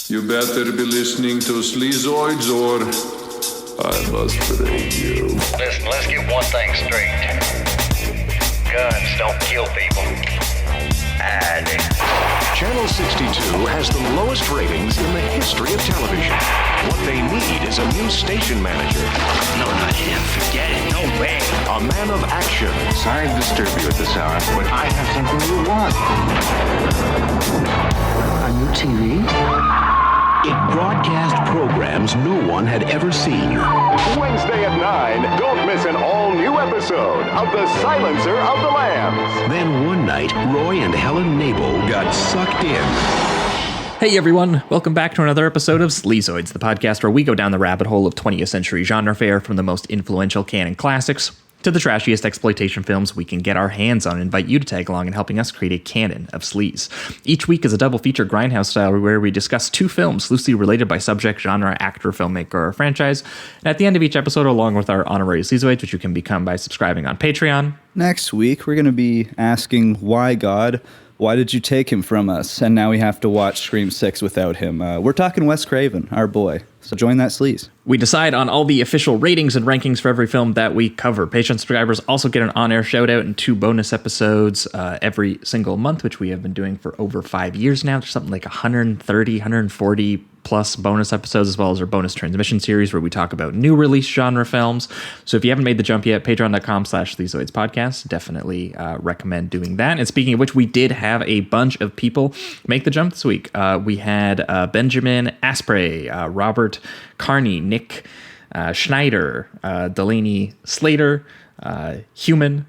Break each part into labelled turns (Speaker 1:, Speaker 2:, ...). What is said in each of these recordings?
Speaker 1: You better be listening to Sleazoids or I must break you.
Speaker 2: Listen, let's get one thing straight. Guns don't kill people.
Speaker 3: Channel 62 has the lowest ratings in the history of television. What they need is a new station manager.
Speaker 2: No, not him. Forget it. No way.
Speaker 3: A man of action.
Speaker 4: Sorry to disturb you at this hour, but I have something you want. A new TV?
Speaker 3: It broadcast programs no one had ever seen.
Speaker 5: Wednesday at 9, don't miss an all-new episode of The Silencer of the Lambs.
Speaker 3: Then one night, Roy and Helen Nabel got sucked in.
Speaker 6: Hey everyone, welcome back to another episode of Sleazoids, the podcast where we go down the rabbit hole of 20th century genre fare from the most influential canon classics to the trashiest exploitation films we can get our hands on and invite you to tag along in helping us create a canon of sleaze. Each week is a double feature grindhouse style where we discuss two films loosely related by subject, genre, actor, filmmaker, or franchise. And at the end of each episode, along with our honorary Sleazoids, which you can become by subscribing on Patreon.
Speaker 7: Next week, we're going to be asking, why God? Why did you take him from us? And now we have to watch Scream 6 without him. We're talking Wes Craven, our boy. So join that sleaze.
Speaker 6: We decide on all the official ratings and rankings for every film that we cover. Patreon subscribers also get an on-air shout-out and 2 bonus episodes every single month, which we have been doing for over 5 years now. There's something like 130, 140 plus bonus episodes, as well as our bonus transmission series where we talk about new release genre films. So if you haven't made the jump yet, patreon.com/Sleazoids podcast. Definitely recommend doing that. And speaking of which, we did have a bunch of people make the jump this week. We had Benjamin Asprey, Robert Carney, Nick Schneider, Delaney Slater, Human,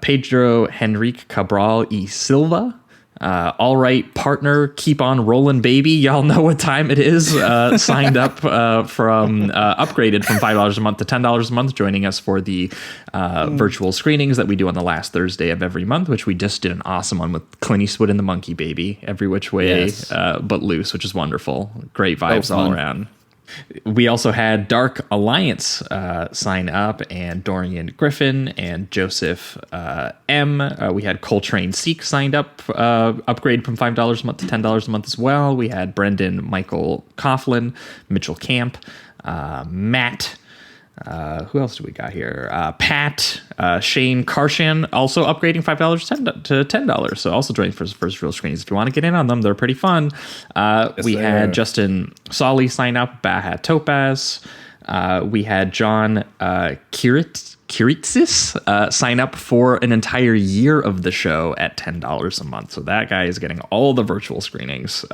Speaker 6: Pedro Henrique Cabral y Silva, all right, partner, keep on rolling, baby. Y'all know what time it is. Signed up from upgraded from $5 a month to $10 a month, joining us for the virtual screenings that we do on the last Thursday of every month, which we just did an awesome one with Clint Eastwood and the Monkey Baby, every which way, yes. But loose, which is wonderful. Great vibes all around. We also had Dark Alliance sign up, and Dorian Griffin and Joseph M. We had Coltrane Seek signed up, upgrade from $5 a month to $10 a month as well. We had Brendan Michael Coughlin, Mitchell Camp, Matt. Who else do we got here? Pat, Shane Karshan, also upgrading $5 to $10. So also joining for his first real screenings. If you want to get in on them, they're pretty fun. We had Justin Solly sign up, Bahat Topaz. We had John Kiritsis sign up for an entire year of the show at $10 a month. So that guy is getting all the virtual screenings.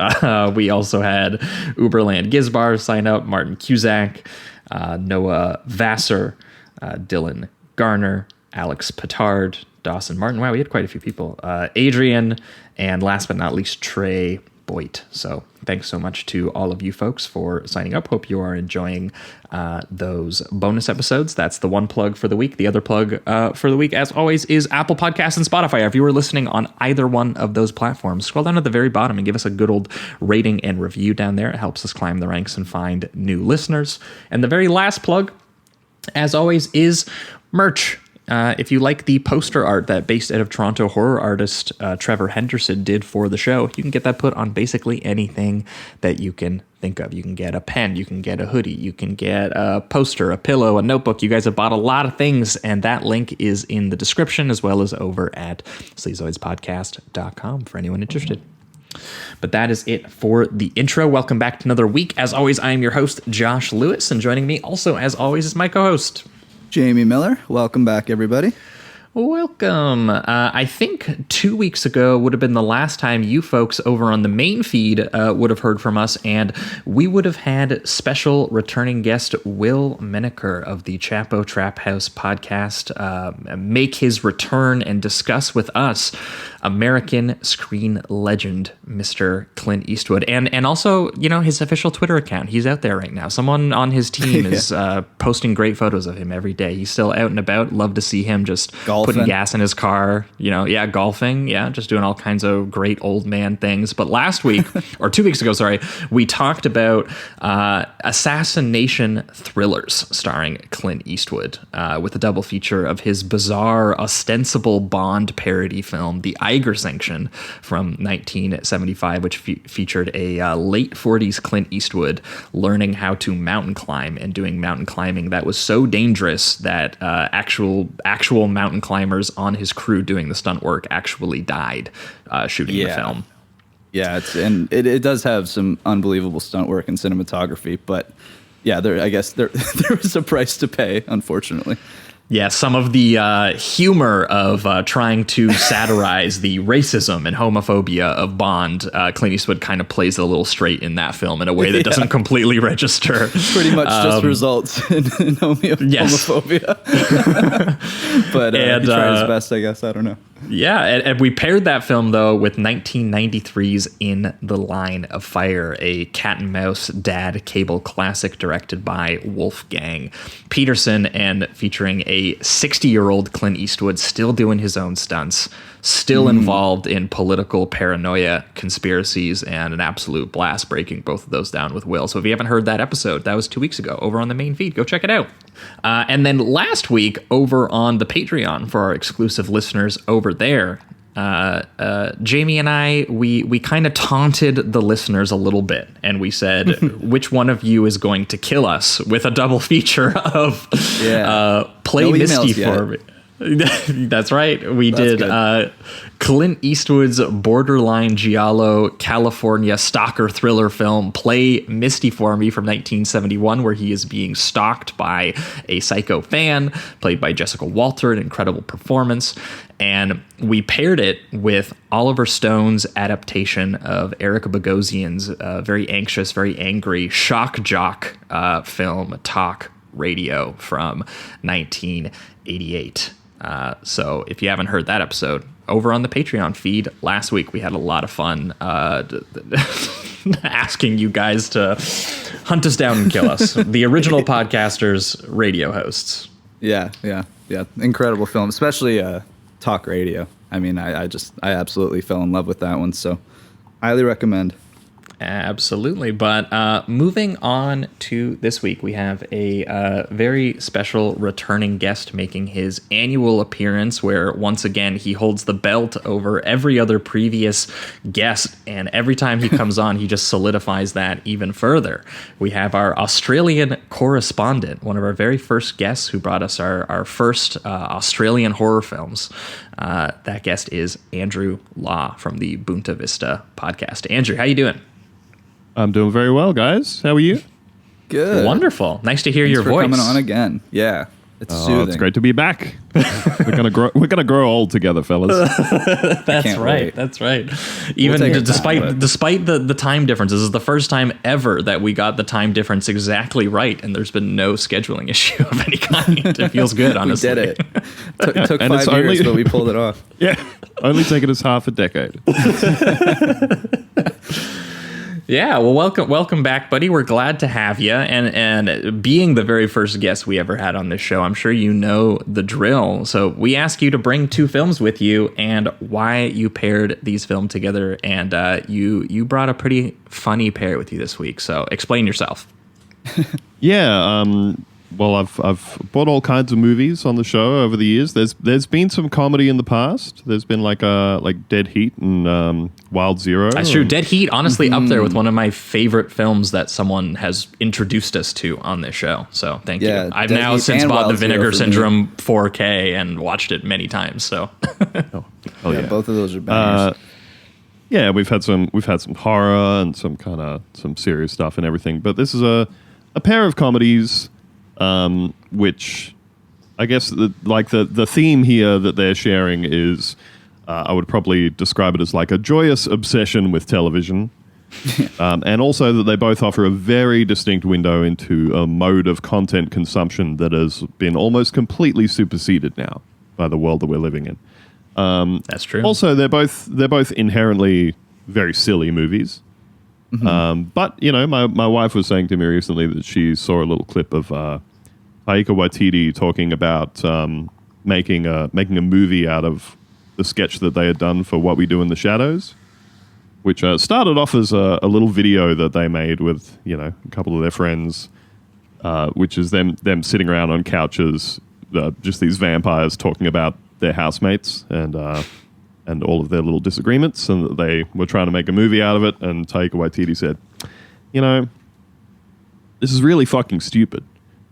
Speaker 6: We also had Uberland Gizbar sign up, Martin Cusack, Noah Vassar, Dylan Garner, Alex Petard, Dawson Martin. Wow, we had quite a few people. Adrian, and last but not least, Trey Boyd. So thanks so much to all of you folks for signing up. Hope you are enjoying those bonus episodes. That's the one plug for the week. The other plug for the week, as always, is Apple Podcasts and Spotify. If you are listening on either one of those platforms, scroll down to the very bottom and give us a good old rating and review down there. It helps us climb the ranks and find new listeners. And the very last plug, as always, is merch. If you like the poster art that based out of Toronto horror artist Trevor Henderson did for the show, you can get that put on basically anything that you can think of. You can get a pen, you can get a hoodie, you can get a poster, a pillow, a notebook. You guys have bought a lot of things, and that link is in the description as well as over at sleazoidspodcast.com for anyone interested. But that is it for the intro. Welcome back to another week. As always, I am your host, Josh Lewis, and joining me also, as always, is my co-host,
Speaker 7: Jamie Miller. Welcome back, everybody.
Speaker 6: Welcome. I think 2 weeks ago would have been the last time you folks over on the main feed would have heard from us, and we would have had special returning guest Will Menaker of the Chapo Trap House podcast make his return and discuss with us American screen legend, Mr. Clint Eastwood, and also, you know, his official Twitter account. He's out there right now. Someone on his team is posting great photos of him every day. He's still out and about. Love to see him just putting gas in his car, golfing, just doing all kinds of great old man things. But last week, or 2 weeks ago, sorry, we talked about assassination thrillers starring Clint Eastwood with a double feature of his bizarre, ostensible Bond parody film, The Eigersanction from 1975, which featured a late 40s Clint Eastwood learning how to mountain climb and doing mountain climbing that was so dangerous that actual mountain climbers on his crew doing the stunt work actually died shooting the film.
Speaker 7: Yeah, it does have some unbelievable stunt work and cinematography, but yeah, I guess there was a price to pay, unfortunately.
Speaker 6: Yeah, some of the humor of trying to satirize the racism and homophobia of Bond, Clint Eastwood kind of plays it a little straight in that film in a way that doesn't completely register.
Speaker 7: Pretty much just results in homophobia. But he tried his best, I guess. I don't know.
Speaker 6: Yeah, and we paired that film, though, with 1993's In the Line of Fire, a cat and mouse dad cable classic directed by Wolfgang Peterson and featuring a 60-year-old Clint Eastwood still doing his own stunts, still involved in political paranoia, conspiracies, and an absolute blast breaking both of those down with Will. So if you haven't heard that episode, that was 2 weeks ago over on the main feed. Go check it out. And then last week over on the Patreon for our exclusive listeners over there, Jamie and I, we kind of taunted the listeners a little bit, and we said, which one of you is going to kill us with a double feature of Play Misty for Me. That's right. We did Clint Eastwood's borderline giallo California stalker thriller film Play Misty for Me from 1971, where he is being stalked by a psycho fan played by Jessica Walter, an incredible performance. And we paired it with Oliver Stone's adaptation of Erica Bogosian's very anxious, very angry shock jock film Talk Radio from 1988. So if you haven't heard that episode, over on the Patreon feed last week, we had a lot of fun asking you guys to hunt us down and kill us. The original podcasters, radio hosts.
Speaker 7: Yeah. Incredible film, especially Talk Radio. I mean, I absolutely fell in love with that one. So highly recommend.
Speaker 6: Absolutely. But moving on to this week, we have a very special returning guest making his annual appearance, where once again he holds the belt over every other previous guest, and every time he comes on he just solidifies that even further. We have our Australian correspondent, one of our very first guests who brought us our first Australian horror films. That guest is Andrew Law from the Bunta Vista podcast. Andrew, how you doing?
Speaker 8: I'm doing very well, guys. How are you?
Speaker 7: Good.
Speaker 6: Wonderful. Nice to hear
Speaker 7: Thanks
Speaker 6: your
Speaker 7: for
Speaker 6: voice.
Speaker 7: Coming on again. Yeah. It's soothing.
Speaker 8: It's great to be back. We're gonna grow old together, fellas.
Speaker 6: That's right.
Speaker 7: Wait.
Speaker 6: That's right. Even despite the time differences, this is the first time ever that we got the time difference exactly right, and there's been no scheduling issue of any kind. It feels good, honestly.
Speaker 7: We did it. Took 5 years, but we pulled it off.
Speaker 8: Yeah, only taken us half a decade.
Speaker 6: Yeah, well, welcome back, buddy. We're glad to have you. And being the very first guest we ever had on this show, I'm sure you know the drill. So we ask you to bring 2 films with you and why you paired these films together. And you brought a pretty funny pair with you this week. So explain yourself.
Speaker 8: Yeah. Well, I've bought all kinds of movies on the show over the years. There's been some comedy in the past. There's been like Dead Heat and Wild Zero.
Speaker 6: That's true. Dead Heat, honestly, up there with one of my favorite films that someone has introduced us to on this show. So thank you. I've
Speaker 7: Dead
Speaker 6: now
Speaker 7: Heat
Speaker 6: since
Speaker 7: and
Speaker 6: bought
Speaker 7: Wild
Speaker 6: the Vinegar
Speaker 7: Zero
Speaker 6: Syndrome 4K and watched it many times. So
Speaker 7: yeah, both of those are bangers.
Speaker 8: Yeah, we've had some horror and some serious stuff and everything. But this is a pair of comedies. Which I guess the theme here that they're sharing is, I would probably describe it as like a joyous obsession with television. And also that they both offer a very distinct window into a mode of content consumption that has been almost completely superseded now by the world that we're living in.
Speaker 6: that's true.
Speaker 8: Also, they're both inherently very silly movies. But, you know, my wife was saying to me recently that she saw a little clip of Taika Waititi talking about making a movie out of the sketch that they had done for What We Do in the Shadows, which started off as a little video that they made with, a couple of their friends, which is them sitting around on couches, just these vampires talking about their housemates and all of their little disagreements, and that they were trying to make a movie out of it. And Taika Waititi said, this is really fucking stupid.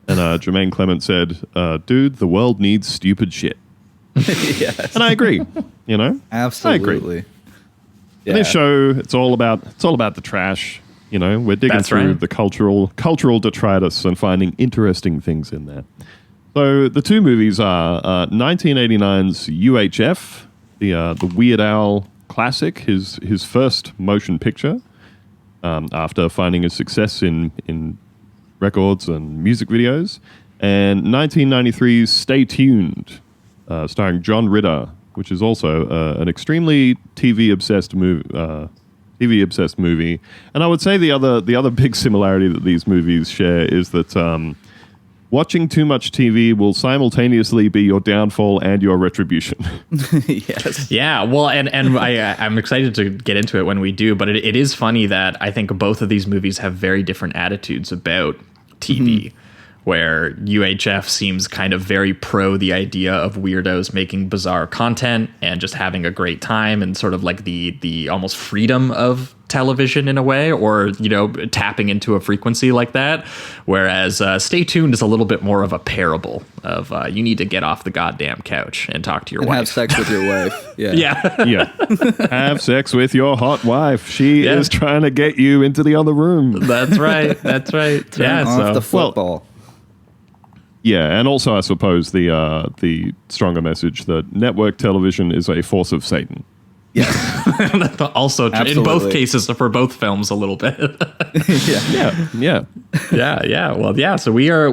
Speaker 8: And Jermaine Clement said, dude, the world needs stupid shit.
Speaker 7: Yes.
Speaker 8: And I agree.
Speaker 7: Absolutely.
Speaker 8: I agree. Yeah. This show, it's all about the trash. We're digging through the cultural detritus and finding interesting things in there. So the two movies are 1989's UHF, the Weird Al classic, his first motion picture, after finding a success in records and music videos, and 1993's Stay Tuned, starring John Ritter, which is also an extremely TV-obsessed movie. And I would say the other big similarity that these movies share is that watching too much TV will simultaneously be your downfall and your retribution.
Speaker 7: Yes.
Speaker 6: Yeah. Well, and I'm excited to get into it when we do, but it is funny that I think both of these movies have very different attitudes about TV. Where UHF seems kind of very pro the idea of weirdos making bizarre content and just having a great time and sort of like the almost freedom of television in a way, or tapping into a frequency like that. Whereas Stay Tuned is a little bit more of a parable of you need to get off the goddamn couch and talk to your wife.
Speaker 7: Have sex with your wife. Yeah.
Speaker 8: Yeah. Have sex with your hot wife. She is trying to get you into the other room.
Speaker 6: That's right.
Speaker 7: Turn off the football.
Speaker 8: Yeah, and also I suppose the stronger message that network television is a force of Satan.
Speaker 6: Yes. Also,
Speaker 7: Absolutely.
Speaker 6: in both cases, for both films, a little bit. Yeah. Well, yeah. So we are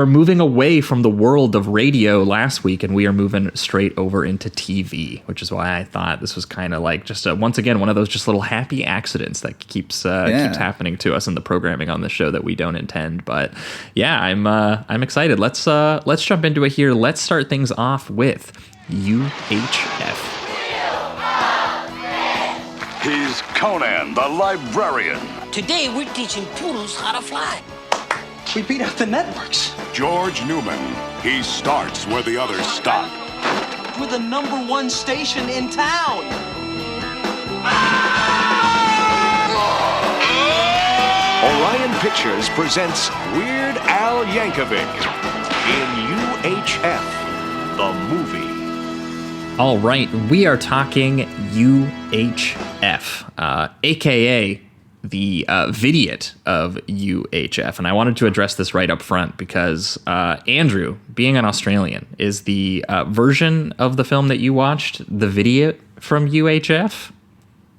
Speaker 6: moving away from the world of radio last week, and we are moving straight over into TV, which is why I thought this was kind of like just once again one of those just little happy accidents that keeps happening to us in the programming on the show that we don't intend. But yeah, I'm excited. Let's jump into it here. Let's start things off with UHF.
Speaker 9: He's Conan, the librarian.
Speaker 10: Today we're teaching poodles how to fly.
Speaker 11: We beat out the networks.
Speaker 9: George Newman. He starts where the others stop.
Speaker 11: We're the #1 station in town.
Speaker 3: Orion Pictures presents Weird Al Yankovic in UHF, the movie.
Speaker 6: All right, we are talking UHF, aka the vidiot of UHF. And I wanted to address this right up front because Andrew, being an Australian, is the version of the film that you watched the vidiot from UHF?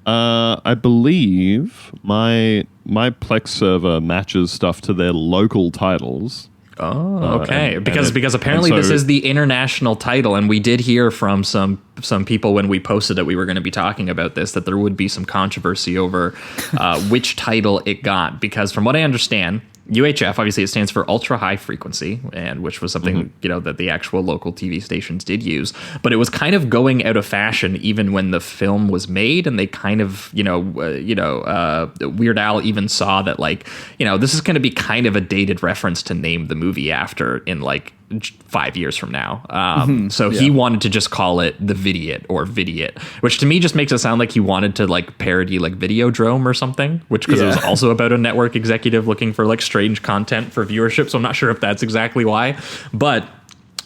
Speaker 8: I believe my Plex server matches stuff to their local titles.
Speaker 6: Oh, okay. Because apparently this is the international title, and we did hear from some people when we posted that we were going to be talking about this, that there would be some controversy over which title it got. Because from what I understand, UHF, obviously it stands for ultra high frequency, and which was something that the actual local TV stations did use, but it was kind of going out of fashion even when the film was made, and they kind of Weird Al even saw that this is going to be kind of a dated reference to name the movie after in 5 years from now. He wanted to just call it the Vidiot or Vidiot, which to me just makes it sound like he wanted to parody Videodrome or something, because it was also about a network executive looking for strange content for viewership. So I'm not sure if that's exactly why, but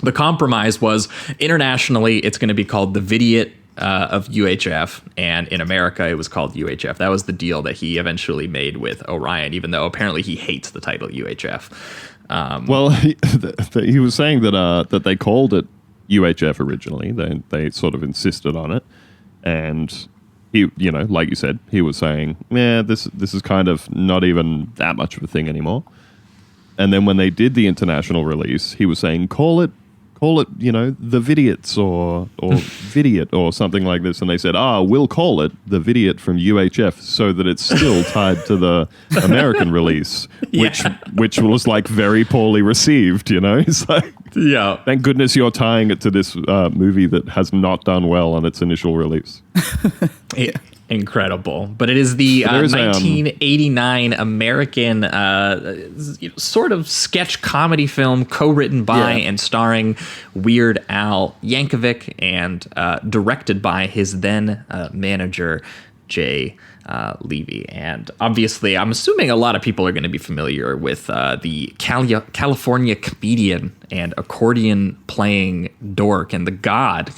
Speaker 6: the compromise was internationally it's going to be called the Vidiot of UHF, and in America it was called UHF. That was the deal that he eventually made with Orion, even though apparently he hates the title UHF.
Speaker 8: He was saying that they called it UHF originally. They sort of insisted on it, and he, like you said, he was saying, this is kind of not even that much of a thing anymore. And then when they did the international release, he was saying, call it, the Vidiots or Vidiot or something like this. And they said, we'll call it the Vidiot from UHF so that it's still tied to the American release, which was very poorly received, It's
Speaker 6: Yeah.
Speaker 8: Thank goodness you're tying it to this movie that has not done well on its initial release.
Speaker 6: Incredible. But it is the 1989 American sort of sketch comedy film co-written by and starring Weird Al Yankovic and directed by his then manager, Jay Levy. And obviously, I'm assuming a lot of people are going to be familiar with the California comedian and accordion playing dork and the god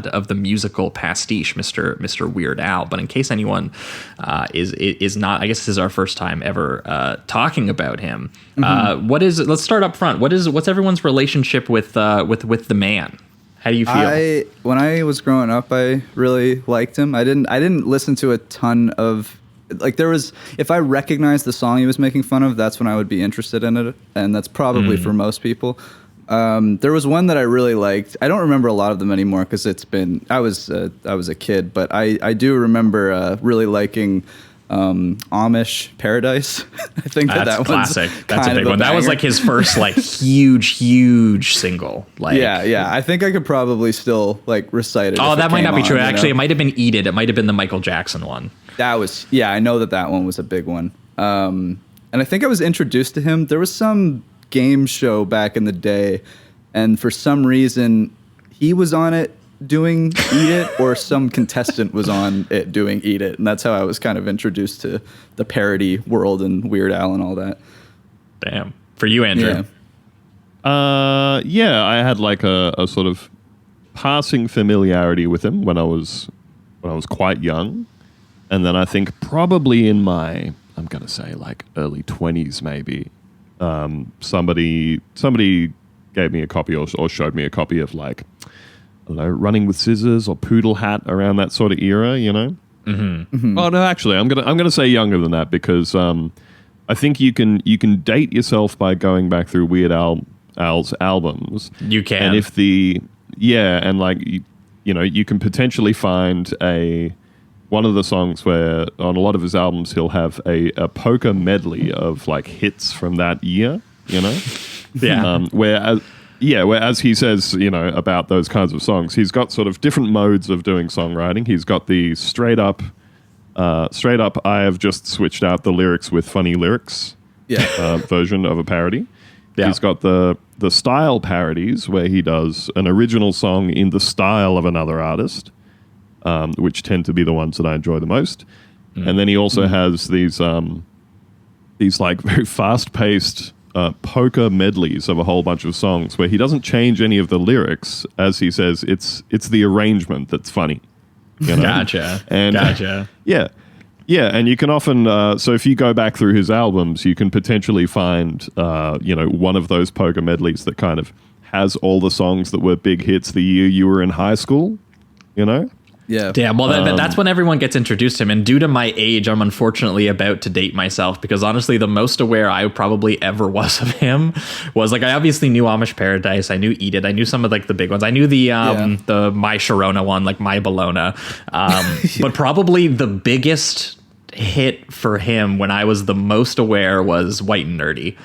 Speaker 6: of the musical pastiche, Mr. Weird Al. But in case anyone is not, I guess this is our first time ever talking about him. Let's start up front. What's everyone's relationship with the man? How do you feel?
Speaker 7: When I was growing up, I really liked him. I didn't listen to a ton of, like, there was, if I recognized the song he was making fun of, that's when I would be interested in it, and that's probably for most people. There was one that I really liked. I don't remember a lot of them anymore because I was a kid, but I do remember really liking Amish Paradise. I think
Speaker 6: that's
Speaker 7: that
Speaker 6: classic.
Speaker 7: One's
Speaker 6: that's a big one.
Speaker 7: banger.
Speaker 6: That was like his first like huge single. Like
Speaker 7: yeah. I think I could probably still like recite it.
Speaker 6: Oh, that might not be true.
Speaker 7: You know?
Speaker 6: Actually, it might have been Eat It. It might have been the Michael Jackson one.
Speaker 7: That was I know that one was a big one. And I think I was introduced to him. There was some game show back in the day, and for some reason he was on it doing Eat It, or some contestant was on it doing Eat It, and that's how I was kind of introduced to the parody world and Weird Al and all that.
Speaker 6: Damn. For you, Andrew.
Speaker 8: I had like a sort of passing familiarity with him when I was quite young, and then I think probably in my, I'm gonna say like early 20s maybe, somebody gave me a copy or showed me a copy of like, I don't know, Running with Scissors or Poodle Hat around that sort of era, you know? Oh no, actually, I'm gonna say younger than that because I think you can date yourself by going back through Weird Al's albums.
Speaker 6: You can,
Speaker 8: and if and like you can potentially find one of the songs where on a lot of his albums he'll have a polka medley of like hits from that year, you know? Whereas he says, about those kinds of songs, he's got sort of different modes of doing songwriting. He's got the straight up, I have just switched out the lyrics with funny lyrics version of a parody. Yeah. He's got the style parodies where he does an original song in the style of another artist, which tend to be the ones that I enjoy the most. And then he also has these like very fast-paced polka medleys of a whole bunch of songs where he doesn't change any of the lyrics. As he says, it's the arrangement that's funny.
Speaker 6: Gotcha.
Speaker 8: Yeah, and you can often so if you go back through his albums, you can potentially find one of those polka medleys that kind of has all the songs that were big hits the year you were in high school,
Speaker 7: Yeah.
Speaker 6: Damn. Well, that's when everyone gets introduced to him. And due to my age, I'm unfortunately about to date myself because honestly, the most aware I probably ever was of him was like, I obviously knew Amish Paradise. I knew Eat It. I knew some of like the big ones. I knew the My Sharona one, like My Bologna. But probably the biggest hit for him when I was the most aware was White and Nerdy.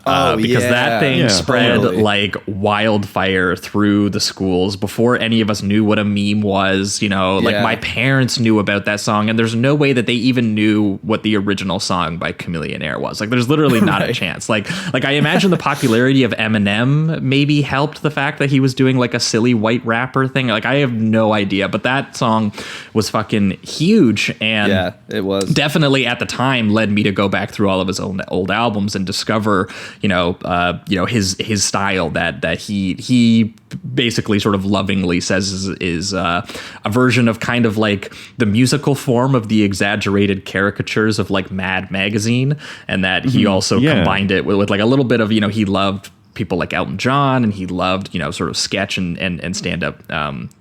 Speaker 6: Because that thing spread like wildfire through the schools before any of us knew what a meme was. Like my parents knew about that song, and there's no way that they even knew what the original song by Chameleon Air was. Like, there's literally not a chance. Like I imagine the popularity of Eminem maybe helped the fact that he was doing like a silly white rapper thing. Like, I have no idea, but that song was fucking huge, and
Speaker 7: it was
Speaker 6: definitely at the time led me to go back through all of his old albums and discover his style that he basically sort of lovingly says is a version of kind of like the musical form of the exaggerated caricatures of like Mad Magazine, and that he also combined it with like a little bit of, he loved people like Elton John, and he loved, sort of sketch and stand-up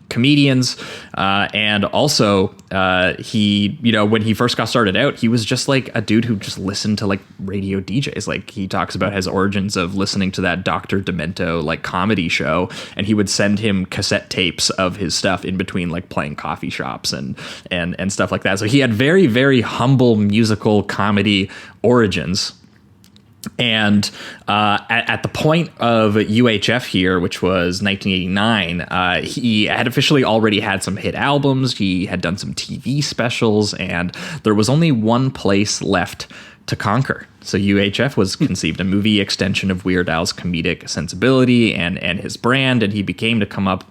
Speaker 6: comedians. And also he, when he first got started out, he was just like a dude who just listened to like radio DJs. Like, he talks about his origins of listening to that Dr. Demento like comedy show, and he would send him cassette tapes of his stuff in between like playing coffee shops and stuff like that. So he had very, very humble musical comedy origins. And at the point of UHF here, which was 1989, he had officially already had some hit albums. He had done some TV specials, and there was only one place left to conquer. So UHF was conceived a movie extension of Weird Al's comedic sensibility and his brand, and he began to come up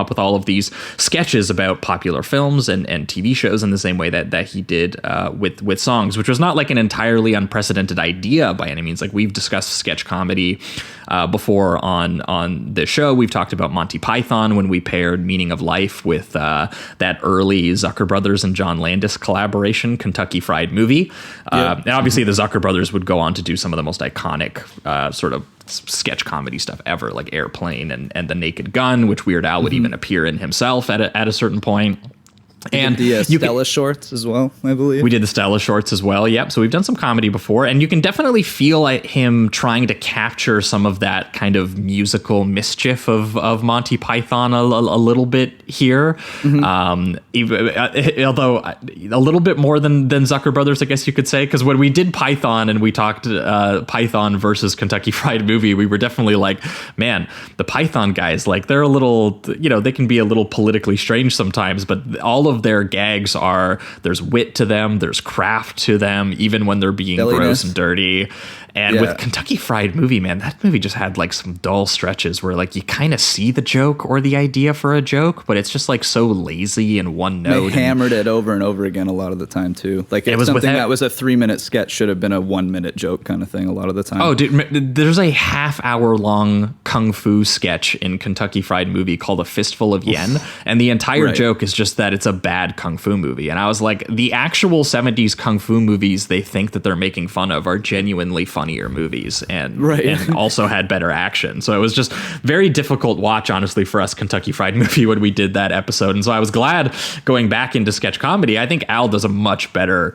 Speaker 6: with all of these sketches about popular films and TV shows in the same way that he did with songs, which was not like an entirely unprecedented idea by any means. Like, we've discussed sketch comedy before on the show. We've talked about Monty Python when we paired Meaning of Life with that early Zucker Brothers and John Landis collaboration, Kentucky Fried Movie. And obviously the Zucker Brothers would go on to do some of the most iconic sort of sketch comedy stuff ever, like Airplane and The Naked Gun, which Weird Al would even appear in himself at a certain point. And
Speaker 7: the Stella shorts as well, I believe.
Speaker 6: We did the Stella shorts as well. Yep. So we've done some comedy before, and you can definitely feel like him trying to capture some of that kind of musical mischief of Monty Python a little bit here. Although a little bit more than Zucker Brothers, I guess you could say, because when we did Python and we talked Python versus Kentucky Fried Movie, we were definitely like, man, the Python guys, like, they're a little, they can be a little politically strange sometimes, but all of their gags there's wit to them, there's craft to them, even when they're being gross and dirty. And with Kentucky Fried Movie, man, that movie just had like some dull stretches where like you kind of see the joke or the idea for a joke, but it's just like so lazy and one note.
Speaker 7: They hammered it over and over again a lot of the time too. Like, it was something that was a 3-minute sketch should have been a 1-minute joke kind of thing a lot of the time.
Speaker 6: Oh, dude, there's a half-hour long kung fu sketch in Kentucky Fried Movie called A Fistful of Yen, and the entire joke is just that it's a bad kung fu movie. And I was like, the actual 70s kung fu movies they think that they're making fun of are genuinely funnier movies and also had better action. So it was just very difficult watch, honestly, for us Kentucky Fried Movie when we did that episode. And so I was glad going back into sketch comedy. I think Al does a much better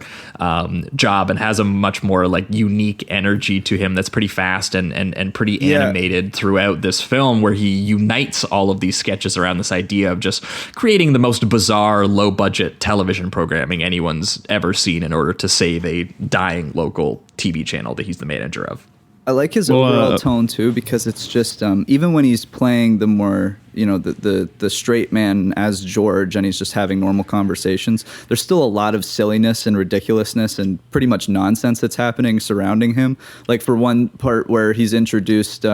Speaker 6: job and has a much more like unique energy to him that's pretty fast and pretty animated throughout this film, where he unites all of these sketches around this idea of just creating the most bizarre, low budget television programming anyone's ever seen in order to save a dying local TV channel that he's the manager of.
Speaker 7: I like his overall tone too, because it's just even when he's playing the more, the straight man as George, and he's just having normal conversations, there's still a lot of silliness and ridiculousness and pretty much nonsense that's happening surrounding him. Like, for one part where he's introduced,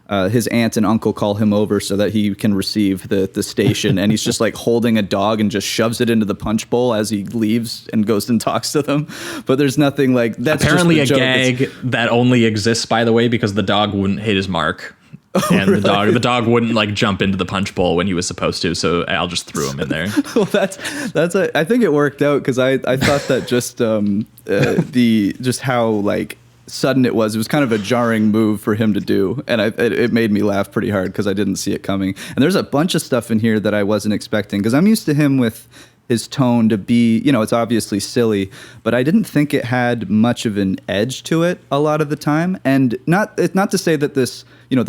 Speaker 7: his aunt and uncle call him over so that he can receive the station, and he's just like holding a dog and just shoves it into the punch bowl as he leaves and goes and talks to them. But there's nothing like that's
Speaker 6: apparently a gag that only exists, by the way, because the dog wouldn't hit his mark. And really? the dog wouldn't like jump into the punch bowl when he was supposed to, so Al just threw him in there.
Speaker 7: Well, I think it worked out, because I thought that just just how like sudden it was kind of a jarring move for him to do, and it made me laugh pretty hard because I didn't see it coming. And there's a bunch of stuff in here that I wasn't expecting, because I'm used to him with his tone to be, it's obviously silly, but I didn't think it had much of an edge to it a lot of the time. And not to say that this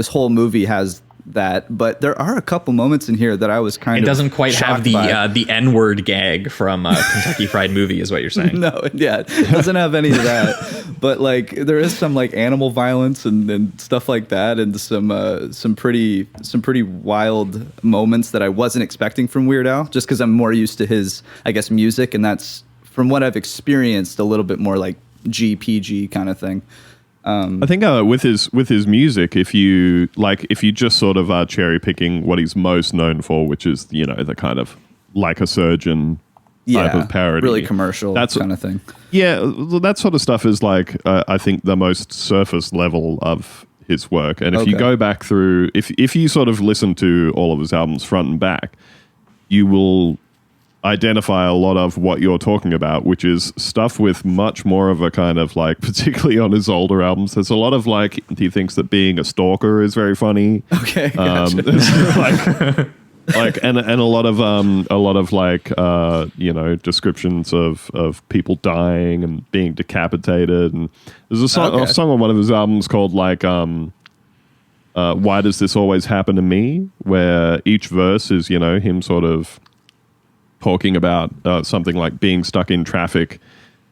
Speaker 7: whole movie has that, but there are a couple moments in here that I was kind of. It
Speaker 6: doesn't quite have the N-word gag from Kentucky Fried Movie, is what you're saying.
Speaker 7: No, it doesn't have any of that. But like, there is some like animal violence and stuff like that, and some pretty wild moments that I wasn't expecting from Weird Al, just because I'm more used to his, I guess, music, and that's, from what I've experienced, a little bit more like GPG kind of thing.
Speaker 8: I think with his music, if you just sort of are cherry picking what he's most known for, which is the kind of Like a Surgeon type of parody,
Speaker 7: really commercial kind of thing.
Speaker 8: Yeah, that sort of stuff is like I think the most surface level of his work. And if you go back through, if you sort of listen to all of his albums front and back, you will identify a lot of what you're talking about, which is stuff with much more of a kind of like, particularly on his older albums, there's a lot of like, he thinks that being a stalker is very funny.
Speaker 7: Okay, gotcha.
Speaker 8: And a lot of like descriptions of people dying and being decapitated. And there's a song on one of his albums called like Why Does This Always Happen to Me, where each verse is him sort of talking about something like being stuck in traffic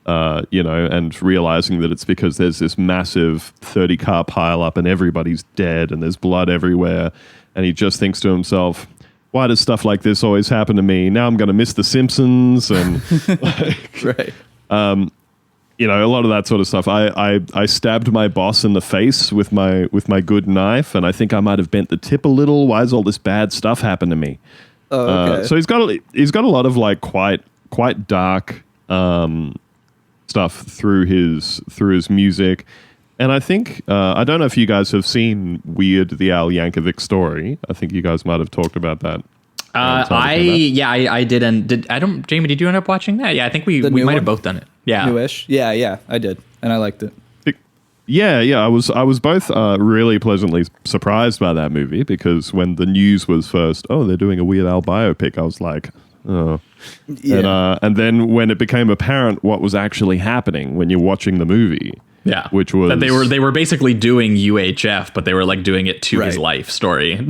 Speaker 8: and realizing that it's because there's this massive 30-car pileup and everybody's dead and there's blood everywhere. And he just thinks to himself, why does stuff like this always happen to me? Now I'm going to miss The Simpsons. And
Speaker 7: right.
Speaker 8: A lot of that sort of stuff. I stabbed my boss in the face with my good knife, and I think I might have bent the tip a little. Why does all this bad stuff happen to me?
Speaker 7: Oh, okay.
Speaker 8: So he's got a lot of like quite dark stuff through his music, and I think I don't know if you guys have seen Weird the Al Yankovic Story. I think you guys might have talked about that.
Speaker 6: I did, and Jamie, did you end up watching that? Yeah, I think we might have both done it. Yeah,
Speaker 7: Newish. Yeah, I did, and I liked it.
Speaker 8: Yeah, I was both really pleasantly surprised by that movie, because when the news was first, they're doing a Weird Al biopic, I was like, oh. Yeah. And then when it became apparent what was actually happening when you're watching the movie, which was
Speaker 6: that they were basically doing UHF, but they were like doing it to his life story.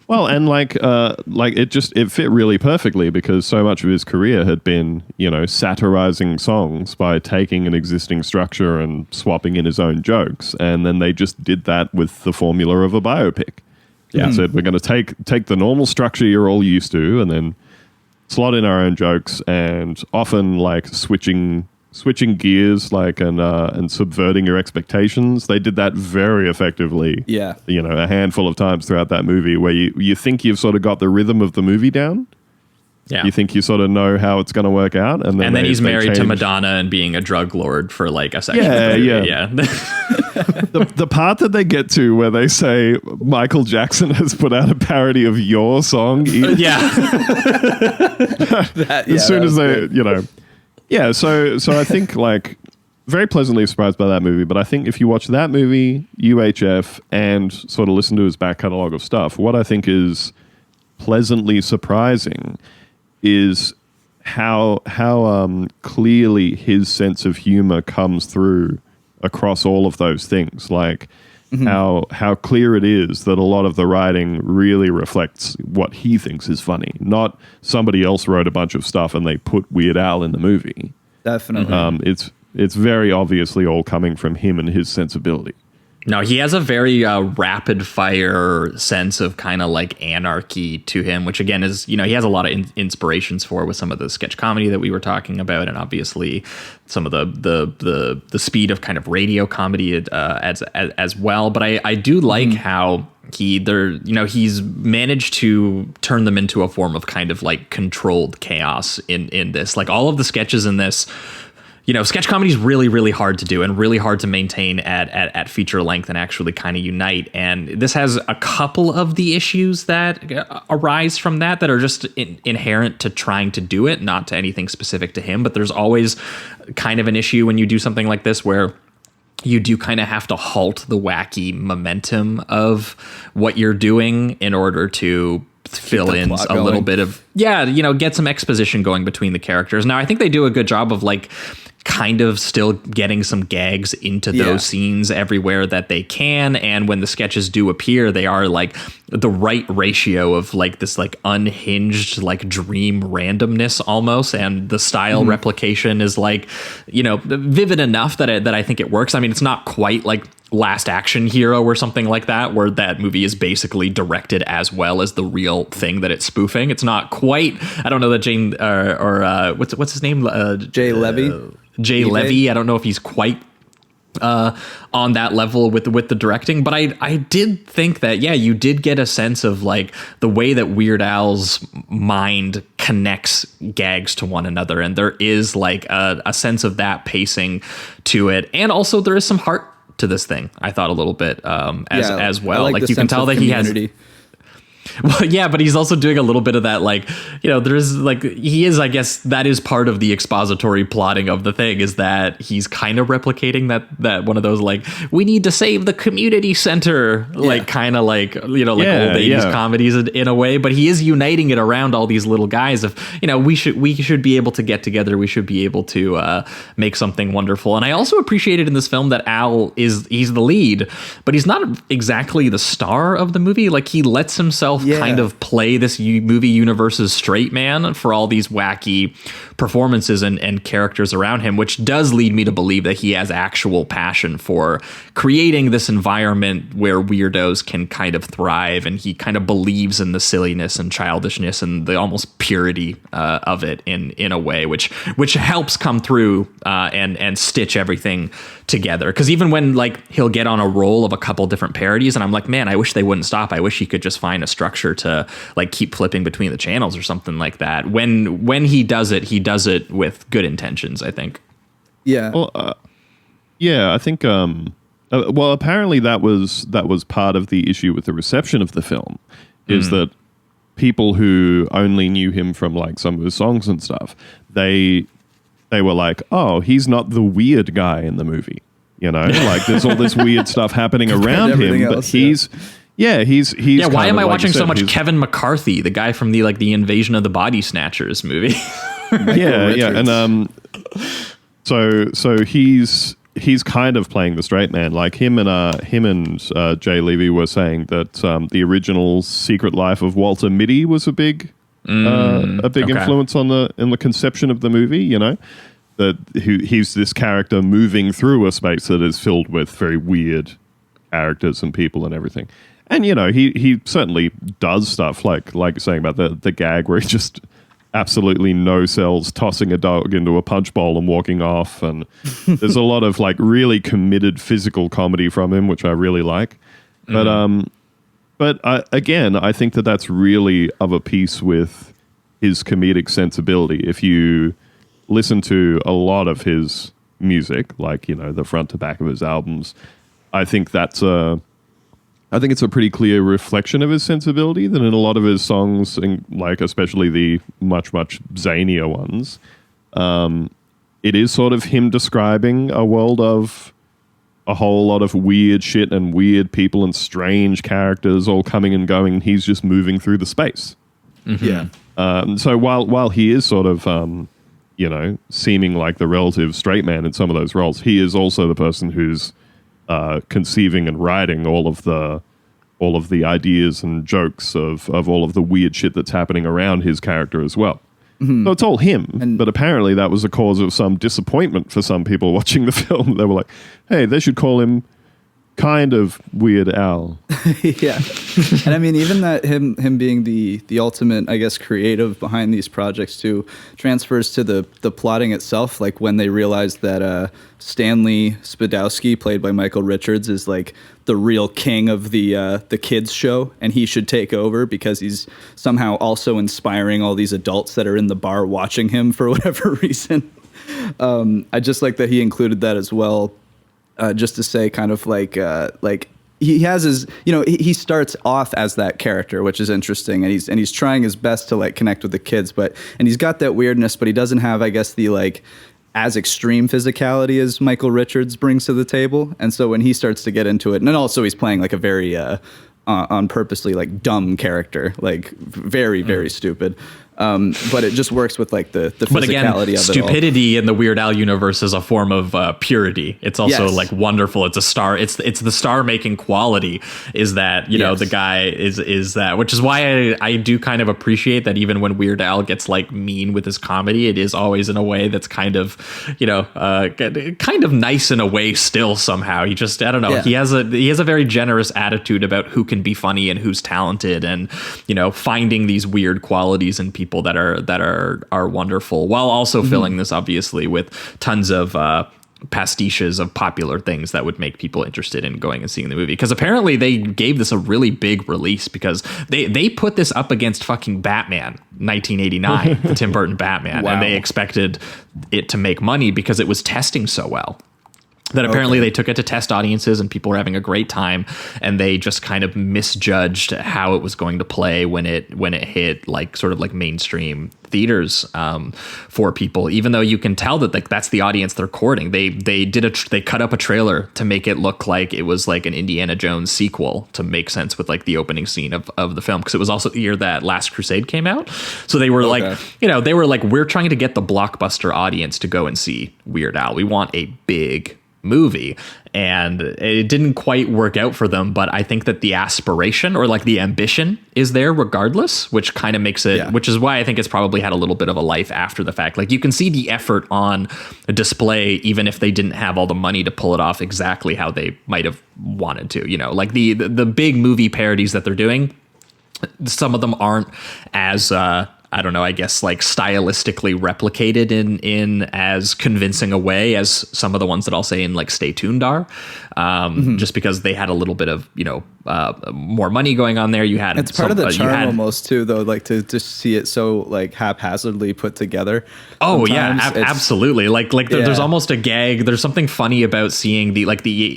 Speaker 8: Well, and it fit really perfectly, because so much of his career had been, satirizing songs by taking an existing structure and swapping in his own jokes. And then they just did that with the formula of a biopic. Yeah. And said, we're going to take the normal structure you're all used to and then slot in our own jokes, and often like switching gears, and subverting your expectations. They did that very effectively.
Speaker 7: Yeah.
Speaker 8: A handful of times throughout that movie, where you think you've sort of got the rhythm of the movie down. Yeah. You think you sort of know how it's going to work out, and then
Speaker 6: he's married to Madonna and being a drug lord for like a second.
Speaker 8: Yeah. The part that they get to where they say Michael Jackson has put out a parody of your song. As soon as they, Yeah, so I think like very pleasantly surprised by that movie. But I think if you watch that movie, UHF, and sort of listen to his back catalog of stuff, what I think is pleasantly surprising is how clearly his sense of humor comes through across all of those things. Like how clear it is that a lot of the writing really reflects what he thinks is funny, not somebody else wrote a bunch of stuff and they put Weird Al in the movie.
Speaker 7: Definitely.
Speaker 8: It's very obviously all coming from him and his sensibility.
Speaker 6: No, he has a very rapid fire sense of kind of like anarchy to him, which again is, he has a lot of inspirations for with some of the sketch comedy that we were talking about, and obviously some of the speed of kind of radio comedy as well. But I do like how he's managed to turn them into a form of kind of like controlled chaos in this. Like all of the sketches in this. Sketch comedy is really, really hard to do and really hard to maintain at feature length and actually kind of unite. And this has a couple of the issues that arise from that are just inherent to trying to do it, not to anything specific to him. But there's always kind of an issue when you do something like this where you do kind of have to halt the wacky momentum of what you're doing in order to fill in a little bit of, get some exposition going between the characters. Now, I think they do a good job of like kind of still getting some gags into those scenes everywhere that they can. And when the sketches do appear, they are like the right ratio of like this like unhinged like dream randomness almost. And the style replication is like, vivid enough that I think it works. I mean, it's not quite like Last Action Hero or something like that, where that movie is basically directed as well as the real thing that it's spoofing. It's not quite. I don't know that Jane or what's his name?
Speaker 7: Jay Levy.
Speaker 6: Jay Levy. I don't know if he's quite on that level with the directing, but I did think that you did get a sense of like the way that Weird Al's mind connects gags to one another, and there is like a sense of that pacing to it, and also there is some heart to this thing. I thought a little bit as well. Like you can tell that community. He has. Well, yeah, but he's also doing a little bit of that, like, there's like, he is, I guess that is part of the expository plotting of the thing, is that he's kind of replicating that one of those, like, we need to save the community center, like kind of like, old 80s comedies in a way, but he is uniting it around all these little guys of, we should be able to get together. We should be able to make something wonderful. And I also appreciated in this film that he's the lead, but he's not exactly the star of the movie. Like he lets himself kind of play this movie universe's straight man for all these wacky performances and characters around him, which does lead me to believe that he has actual passion for creating this environment where weirdos can kind of thrive, and he kind of believes in the silliness and childishness and the almost purity of it in a way which helps come through and stitch everything together. Because even when like he'll get on a roll of a couple different parodies, and I'm like, man, I wish they wouldn't stop. I wish he could just find a structure to like keep flipping between the channels or something like that. When he does it with good intentions, I think.
Speaker 7: Yeah.
Speaker 8: Well, I think. Well, apparently that was part of the issue with the reception of the film, is that people who only knew him from like some of his songs and stuff, they were like, oh, he's not the weird guy in the movie, you know, like there's all this weird stuff happening around him, but he's. Yeah,
Speaker 6: why am I watching so much Kevin McCarthy, the guy from the Invasion of the Body Snatchers movie?
Speaker 8: And so he's kind of playing the straight man. Like him and Jay Levy were saying that the original Secret Life of Walter Mitty was a big influence in the conception of the movie. You know, that he's this character moving through a space that is filled with very weird characters and people and everything. And, you know, he certainly does stuff like you're saying about the gag where he just absolutely no sells tossing a dog into a punch bowl and walking off. And there's a lot of like really committed physical comedy from him, which I really like. But again, I think that that's really of a piece with his comedic sensibility. If you listen to a lot of his music, like, you know, the front to back of his albums, I think it's a pretty clear reflection of his sensibility, that in a lot of his songs, like especially the much, much zanier ones, it is sort of him describing a world of a whole lot of weird shit and weird people and strange characters all coming and going, and he's just moving through the space.
Speaker 7: Yeah.
Speaker 8: So while he is sort of, you know, seeming like the relative straight man in some of those roles, he is also the person who's conceiving and writing all of the ideas and jokes of all of the weird shit that's happening around his character as well. So it's all him, but apparently that was a cause of some disappointment for some people watching the film. They were like, hey, they should call him kind of Weird Al.
Speaker 7: Yeah. And I mean, even that him being the ultimate, I guess, creative behind these projects too, transfers to the plotting itself. Like when they realized that Stanley Spadowski, played by Michael Richards, is like the real king of the kids show, and he should take over because he's somehow also inspiring all these adults that are in the bar watching him for whatever reason. I just like that he included that as well. Just to say, kind of like he has his, you know, he starts off as that character, which is interesting, and he's trying his best to like connect with the kids, and he's got that weirdness, but he doesn't have, I guess, the like as extreme physicality as Michael Richards brings to the table. And so when he starts to get into it, and then also he's playing like a very on purposely like dumb character, like very, very stupid. But it just works with like the physicality
Speaker 6: but again,
Speaker 7: of it.
Speaker 6: Stupidity in the Weird Al universe is a form of purity. It's also like wonderful. It's a star. It's the star making quality is that, you know, the guy is that, which is why I do kind of appreciate that even when Weird Al gets like mean with his comedy, it is always in a way that's kind of, you know, kind of nice in a way still somehow. He just, I don't know. Yeah. He has a very generous attitude about who can be funny and who's talented, and, you know, finding these weird qualities in people that are wonderful, while also filling this obviously with tons of pastiches of popular things that would make people interested in going and seeing the movie. Because apparently they gave this a really big release because they put this up against fucking Batman 1989, the Tim Burton Batman, and they expected it to make money because it was testing so well. That apparently they took it to test audiences and people were having a great time, and they just kind of misjudged how it was going to play when it hit like sort of like mainstream theaters for people, even though you can tell that like that's the audience they're courting. They cut up a trailer to make it look like it was like an Indiana Jones sequel to make sense with like the opening scene of the film, because it was also the year that Last Crusade came out. So they were like, you know, they were like, we're trying to get the blockbuster audience to go and see Weird Al. We want a big movie, and it didn't quite work out for them. But I think that the aspiration or like the ambition is there regardless, which kind of makes it, which is why I think it's probably had a little bit of a life after the fact. Like you can see the effort on a display, even if they didn't have all the money to pull it off exactly how they might have wanted to, you know, like the big movie parodies that they're doing. Some of them aren't as, I don't know, I guess like stylistically replicated in as convincing a way as some of the ones that I'll say in like Stay Tuned are, just because they had a little bit of, you know, more money going on there. You had
Speaker 7: it's part of the charm almost too, though, like to just see it so like haphazardly put together.
Speaker 6: Oh yeah, absolutely. Like there's almost a gag. There's something funny about seeing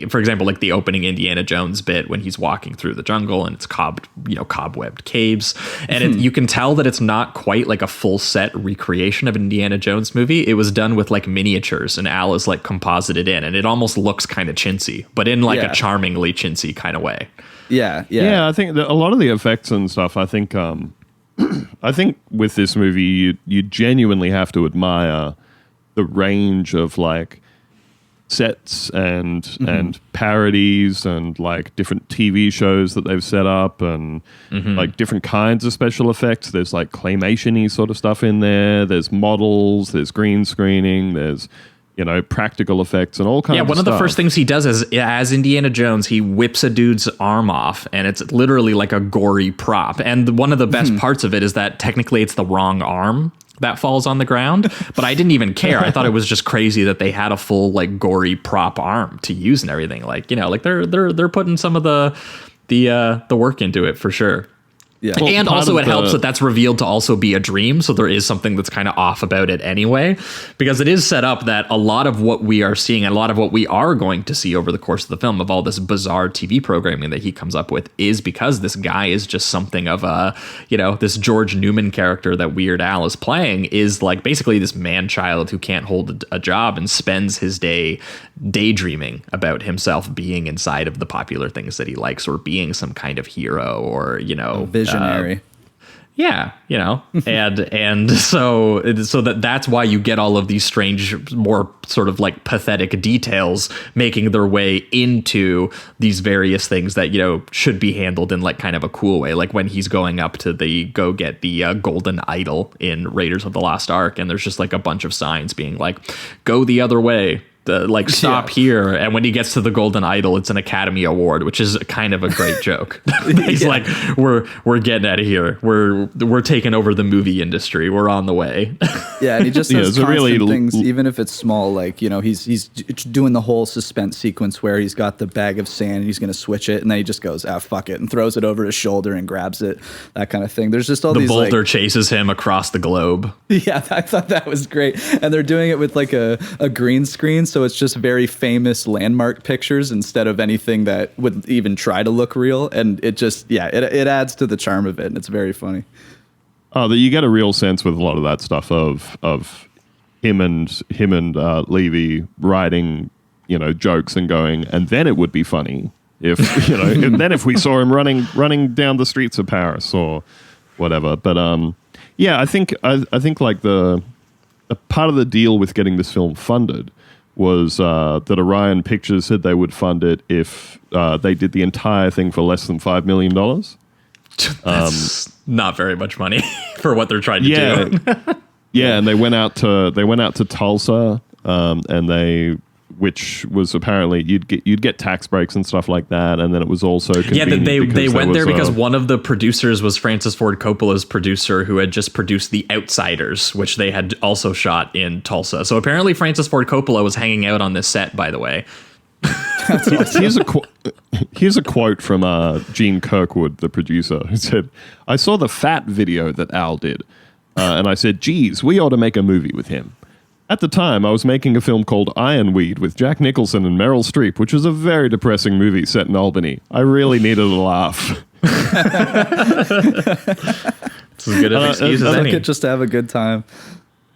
Speaker 6: for example, like the opening Indiana Jones bit when he's walking through the jungle and it's cobwebbed caves, and you can tell that it's not quite like a full set recreation of an Indiana Jones movie. It was done with like miniatures, and Al is like composited in, and it almost looks kind of chintzy, but in like a charmingly chintzy kind of way.
Speaker 8: Yeah. I think that a lot of the effects and stuff. I think, I think with this movie, you genuinely have to admire the range of like sets and parodies and like different TV shows that they've set up and like different kinds of special effects. There's like claymation-y sort of stuff in there. There's models. There's green screening. There's, you know, practical effects and all kinds of stuff. Yeah, one of the first things he does is, as Indiana Jones, he whips a dude's arm off, and it's literally like a gory prop. And one of the best parts of it is that technically it's the wrong arm that falls on the ground, but I didn't even care. I thought it was just crazy that they had a full like gory prop arm to use and everything. Like, you know, like they're putting some of the work into it for sure. Yeah. Well, and also it helps that that's revealed to also be a dream. So there is something that's kind of off about it anyway, because it is set up that a lot of what we are seeing and a lot of what we are going to see over the course of the film of all this bizarre TV programming that he comes up with is because this guy is just something of a, you know, this George Newman character that Weird Al is playing is like basically this man-child who can't hold a job and spends his day daydreaming about himself being inside of the popular things that he likes or being some kind of hero or, you know,
Speaker 7: visionary.
Speaker 6: Yeah, you know, and so that's why you get all of these strange, more sort of like pathetic details making their way into these various things that, you know, should be handled in like kind of a cool way. Like when he's going up to go get the golden idol in Raiders of the Lost Ark, and there's just like a bunch of signs being like, go the other way. Like stop here, and when he gets to the golden idol, it's an Academy Award, which is kind of a great joke. He's like, we're getting out of here. We're taking over the movie industry. We're on the way.
Speaker 7: Yeah, and he just says constant things, even if it's small. Like, you know, he's doing the whole suspense sequence where he's got the bag of sand and he's going to switch it, and then he just goes, fuck it, and throws it over his shoulder and grabs it. That kind of thing. There's just all these. The
Speaker 6: boulder chases him across the globe.
Speaker 7: Yeah, I thought that was great, and they're doing it with like a green screen. So it's just very famous landmark pictures instead of anything that would even try to look real. And it just, it adds to the charm of it. And it's very funny.
Speaker 8: Oh, you get a real sense with a lot of that stuff of him and Levy writing, you know, jokes and going, and then it would be funny if, you know, and then if we saw him running down the streets of Paris or whatever. But I think like the part of the deal with getting this film funded was that Orion Pictures said they would fund it if they did the entire thing for less than $5 million.
Speaker 6: That's not very much money for what they're trying to do.
Speaker 8: And they went out to Tulsa, and which was apparently you'd get tax breaks and stuff like that, and then it was also convenient
Speaker 6: they went there because one of the producers was Francis Ford Coppola's producer, who had just produced The Outsiders, which they had also shot in Tulsa. So apparently Francis Ford Coppola was hanging out on this set, by the way.
Speaker 8: Here's a quote from Gene Kirkwood, the producer, who said, "I saw the Fat video that Al did, and I said, geez, we ought to make a movie with him. At the time, I was making a film called Ironweed with Jack Nicholson and Meryl Streep, which was a very depressing movie set in Albany. I really needed a laugh."
Speaker 6: It's as good an excuse as any.
Speaker 7: Just to have a good time.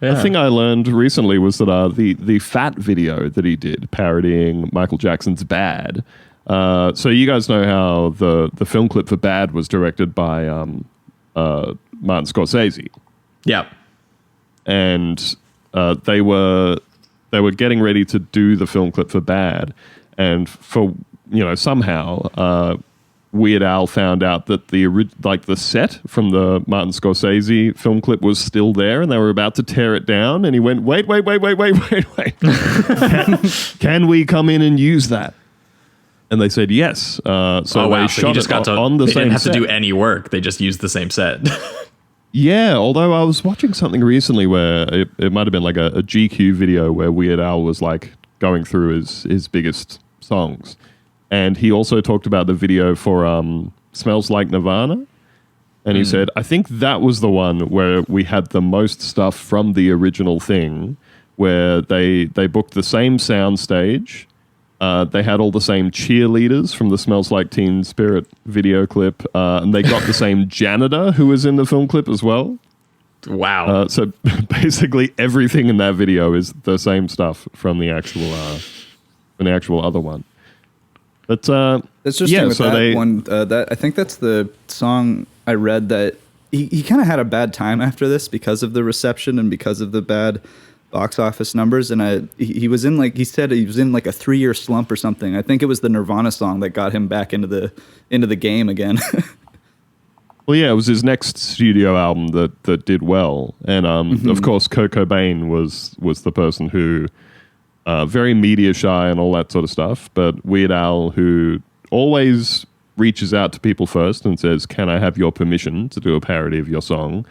Speaker 8: Yeah. The thing I learned recently was that the Fat video that he did parodying Michael Jackson's Bad. So you guys know how the film clip for Bad was directed by Martin Scorsese.
Speaker 6: Yeah.
Speaker 8: And they were they were getting ready to do the film clip for Bad, and for somehow Weird Al found out that the set from the Martin Scorsese film clip was still there, and they were about to tear it down. And he went, "Wait! Can we come in and use that?" And they said yes. So they shot
Speaker 6: he just got to
Speaker 8: on the
Speaker 6: they
Speaker 8: same
Speaker 6: didn't have
Speaker 8: set.
Speaker 6: to do any work. They just used the same set.
Speaker 8: Yeah, although I was watching something recently where it might have been like a GQ video where Weird Al was like going through his biggest songs. And he also talked about the video for Smells Like Nirvana. And he said, I think that was the one where we had the most stuff from the original thing, where they booked the same sound stage. They had all the same cheerleaders from the Smells Like Teen Spirit video clip. And they got the same janitor who was in the film clip as well.
Speaker 6: Wow.
Speaker 8: So basically everything in that video is the same stuff from the actual other one. But
Speaker 7: that's just with that one. That I think that's the song I read that he kind of had a bad time after this because of the reception and because of the bad box office numbers. And he was in he said he was in like a 3-year slump or something. I think it was the Nirvana song that got him back into the game again.
Speaker 8: Well, yeah, it was his next studio album that did well, and of course, Kurt Cobain was the person who. Very media shy and all that sort of stuff, but Weird Al, who always reaches out to people first and says, "Can I have your permission to do a parody of your song?"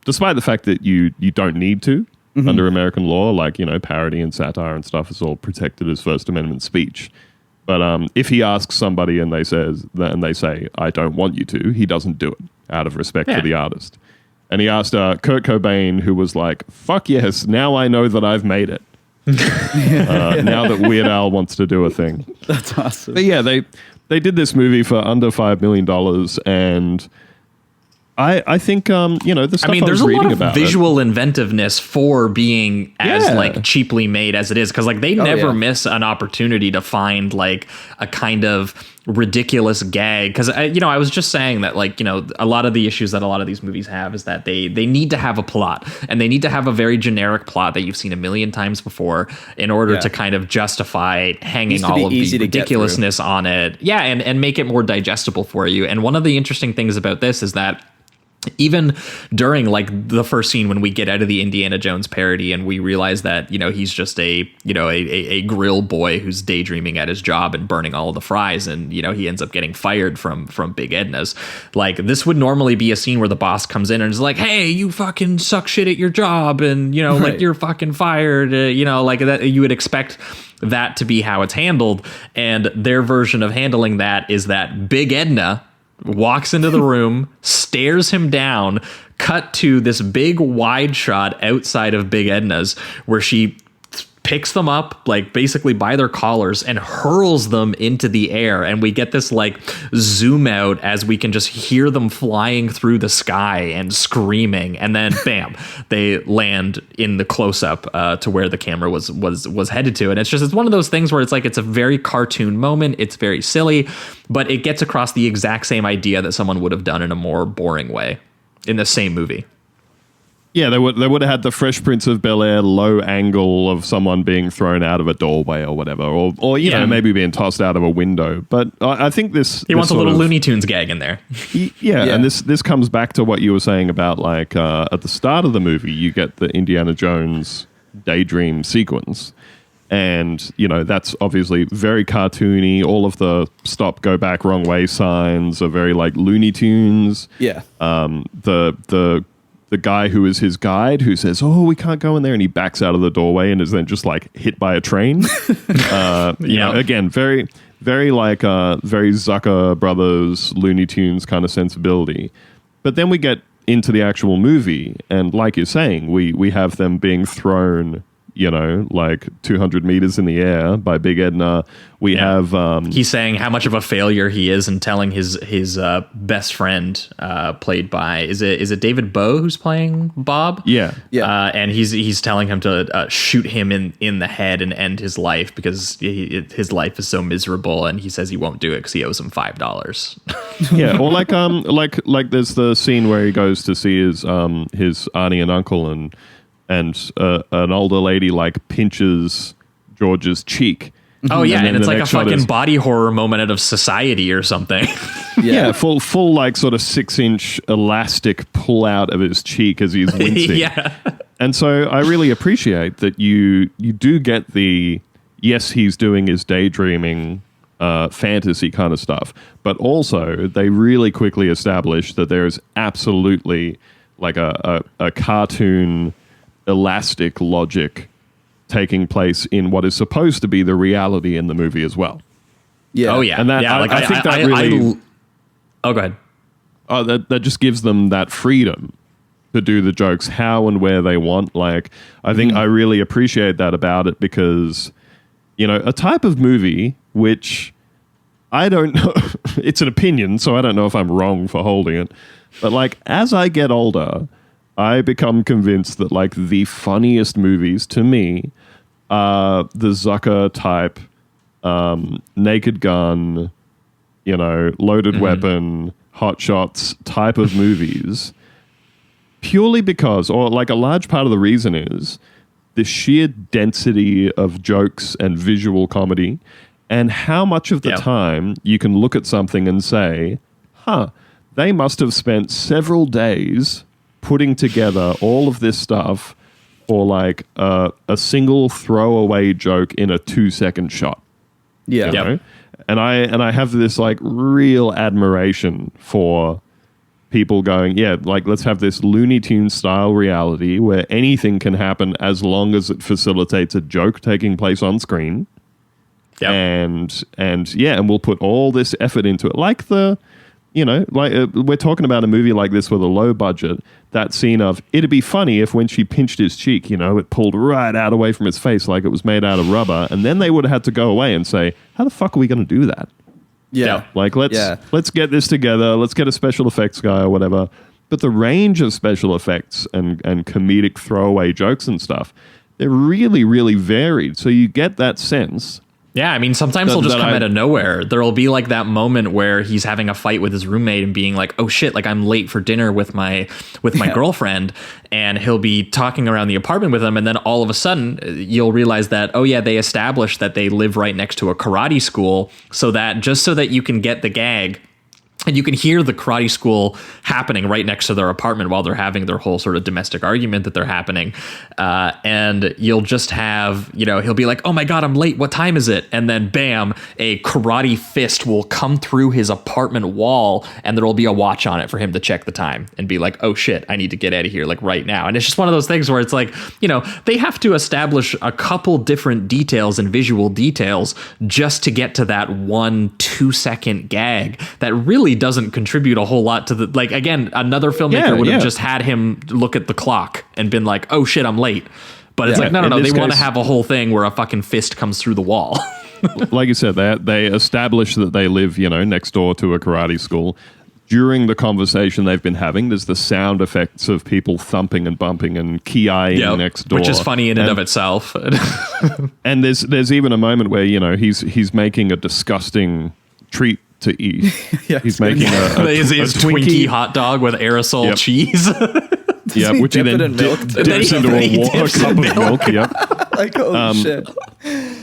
Speaker 8: Despite the fact that you don't need to under American law, like parody and satire and stuff is all protected as First Amendment speech. But if he asks somebody and they say, "I don't want you to," he doesn't do it out of respect for the artist. And he asked Kurt Cobain, who was like, "Fuck yes, now I know that I've made it." Now that Weird Al wants to do a thing.
Speaker 7: That's awesome.
Speaker 8: But yeah, they did this movie for under $5 million, and I think the stuff
Speaker 6: there's a lot of
Speaker 8: about
Speaker 6: visual inventiveness for being as cheaply made as it is, because they never miss an opportunity to find like a kind of ridiculous gag. Because I was just saying that a lot of the issues that a lot of these movies have is that they need to have a plot, and they need to have a very generic plot that you've seen a million times before in order to kind of justify hanging all of the ridiculousness on it. Yeah, and make it more digestible for you. And one of the interesting things about this is that even during the first scene when we get out of the Indiana Jones parody and we realize that he's just a grill boy who's daydreaming at his job and burning all of the fries, and he ends up getting fired from Big Edna's. This would normally be a scene where the boss comes in and is like, "Hey, you fucking suck shit at your job, and you're fucking fired." That you would expect that to be how it's handled, and their version of handling that is that Big Edna walks into the room, stares him down, cut to this big wide shot outside of Big Edna's where she picks them up basically by their collars and hurls them into the air, and we get this zoom out as we can just hear them flying through the sky and screaming, and then bam, they land in the close-up to where the camera was headed to. And it's one of those things where it's a very cartoon moment, it's very silly, but it gets across the exact same idea that someone would have done in a more boring way in the same movie.
Speaker 8: Yeah, they would have had the Fresh Prince of Bel-Air low angle of someone being thrown out of a doorway or whatever, or maybe being tossed out of a window. But I think
Speaker 6: he wants a little Looney Tunes gag in there.
Speaker 8: Yeah, and this comes back to what you were saying about at the start of the movie, you get the Indiana Jones daydream sequence. And, that's obviously very cartoony. All of the stop, go back, wrong way signs are very Looney Tunes.
Speaker 7: Yeah.
Speaker 8: The guy who is his guide who says, "Oh, we can't go in there," and he backs out of the doorway and is then just hit by a train. Again, very, very very Zucker Brothers, Looney Tunes kind of sensibility. But then we get into the actual movie, and like you're saying, we have them being thrown 200 meters in the air by Big Edna. We have...
Speaker 6: he's saying how much of a failure he is and telling his best friend, played by... Is it David Bowie who's playing Bob?
Speaker 8: Yeah.
Speaker 6: And he's telling him to shoot him in the head and end his life because his life is so miserable, and he says he won't do it because he owes him $5.
Speaker 8: Yeah, or like there's the scene where he goes to see his auntie and uncle, and an older lady like pinches George's cheek.
Speaker 6: Oh yeah, and it's like a fucking
Speaker 8: is,
Speaker 6: body horror moment out of Society or something.
Speaker 8: Yeah, full like sort of 6-inch elastic pull out of his cheek as he's wincing.
Speaker 6: Yeah.
Speaker 8: And so I really appreciate that you do get the, yes, he's doing his daydreaming fantasy kind of stuff, but also they really quickly establish that there's absolutely like a cartoon elastic logic taking place in what is supposed to be the reality in the movie as well.
Speaker 7: Yeah.
Speaker 6: Oh yeah.
Speaker 8: And that,
Speaker 6: yeah,
Speaker 8: I think that really...
Speaker 6: oh, go ahead.
Speaker 8: Oh, that just gives them that freedom to do the jokes how and where they want. Like, I think I really appreciate that about it because, you know, a type of movie which I don't know, it's an opinion, so I don't know if I'm wrong for holding it. But like, as I get older, I become convinced that like the funniest movies to me are the Zucker type, Naked Gun, you know, Loaded Weapon, Hot Shots type of movies, purely because, or like a large part of the reason is the sheer density of jokes and visual comedy and how much of the time you can look at something and say, they must have spent several days putting together all of this stuff for like a single throwaway joke in a 2-second shot.
Speaker 7: Yeah.
Speaker 8: You know? And I have this like real admiration for people going, yeah, like let's have this Looney Tunes style reality where anything can happen as long as it facilitates a joke taking place on screen.
Speaker 6: Yep.
Speaker 8: And we'll put all this effort into it. Like we're talking about a movie like this with a low budget, that scene of, it'd be funny if when she pinched his cheek, you know, it pulled right out away from his face like it was made out of rubber. And then they would have had to go away and say, how the fuck are we going to do that?
Speaker 7: Yeah.
Speaker 8: Like, let's get this together. Let's get a special effects guy or whatever. But the range of special effects and comedic throwaway jokes and stuff, they're really, really varied. So you get that sense.
Speaker 6: Yeah, I mean, sometimes they'll just come out of nowhere. There'll be like that moment where he's having a fight with his roommate and being like, "Oh shit, like I'm late for dinner with my girlfriend," and he'll be talking around the apartment with him, and then all of a sudden you'll realize that, oh yeah, they established that they live right next to a karate school, so that you can get the gag. And you can hear the karate school happening right next to their apartment while they're having their whole sort of domestic argument that they're happening. And you'll just have, you know, he'll be like, oh my God, I'm late. What time is it? And then bam, a karate fist will come through his apartment wall and there will be a watch on it for him to check the time and be like, oh shit, I need to get out of here like right now. And it's just one of those things where it's like, you know, they have to establish a couple different details and visual details just to get to that 1-2 second gag that really doesn't contribute a whole lot to the, like, again, another filmmaker would have just had him look at the clock and been like, oh shit, I'm late. But it's like, no, they want to have a whole thing where a fucking fist comes through the wall.
Speaker 8: Like you said, they establish that they live, you know, next door to a karate school. During the conversation they've been having, there's the sound effects of people thumping and bumping and ki-ing next door,
Speaker 6: which is funny in and of itself.
Speaker 8: And there's even a moment where, you know, he's making a disgusting treat to eat. He's making
Speaker 6: his Twinkie hot dog with aerosol cheese.
Speaker 8: Yeah, which he then dips into a cup of milk. Yep.
Speaker 7: Like, oh shit.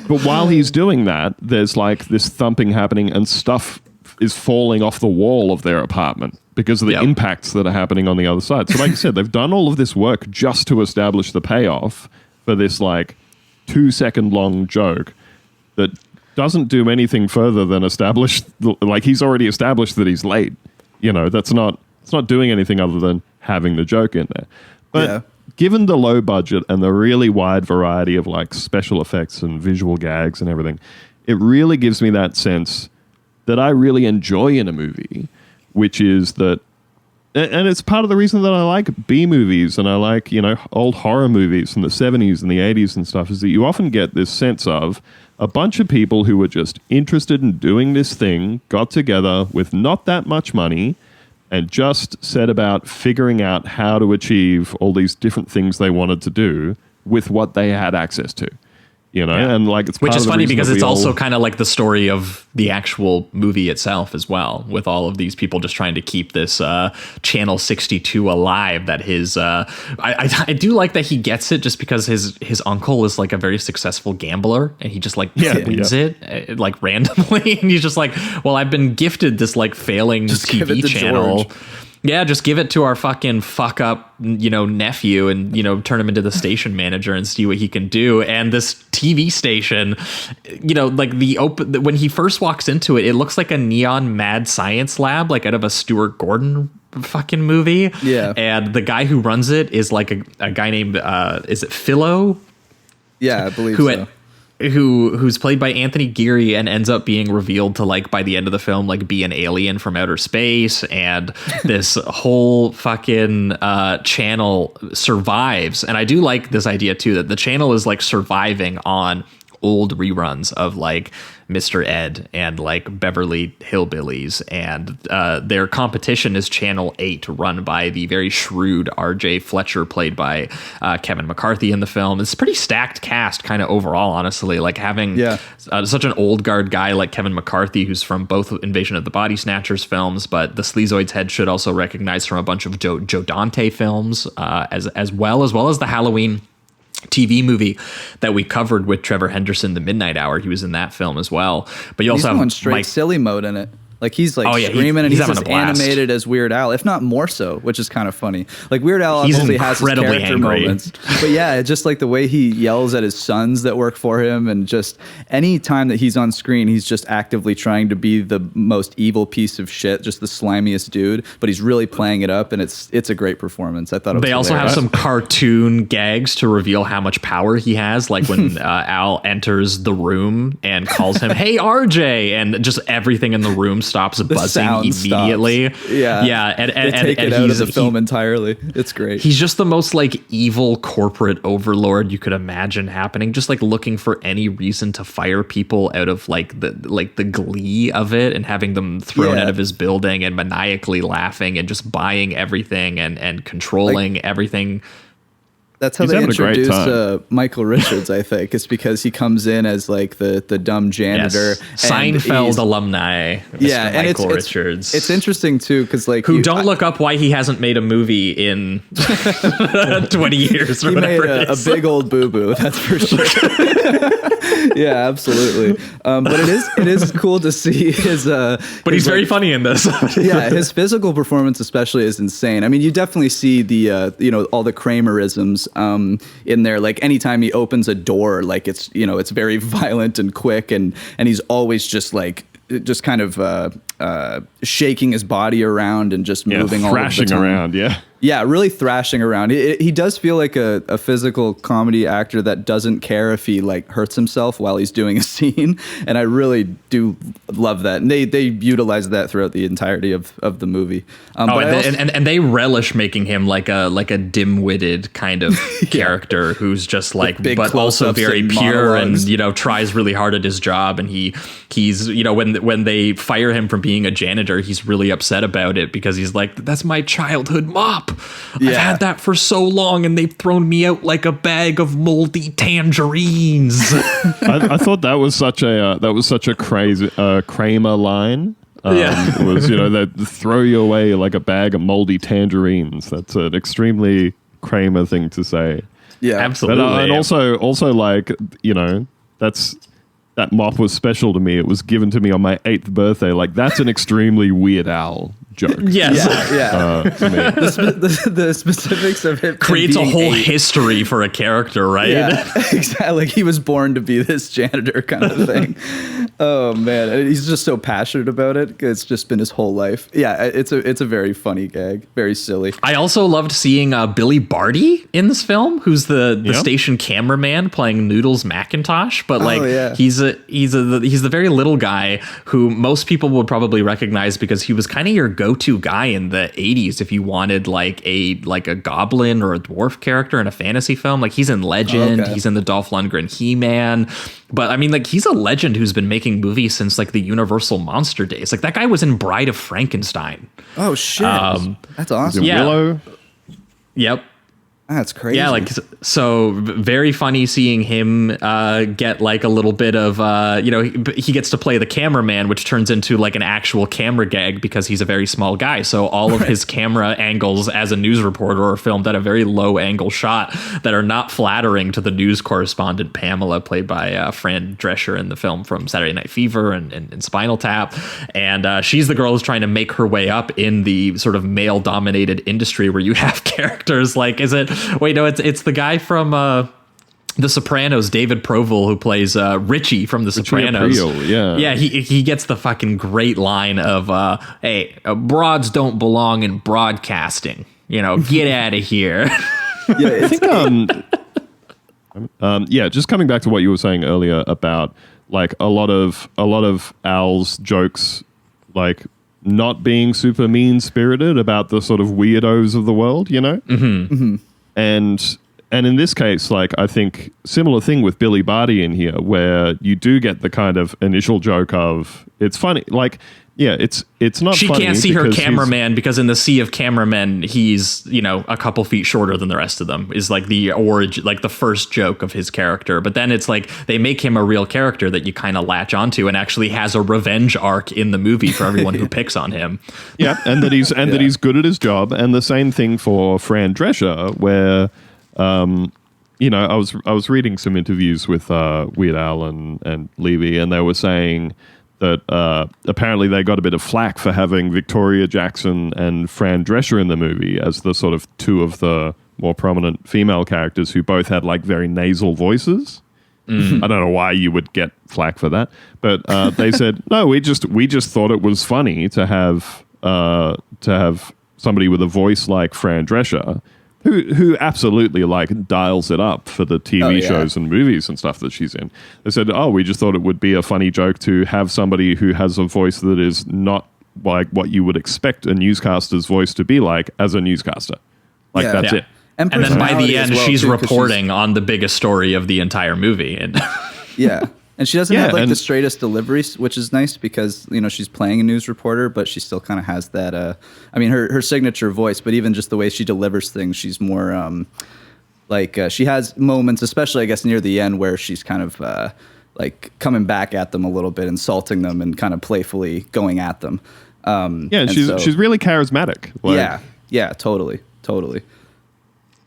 Speaker 8: But while he's doing that, there's like this thumping happening and stuff is falling off the wall of their apartment because of the impacts that are happening on the other side. So like I said, they've done all of this work just to establish the payoff for this like 2-second long joke that doesn't do anything further than establish, like he's already established that he's late. You know, it's not doing anything other than having the joke in there. But given the low budget and the really wide variety of like special effects and visual gags and everything, it really gives me that sense that I really enjoy in a movie, which is that, and it's part of the reason that I like B movies and I like, you know, old horror movies from the 70s and the 80s and stuff, is that you often get this sense of a bunch of people who were just interested in doing this thing, got together with not that much money and just set about figuring out how to achieve all these different things they wanted to do with what they had access to. you know, and like it's
Speaker 6: which
Speaker 8: part
Speaker 6: is
Speaker 8: of the
Speaker 6: funny
Speaker 8: reason
Speaker 6: because
Speaker 8: that we
Speaker 6: it's also
Speaker 8: all-
Speaker 6: kind of like the story of the actual movie itself as well, with all of these people just trying to keep this Channel 62 alive. That his I do like that he gets it just because his uncle is like a very successful gambler and he just like wins it like randomly, and he's just like, well, I've been gifted this like failing
Speaker 7: Just give it
Speaker 6: TV
Speaker 7: to
Speaker 6: channel.
Speaker 7: George.
Speaker 6: Yeah, just give it to our fucking fuck up, you know, nephew and, you know, turn him into the station manager and see what he can do. And this TV station, you know, like when he first walks into it, it looks like a neon mad science lab, like out of a Stuart Gordon fucking movie.
Speaker 7: Yeah.
Speaker 6: And the guy who runs it is like a guy named, is it Philo?
Speaker 7: Yeah, I believe so.
Speaker 6: Who's played by Anthony Geary and ends up being revealed to, like, by the end of the film, like, be an alien from outer space, and this whole fucking channel survives. And I do like this idea too, that the channel is like surviving on old reruns of like Mr. Ed and like Beverly Hillbillies, and their competition is Channel 8, run by the very shrewd R.J. Fletcher, played by Kevin McCarthy in the film. It's a pretty stacked cast kind of overall, honestly, like having such an old guard guy like Kevin McCarthy, who's from both Invasion of the Body Snatchers films, but the Sleazoids head should also recognize from a bunch of Joe Dante films, as well as the Halloween TV movie that we covered with Trevor Henderson, The Midnight Hour. He was in that film as well. But you also
Speaker 7: He's
Speaker 6: have
Speaker 7: going straight silly mode in it. Like he's like screaming, and he's
Speaker 6: having
Speaker 7: as
Speaker 6: a blast.
Speaker 7: animated as Weird Al, if not more so, which is kind of funny. Like Weird Al
Speaker 6: He's
Speaker 7: obviously has his
Speaker 6: incredibly
Speaker 7: character
Speaker 6: angry.
Speaker 7: moments, but yeah, it's just like the way he yells at his sons that work for him, and just any time that he's on screen, he's just actively trying to be the most evil piece of shit, just the slimiest dude. But he's really playing it up, and it's a great performance. I thought it was
Speaker 6: They also have
Speaker 7: hilarious.
Speaker 6: some cartoon gags to reveal how much power he has, like when Al enters the room and calls him, "Hey, RJ," and just everything in the room stops buzzing immediately.
Speaker 7: Stops. Yeah,
Speaker 6: and
Speaker 7: they take it out of the film entirely. It's great.
Speaker 6: He's just the most like evil corporate overlord you could imagine happening, just like looking for any reason to fire people out of like the glee of it, and having them thrown out of his building, and maniacally laughing and just buying everything and controlling everything.
Speaker 7: That's how
Speaker 8: He's
Speaker 7: they
Speaker 8: having a great
Speaker 7: introduce Michael Richards, I think. It's because he comes in as like the dumb janitor.
Speaker 6: Yes. Seinfeld alumni.
Speaker 7: Yeah,
Speaker 6: Mr.
Speaker 7: and
Speaker 6: Michael Richards.
Speaker 7: It's interesting too, because like
Speaker 6: don't look up why he hasn't made a movie in 20 years or
Speaker 7: he
Speaker 6: whatever.
Speaker 7: made a big old boo boo. That's for sure. Yeah, absolutely. But it is cool to see his.
Speaker 6: But he's very funny in this.
Speaker 7: Yeah, his physical performance especially is insane. I mean, you definitely see the all the Kramerisms in there. Like anytime he opens a door, like it's very violent and quick, and he's always just kind of shaking his body around and just moving all
Speaker 8: thrashing
Speaker 7: the time.
Speaker 8: around.
Speaker 7: Yeah, really thrashing around. He does feel like a physical comedy actor that doesn't care if he like hurts himself while he's doing a scene, and I really do love that. And they utilize that throughout the entirety of the movie.
Speaker 6: And they relish making him like a dim-witted kind of character who's just like,
Speaker 7: big
Speaker 6: but also
Speaker 7: close-ups
Speaker 6: very
Speaker 7: and
Speaker 6: pure
Speaker 7: monologues.
Speaker 6: and tries really hard at his job. And he's when they fire him from being a janitor, he's really upset about it because he's like, that's my childhood mop. I've had that for so long, and they've thrown me out like a bag of moldy tangerines.
Speaker 8: I thought that was such a crazy Kramer line. Was that throw you away like a bag of moldy tangerines. That's an extremely Kramer thing to say.
Speaker 7: Yeah,
Speaker 6: absolutely.
Speaker 8: And also like that mop was special to me. It was given to me on my 8th birthday. Like that's an extrely Weird Al joke.
Speaker 6: Yes.
Speaker 8: To me.
Speaker 7: The specifics of it
Speaker 6: Creates a
Speaker 7: being
Speaker 6: whole
Speaker 7: 8.
Speaker 6: history for a character, right?
Speaker 7: Yeah, exactly. Like he was born to be this janitor kind of thing. Oh man, and he's just so passionate about it. It's just been his whole life. Yeah, it's a very funny gag, very silly.
Speaker 6: I also loved seeing Billy Barty in this film, who's the station cameraman playing Noodles McIntosh. But he's the very little guy who most people would probably recognize because he was kind of your go-to guy in the 80s if you wanted like a goblin or a dwarf character in a fantasy film. Like he's in Legend, he's in the Dolph Lundgren He-Man. But I mean, like he's a legend who's been making movies since like the Universal Monster days. Like that guy was in Bride of Frankenstein.
Speaker 7: Oh shit, that's awesome.
Speaker 8: Willow.
Speaker 6: Yep.
Speaker 7: That's crazy.
Speaker 6: Yeah, like, so very funny seeing him get like a little bit of, he gets to play the cameraman, which turns into like an actual camera gag because he's a very small guy. So all of his camera angles as a news reporter are filmed at a very low angle shot that are not flattering to the news correspondent Pamela, played by Fran Drescher in the film from Saturday Night Fever and Spinal Tap. And she's the girl who's trying to make her way up in the sort of male dominated industry where you have characters like, it's the guy from The Sopranos, David Provol, who plays Richie from The Sopranos.
Speaker 8: Yeah,
Speaker 6: he gets the fucking great line of, "Hey, broads don't belong in broadcasting. Get out of here."
Speaker 8: I think, just coming back to what you were saying earlier about like a lot of Al's jokes, like not being super mean spirited about the sort of weirdos of the world, And in this case, like, I think similar thing with Billy Barty in here, where you do get the kind of initial joke of, it's funny, like, yeah, it's not
Speaker 6: she
Speaker 8: funny.
Speaker 6: Can't see her cameraman because in the sea of cameramen, he's, a couple feet shorter than the rest of them, is like the origin, like the first joke of his character. But then it's like they make him a real character that you kind of latch onto and actually has a revenge arc in the movie for everyone who picks on him.
Speaker 8: Yeah, and that he's good at his job. And the same thing for Fran Drescher, where I was reading some interviews with Weird Al and Levy, and they were saying that apparently they got a bit of flack for having Victoria Jackson and Fran Drescher in the movie as the sort of two of the more prominent female characters who both had like very nasal voices. I don't know why you would get flack for that, but they said, no, we just thought it was funny to have somebody with a voice like Fran Drescher, who absolutely like dials it up for the TV shows and movies and stuff that she's in. They said, we just thought it would be a funny joke to have somebody who has a voice that is not like what you would expect a newscaster's voice to be like as a newscaster. Like, that's it.
Speaker 6: And then by the end, she's reporting on the biggest story of the entire movie. And
Speaker 7: yeah. And she doesn't have like the straightest deliveries, which is nice because, she's playing a news reporter, but she still kind of has that, her signature voice, but even just the way she delivers things, she's more she has moments, especially I guess near the end, where she's kind of like coming back at them a little bit, insulting them and kind of playfully going at them.
Speaker 8: And she's really charismatic.
Speaker 7: Like, yeah, totally.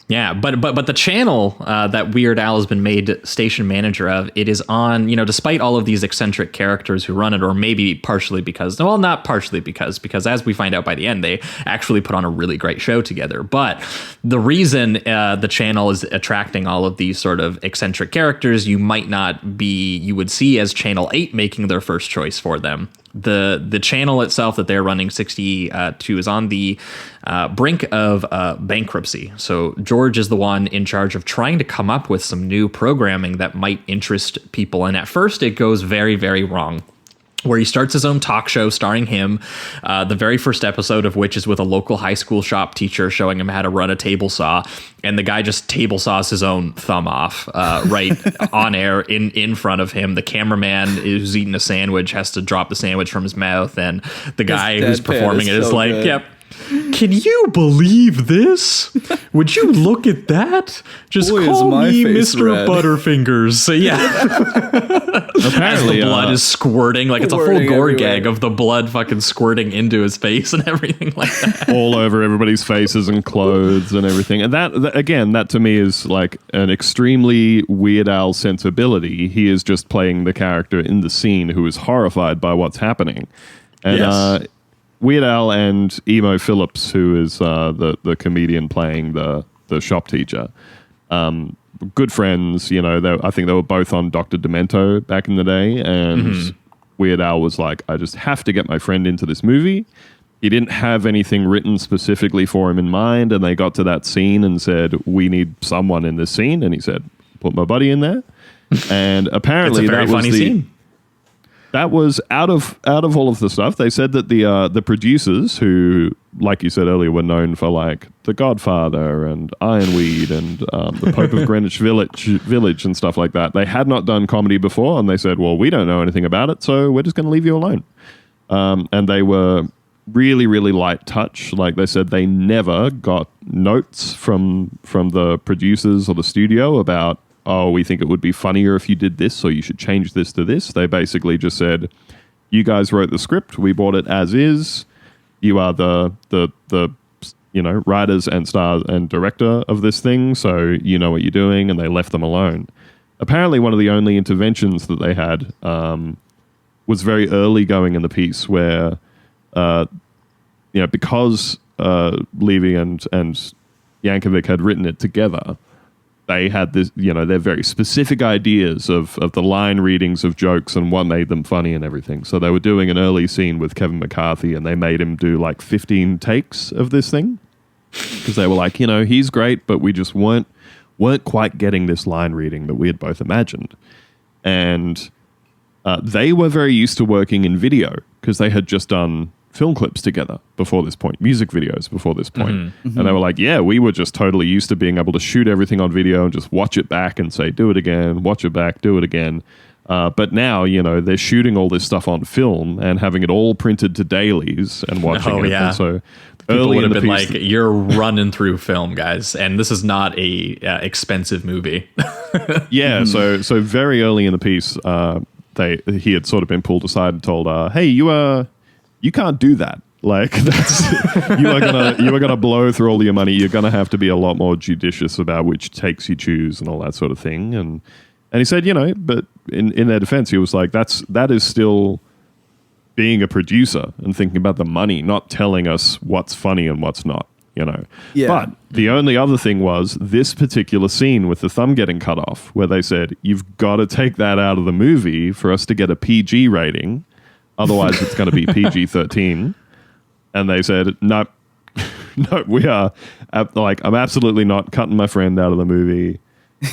Speaker 6: Yeah, but the channel that Weird Al has been made station manager of, it is on, despite all of these eccentric characters who run it, or maybe partially because, well, not partially because as we find out by the end, they actually put on a really great show together. But the reason the channel is attracting all of these sort of eccentric characters you would see as Channel 8 making their first choice for them. The channel itself that they're running, 62, is on the brink of bankruptcy. So George is the one in charge of trying to come up with some new programming that might interest people. And at first it goes very, very wrong, where he starts his own talk show starring him, the very first episode of which is with a local high school shop teacher showing him how to run a table saw. And the guy just table saws his own thumb off right on air in front of him. The cameraman who's eating a sandwich has to drop the sandwich from his mouth. And the guy who's performing it is so like, good. Yep. Can you believe this? Would you look at that? Just call me Mr.
Speaker 7: Red.
Speaker 6: Butterfingers. So yeah. Apparently, as the blood is squirting, like it's a full gore gag of the blood fucking squirting into his face and everything like that.
Speaker 8: All over everybody's faces and clothes and everything. And that to me is like an extremely Weird Al sensibility. He is just playing the character in the scene who is horrified by what's happening. And Weird Al and Emo Phillips, who is the comedian playing the shop teacher, good friends. I think they were both on Dr. Demento back in the day, and Weird Al was like, I just have to get my friend into this movie. He didn't have anything written specifically for him in mind, and they got to that scene and said, we need someone in this scene, and he said, put my buddy in there. And apparently
Speaker 6: it's a very funny scene.
Speaker 8: That was out of all of the stuff. They said that the producers, who, like you said earlier, were known for like The Godfather and Ironweed and the Pope of Greenwich Village and stuff like that, they had not done comedy before, and they said, well, we don't know anything about it, so we're just going to leave you alone. And they were really, really light touch. Like they said, they never got notes from the producers or the studio about, oh, we think it would be funnier if you did this, or you should change this to this. They basically just said, you guys wrote the script, we bought it as is. You are the writers and stars and director of this thing, so you know what you're doing, and they left them alone. Apparently, one of the only interventions that they had was very early going in the piece, where because Levy and Yankovic had written it together, they had this, their very specific ideas of the line readings of jokes and what made them funny and everything. So they were doing an early scene with Kevin McCarthy, and they made him do like 15 takes of this thing, because they were like, he's great, but we just weren't quite getting this line reading that we had both imagined. And they were very used to working in video, because they had just done film clips together before this point, music videos before this point.
Speaker 6: Mm-hmm.
Speaker 8: And they were like, yeah, we were just totally used to being able to shoot everything on video and just watch it back and say, do it again, watch it back, do it again. But now, they're shooting all this stuff on film and having it all printed to dailies and watching it.
Speaker 6: Yeah.
Speaker 8: And so
Speaker 6: People
Speaker 8: early
Speaker 6: would
Speaker 8: in
Speaker 6: have
Speaker 8: the
Speaker 6: been
Speaker 8: piece,
Speaker 6: like, you're running through film, guys. And this is not a expensive movie.
Speaker 8: yeah. So very early in the piece, he had sort of been pulled aside and told, hey, you can't do that. Like you are gonna blow through all your money. You're gonna have to be a lot more judicious about which takes you choose and all that sort of thing. And he said, but in their defense, he was like, that is still being a producer and thinking about the money, not telling us what's funny and what's not. Yeah. But the only other thing was this particular scene with the thumb getting cut off, where they said, you've got to take that out of the movie for us to get a PG rating. Otherwise, it's going to be PG-13. And they said, no, we are, I'm absolutely not cutting my friend out of the movie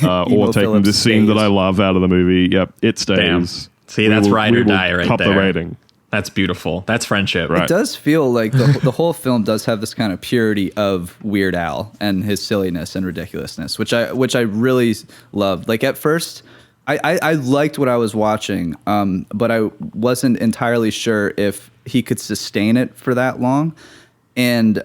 Speaker 8: or taking this scene that I love out of the movie. Yep, it stays.
Speaker 6: Damn. See, that's ride or die right there.
Speaker 8: Cut the rating.
Speaker 6: That's beautiful. That's friendship.
Speaker 7: Right. It does feel like the whole film does have this kind of purity of Weird Al and his silliness and ridiculousness, which I really loved. Like at first, I liked what I was watching, but I wasn't entirely sure if he could sustain it for that long. And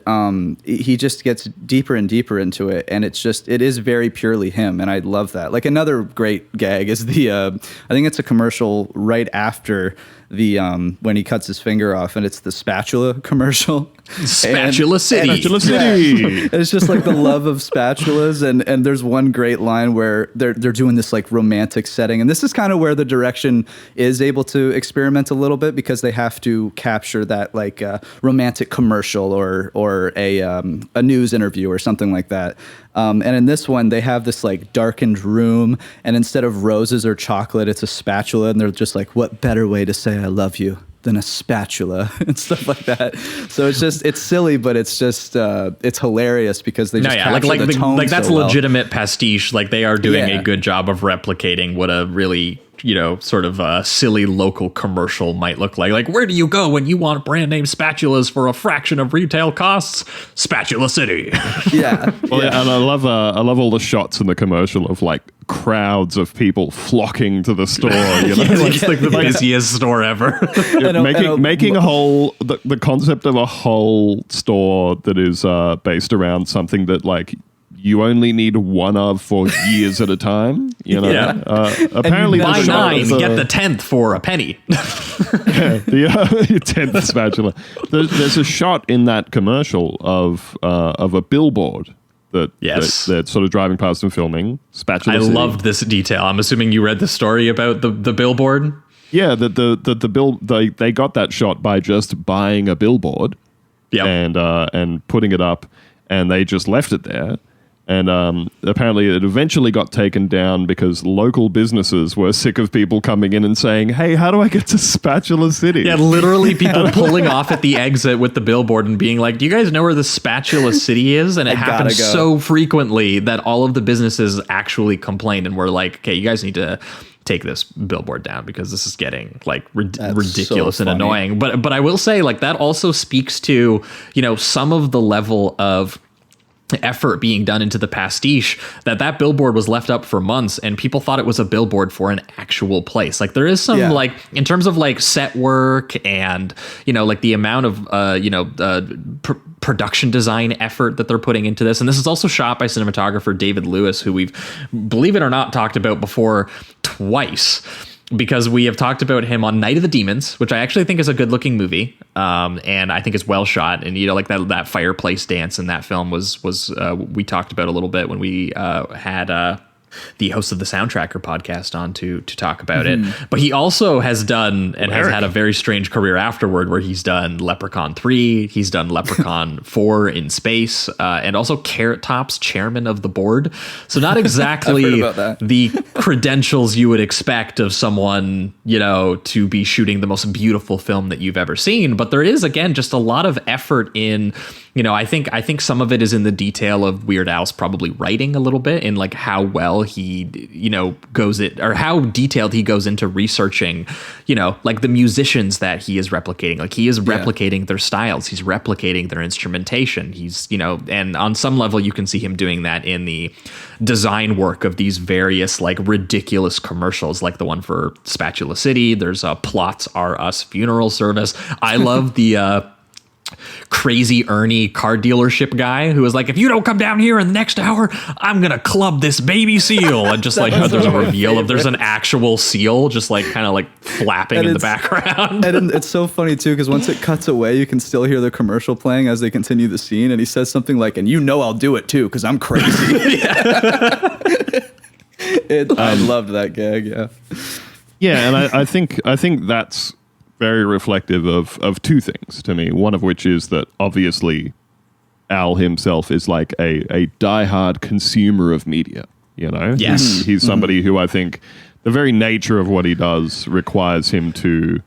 Speaker 7: he just gets deeper and deeper into it, and it is very purely him, and I love that. Like another great gag is I think it's a commercial right after when he cuts his finger off, and it's the spatula commercial.
Speaker 6: Spatula City.
Speaker 8: Spatula City.
Speaker 7: Yeah. It's just like the love of spatulas, and there's one great line where they're doing this like romantic setting, and this is kind of where the direction is able to experiment a little bit, because they have to capture that like romantic commercial or a news interview or something like that. And in this one, they have this like darkened room, and instead of roses or chocolate, it's a spatula, and they're just like, what better way to say I love you than a spatula and stuff like that. So it's silly, but it's just it's hilarious because they just capture the tone
Speaker 6: like that's
Speaker 7: so well.
Speaker 6: Legitimate pastiche. Like they are doing a good job of replicating what a really sort of silly local commercial might look like. Like, where do you go when you want brand name spatulas for a fraction of retail costs? Spatula City.
Speaker 7: Yeah.
Speaker 8: Well, yeah. And I love all the shots in the commercial of like crowds of people flocking to the store.
Speaker 6: It's like the busiest store ever.
Speaker 8: Making a whole the concept of a whole store that is based around something that like you only need one of for years at a time. Apparently,
Speaker 6: buy 9, get the 10th for a penny.
Speaker 8: The 10th spatula. There's a shot in that commercial of a billboard that they're sort of driving past and filming. Spatula City.
Speaker 6: Loved this detail. I'm assuming you read the story about the billboard.
Speaker 8: Yeah, they got that shot by just buying a billboard, and putting it up, and they just left it there. And apparently it eventually got taken down because local businesses were sick of people coming in and saying, hey, how do I get to Spatula City?
Speaker 6: Yeah, literally people pulling off at the exit with the billboard and being like, do you guys know where the Spatula City is? And it happens so frequently that all of the businesses actually complained and were like, okay, you guys need to take this billboard down because this is getting like ridiculous and annoying. But I will say, like, that also speaks to, some of the level of effort being done into the pastiche that billboard was left up for months and people thought it was a billboard for an actual place. Like there is some like in terms of like set work and, you know, like the amount of, production design effort that they're putting into this. And this is also shot by cinematographer David Lewis, who we've, believe it or not, talked about before twice. Because we have talked about him on Night of the Demons, which I actually think is a good looking movie. And I think it's well shot. And, you know, like that fireplace dance in that film was we talked about a little bit when we had the host of the Soundtracker podcast on to talk about it. But he also has done and has had a very strange career afterward, where he's done Leprechaun 3, he's done Leprechaun 4 in space, and also Carrot Top's chairman of the board. So not exactly the credentials you would expect of someone, you know, to be shooting the most beautiful film that you've ever seen. But there is, again, just a lot of effort in, you know, I think some of it is in the detail of Weird Al's probably writing a little bit, in like how well he, you know, goes it, or how detailed he goes into researching, you know, like the musicians that he is replicating. Like he is replicating their styles, he's replicating their instrumentation. He's, you know, and on some level you can see him doing that in the design work of these various like ridiculous commercials, like the one for Spatula City. There's a Plots Are Us funeral service. I love the Crazy Ernie car dealership guy who was like, if you don't come down here in the next hour, I'm gonna club this baby seal. And just like there's a reveal of there's an actual seal just like kind of like flapping in the background.
Speaker 7: And it's so funny too, because once it cuts away, you can still hear the commercial playing as they continue the scene, and he says something like, and you know I'll do it too because I'm crazy. I loved that gag.
Speaker 8: And I think that's very reflective of two things to me. One of which is that obviously Al himself is like a diehard consumer of media, you know?
Speaker 6: Yes.
Speaker 8: He's somebody who I think the very nature of what he does requires him to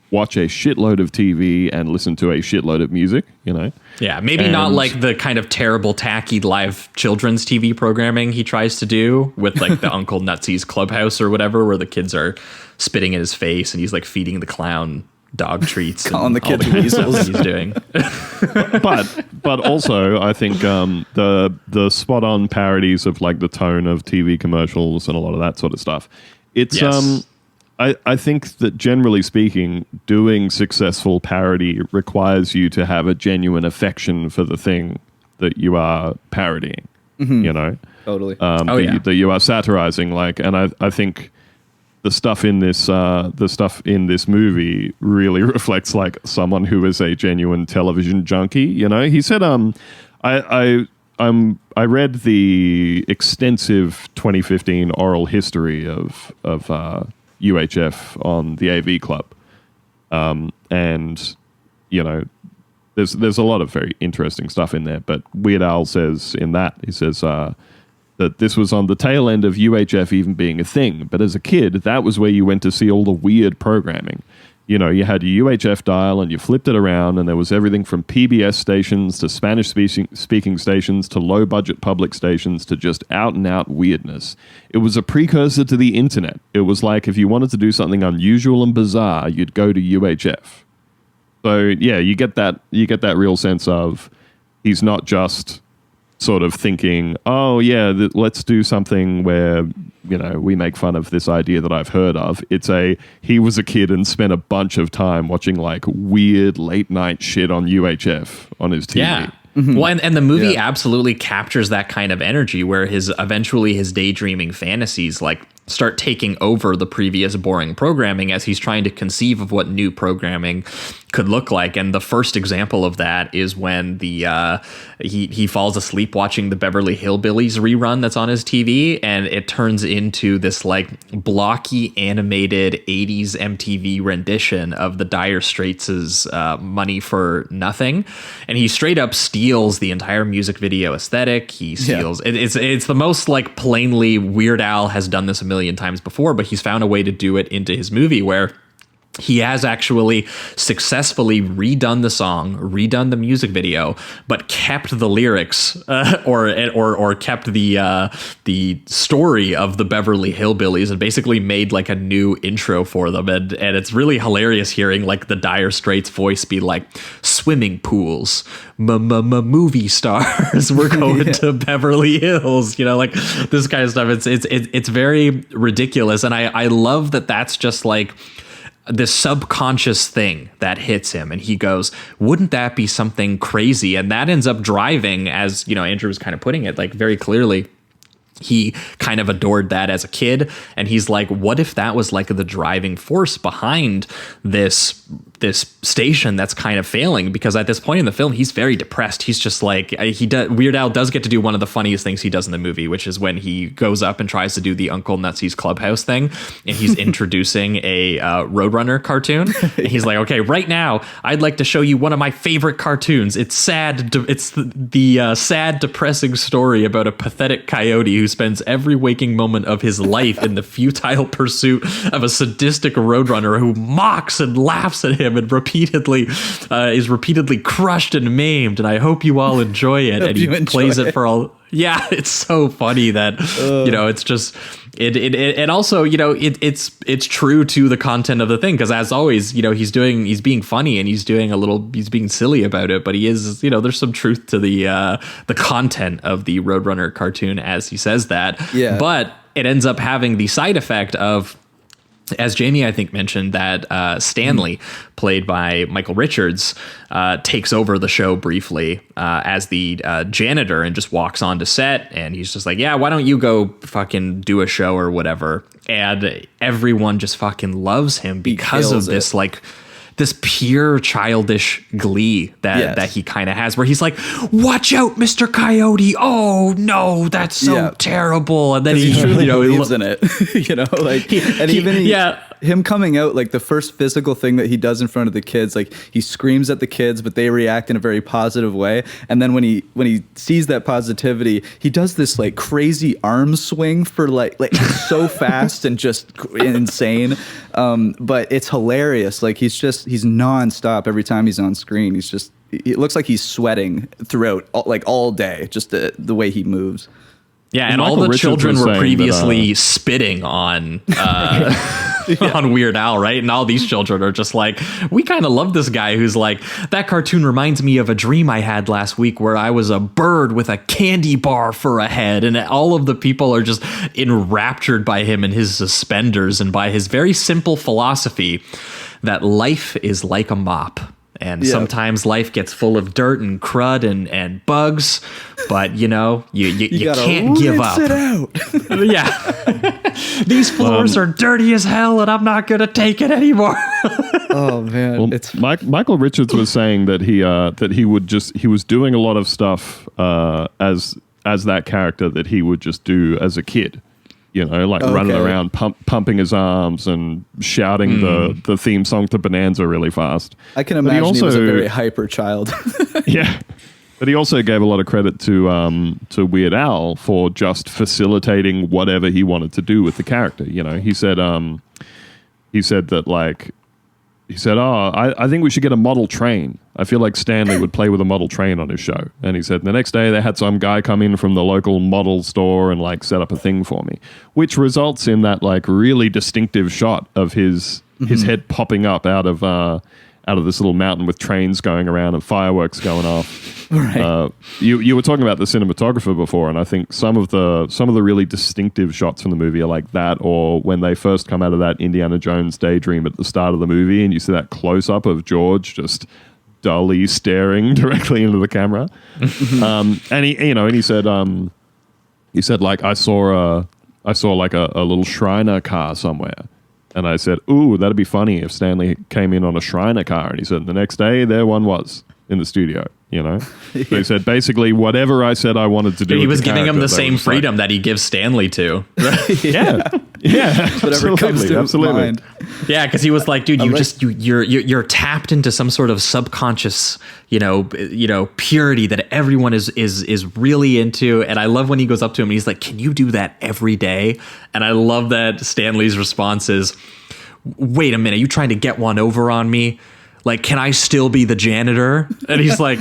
Speaker 8: watch a shitload of TV and listen to a shitload of music, you know?
Speaker 6: Yeah, maybe not like the kind of terrible, tacky live children's TV programming he tries to do with like the Uncle Nutsy's Clubhouse or whatever, where the kids are spitting in his face and he's like feeding the clown dog treats.
Speaker 7: Calling the kids weasels.
Speaker 6: He's doing.
Speaker 8: but also, I think the spot on parodies of like the tone of TV commercials and a lot of that sort of stuff. It's I think that generally speaking, doing successful parody requires you to have a genuine affection for the thing that you are parodying. You know,
Speaker 7: totally.
Speaker 8: That you are satirizing. Like, and I think the stuff in this movie really reflects like someone who is a genuine television junkie. You know, he said, I read the extensive 2015 oral history of UHF on the AV Club, and you know, there's a lot of very interesting stuff in there. But Weird Al says in that, he says that this was on the tail end of UHF even being a thing. But as a kid, that was where you went to see all the weird programming. You know, you had your UHF dial and you flipped it around, and there was everything from PBS stations to Spanish-speaking stations to low-budget public stations to just out-and-out weirdness. It was a precursor to the internet. It was like if you wanted to do something unusual and bizarre, you'd go to UHF. So, yeah, you get that real sense of he's not just sort of thinking, oh, yeah, let's do something where, you know, we make fun of this idea that I've heard of. He was a kid and spent a bunch of time watching like weird late night shit on UHF on his TV.
Speaker 6: Yeah. Well, and the movie absolutely captures that kind of energy where eventually his daydreaming fantasies like start taking over the previous boring programming as he's trying to conceive of what new programming could look like. And the first example of that is when he falls asleep watching the Beverly Hillbillies rerun that's on his TV, and it turns into this like blocky animated 80s MTV rendition of the Dire Straits' Money for Nothing. And he straight up steals the entire music video aesthetic. He steals it's the most like plainly Weird Al has done this a million times before, but he's found a way to do it into his movie where he has actually successfully redone the song, redone the music video, but kept the lyrics or kept the story of the Beverly Hillbillies and basically made like a new intro for them. And it's really hilarious hearing like the Dire Straits voice be like, swimming pools, movie stars, we're going to Beverly Hills, like this kind of stuff. It's very ridiculous. And I love that that's just like this subconscious thing that hits him, and he goes, wouldn't that be something crazy? And that ends up driving, as Andrew was kind of putting it like very clearly, he kind of adored that as a kid, and he's like, what if that was like the driving force behind this station that's kind of failing? Because at this point in the film, he's very depressed. He's just like, Weird Al does get to do one of the funniest things he does in the movie, which is when he goes up and tries to do the Uncle Nutsy's Clubhouse thing, and he's introducing a Roadrunner cartoon. And he's like, okay, right now I'd like to show you one of my favorite cartoons. It's sad. It's the sad, depressing story about a pathetic coyote who spends every waking moment of his life in the futile pursuit of a sadistic roadrunner who mocks and laughs at him and is repeatedly crushed and maimed. And I hope you all enjoy it. And he plays it for all. Yeah, it's so funny that it's just it also it's true to the content of the thing, because as always he's being funny and he's being silly about it, but he is there's some truth to the content of the Roadrunner cartoon as he says that. Yeah. But it ends up having the side effect of, as Jamie, I think, mentioned, that Stanley, played by Michael Richards, takes over the show briefly as the janitor and just walks onto set. And he's just like, yeah, why don't you go fucking do a show or whatever? And everyone just fucking loves him because of this, like, this pure childish glee that he kind of has, where he's like, watch out, Mr. Coyote. Oh no, that's so terrible. And then he truly
Speaker 7: believes in it, him coming out, like the first physical thing that he does in front of the kids, like he screams at the kids, but they react in a very positive way. And then when he sees that positivity, he does this like crazy arm swing for like so fast and just insane. But it's hilarious. Like he's nonstop every time he's on screen. It looks like he's sweating throughout all day, just the way he moves.
Speaker 6: Yeah, and all the children were previously spitting on on Weird Al, right? And all these children are just like, we kind of love this guy who's like, that cartoon reminds me of a dream I had last week where I was a bird with a candy bar for a head. And all of the people are just enraptured by him and his suspenders and by his very simple philosophy that life is like a mop. And sometimes life gets full of dirt and crud and bugs, but you can't give up. It out. Yeah, these floors are dirty as hell, and I'm not gonna take it anymore.
Speaker 7: Oh man,
Speaker 8: Michael Richards was saying that he was doing a lot of stuff as that character that he would just do as a kid. Running around, pumping his arms and shouting the theme song to Bonanza really fast.
Speaker 7: I can imagine he was a very hyper child.
Speaker 8: Yeah, but he also gave a lot of credit to Weird Al for just facilitating whatever he wanted to do with the character. He said I think we should get a model train. I feel like Stanley would play with a model train on his show. And he said the next day they had some guy come in from the local model store and like set up a thing for me, which results in that like really distinctive shot of his head popping up out of this little mountain with trains going around and fireworks going off. Right. You were talking about the cinematographer before, and I think some of the really distinctive shots from the movie are like that, or when they first come out of that Indiana Jones daydream at the start of the movie, and you see that close up of George just dully staring directly into the camera. And he said like I saw like a little Shriner car somewhere. And I said, ooh, that'd be funny if Stanley came in on a Shriner car. And he said, the next day, there one was in the studio, So he said, basically, whatever I said I wanted to do.
Speaker 6: He was giving him the same freedom that he gives Stanley to.
Speaker 8: Yeah.
Speaker 7: Whatever comes to mind.
Speaker 6: Yeah, because he was like, dude, you're tapped into some sort of subconscious, purity that everyone is really into. And I love when he goes up to him and he's like, can you do that every day? And I love that Stanley's response is, wait a minute, you trying to get one over on me? Like, can I still be the janitor? And he's like,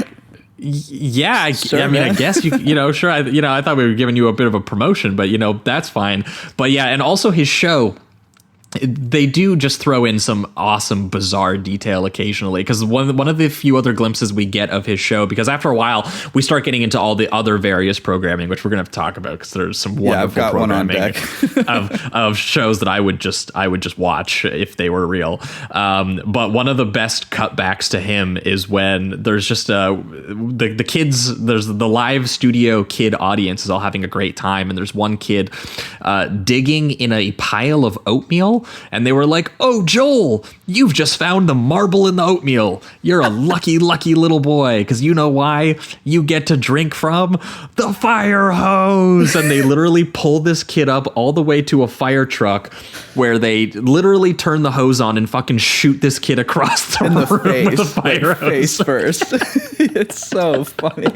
Speaker 6: yeah,
Speaker 7: sure,
Speaker 6: I mean,
Speaker 7: man.
Speaker 6: I guess sure. I thought we were giving you a bit of a promotion, but that's fine. But yeah, and also his show, they do just throw in some awesome, bizarre detail occasionally, because one of the few other glimpses we get of his show, because after a while we start getting into all the other various programming, which we're gonna have to talk about, because there's some wonderful programming of shows that I would just watch if they were real. But one of the best cutbacks to him is when there's just the kids, there's the live studio kid audience is all having a great time, and there's one kid digging in a pile of oatmeal. And they were like, "Oh, Joel, you've just found the marble in the oatmeal. You're a lucky, lucky little boy, because you know why? You get to drink from the fire hose." And they literally pull this kid up all the way to a fire truck, where they literally turn the hose on and fucking shoot this kid across the room with the fire hose.
Speaker 7: Face first. It's so funny.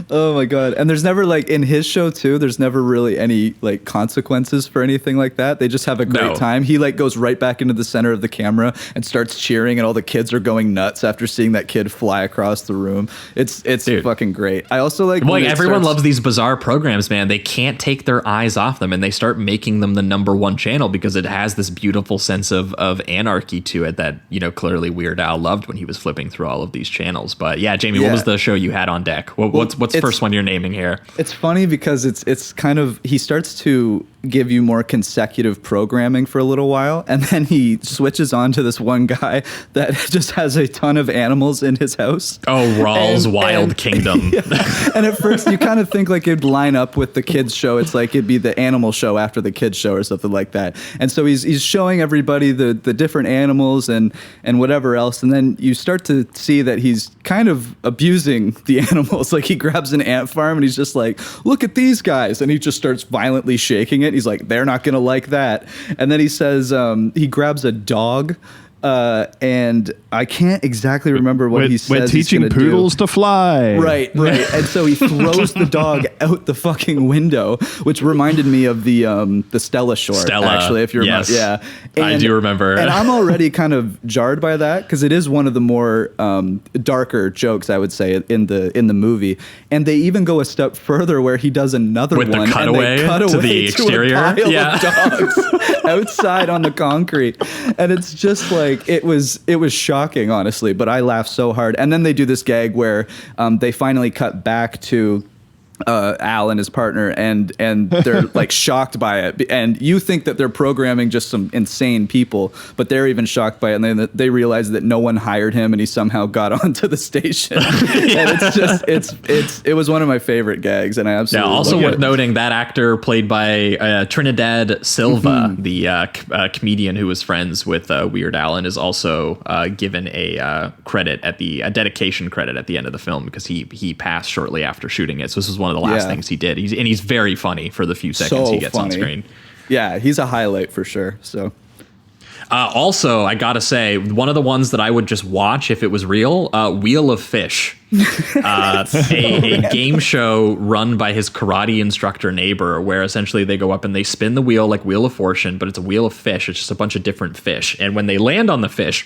Speaker 7: Oh my god. And there's never, like, in his show too, there's never really any like consequences for anything like that. They just have a great time. He like goes right back into the center of the camera and starts cheering, and all the kids are going nuts after seeing that kid fly across the room. It's fucking great. I also like
Speaker 6: everyone loves these bizarre programs, man. They can't take their eyes off them, and they start making them the #1 channel because it has this beautiful sense of anarchy to it that, clearly Weird Al loved when he was flipping through all of these channels. But yeah, Jamie, what was the show you had on deck? What's the first one you're naming here?
Speaker 7: It's funny because it's kind of, he starts to give you more consecutive programming for a little while, and then he switches on to this one guy that just has a ton of animals in his house.
Speaker 6: Oh, Rawls Wild Kingdom.
Speaker 7: Yeah. And at first you kind of think like it'd line up with the kids show. It's like it'd be the animal show after the kids show or something like that. And so he's showing everybody the different animals and whatever else, and then you start to see that he's kind of abusing the animals. Like, he grabs an ant farm and he's just like, "Look at these guys," and he just starts violently shaking it. He's like, "They're not gonna like that." And then he says, he grabs a dog, and I can't exactly remember what he says.
Speaker 8: We're teaching poodles to fly.
Speaker 7: Right. And so he throws the dog out the fucking window, which reminded me of the Stella short. Actually, if you remember.
Speaker 6: Yes.
Speaker 7: Yeah.
Speaker 6: I do remember.
Speaker 7: And I'm already kind of jarred by that, because it is one of the more darker jokes, I would say, in the movie. And they even go a step further where he does another
Speaker 6: with
Speaker 7: one
Speaker 6: the cutaway to the exterior,
Speaker 7: a pile of dogs outside on the concrete, and it's just like, it was shocking, honestly. But I laughed so hard. And then they do this gag where they finally cut back to Al and his partner, and they're like shocked by it, and you think that they're programming just some insane people, but they're even shocked by it, and then they realize that no one hired him and he somehow got onto the station. And it's just it was one of my favorite gags, and I absolutely
Speaker 6: also worth noting that actor played by Trinidad Silva, the comedian who was friends with Weird Al, and is also given a credit at a dedication credit at the end of the film, because he passed shortly after shooting it. So this was one of the last things he did. He's very funny for the few seconds he gets on screen.
Speaker 7: Yeah, he's a highlight for sure. So
Speaker 6: also, I gotta say, one of the ones that I would just watch if it was real, Wheel of Fish, a game show run by his karate instructor neighbor, where essentially they go up and they spin the wheel like Wheel of Fortune, but it's a wheel of fish. It's just a bunch of different fish, and when they land on the fish,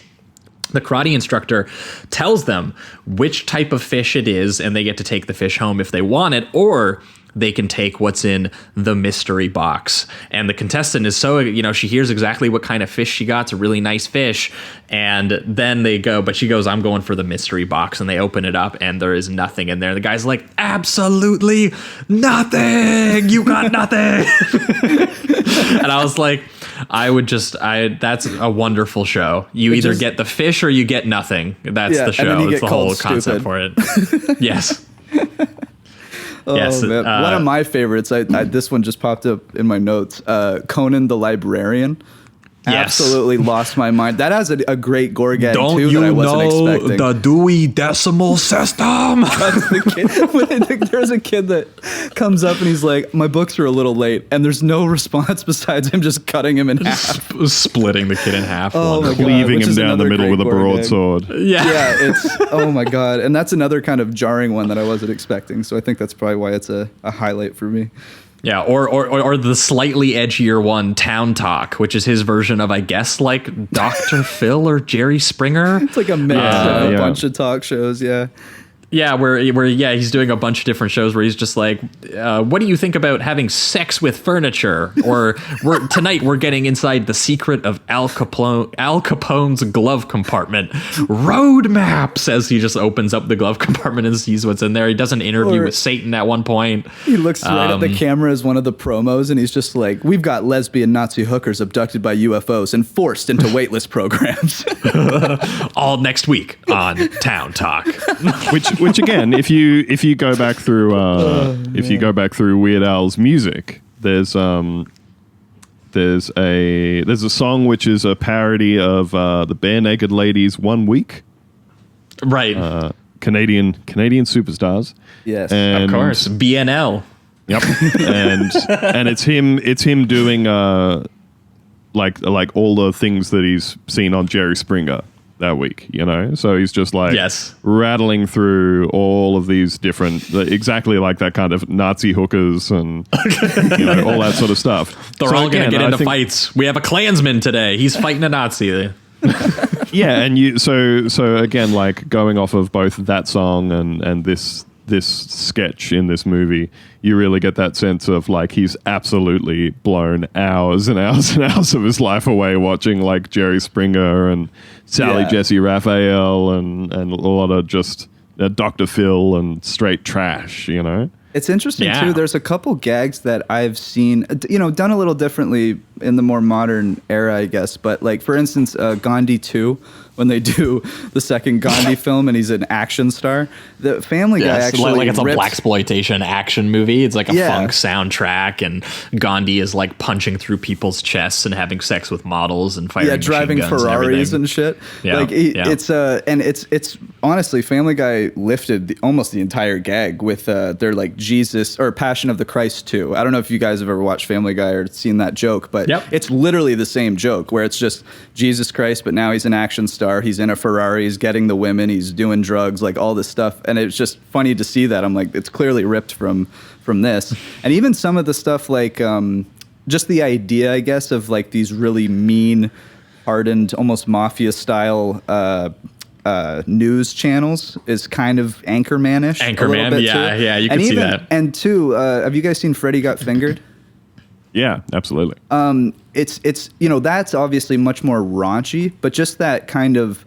Speaker 6: the karate instructor tells them which type of fish it is, and they get to take the fish home if they want it, or they can take what's in the mystery box. And the contestant is so, she hears exactly what kind of fish she got. It's a really nice fish. And then she goes, "I'm going for the mystery box." And they open it up and there is nothing in there. The guy's like, "Absolutely nothing. You got nothing." And I was like, that's a wonderful show. You either get the fish or you get nothing. That's the show. It's the whole concept for it. Yes.
Speaker 7: Oh, yes, man. One of my favorites, this one just popped up in my notes, Conan the Librarian.
Speaker 6: Yes.
Speaker 7: Absolutely lost my mind. That has a great gore gag too that I wasn't expecting.
Speaker 6: The Dewey Decimal System?
Speaker 7: That's the kid. There's a kid that comes up and he's like, "My books are a little late," and there's no response besides him just cutting him in half,
Speaker 6: splitting the kid in half,
Speaker 8: cleaving him down the middle with a broadsword.
Speaker 7: Yeah, it's oh my god, and that's another kind of jarring one that I wasn't expecting. So I think that's probably why it's a highlight for me.
Speaker 6: Yeah, or the slightly edgier one, Town Talk, which is his version of, I guess, like Dr. Phil or Jerry Springer.
Speaker 7: It's like a mix of a bunch of talk shows, yeah.
Speaker 6: Yeah, where he's doing a bunch of different shows where he's just like, what do you think about having sex with furniture? Or tonight we're getting inside the secret of Al Capone's glove compartment. Road maps, as he just opens up the glove compartment and sees what's in there. He does an interview with Satan at one point.
Speaker 7: He looks right at the camera as one of the promos, and he's just like, we've got lesbian Nazi hookers abducted by UFOs and forced into waitlist programs.
Speaker 6: All next week on Town Talk.
Speaker 8: Which again, if you go back through Weird Al's music, there's a song which is a parody of the Bare Naked Ladies' One Week,
Speaker 6: right?
Speaker 8: Canadian superstars,
Speaker 7: yes,
Speaker 6: of course, BNL.
Speaker 8: Yep, and it's him doing like all the things that he's seen on Jerry Springer that week, you know, so he's just like rattling through all of these different, exactly like that kind of Nazi hookers and you know, all that sort of stuff.
Speaker 6: They're all going to get into fights. We have a Klansman today. He's fighting a Nazi.
Speaker 8: Yeah, and so again, like going off of both that song and this sketch in this movie, you really get that sense of like he's absolutely blown hours and hours and hours of his life away watching like Jerry Springer and Sally Jesse Raphael and a lot of just Dr. Phil and straight trash, you know?
Speaker 7: It's interesting too. There's a couple gags that I've seen, you know, done a little differently in the more modern era, I guess. But like, for instance, Gandhi 2, when they do the second Gandhi film and he's an action star, the Family Guy actually
Speaker 6: like it's a blaxploitation action movie. It's like a funk soundtrack, and Gandhi is like punching through people's chests and having sex with models and firing
Speaker 7: driving
Speaker 6: machine guns
Speaker 7: Ferraris and shit.
Speaker 6: Yeah,
Speaker 7: like it's honestly, Family Guy lifted almost the entire gag with their like Jesus or Passion of the Christ 2. I don't know if you guys have ever watched Family Guy or seen that joke, but it's literally the same joke where it's just Jesus Christ, but now he's an action star. He's in a Ferrari. He's getting the women. He's doing drugs, like all this stuff. And it's just funny to see that. I'm like, it's clearly ripped from this. And even some of the stuff like just the idea, I guess, of like these really mean, hardened, almost mafia style news channels is kind of Anchorman-ish.
Speaker 6: Anchorman, yeah, you can see that.
Speaker 7: And two, have you guys seen Freddy Got Fingered?
Speaker 8: Yeah, absolutely.
Speaker 7: It's you know, that's obviously much more raunchy, but just that kind of,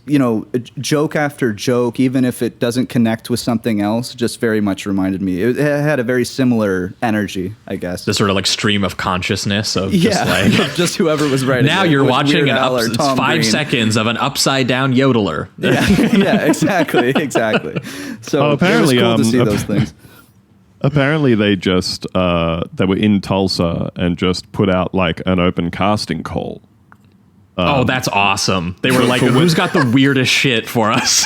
Speaker 7: you know, joke after joke, even if it doesn't connect with something else, just very much reminded me. It had a very similar energy, I guess.
Speaker 6: The sort of like stream of consciousness of just like
Speaker 7: just whoever was writing.
Speaker 6: Now you're watching 5 seconds of an upside down yodeler.
Speaker 7: Yeah, exactly. So
Speaker 8: apparently,
Speaker 7: it was cool to see those things.
Speaker 8: Apparently, they just they were in Tulsa and just put out like an open casting call.
Speaker 6: Oh, that's awesome! They were like, "Who's got the weirdest shit for us?"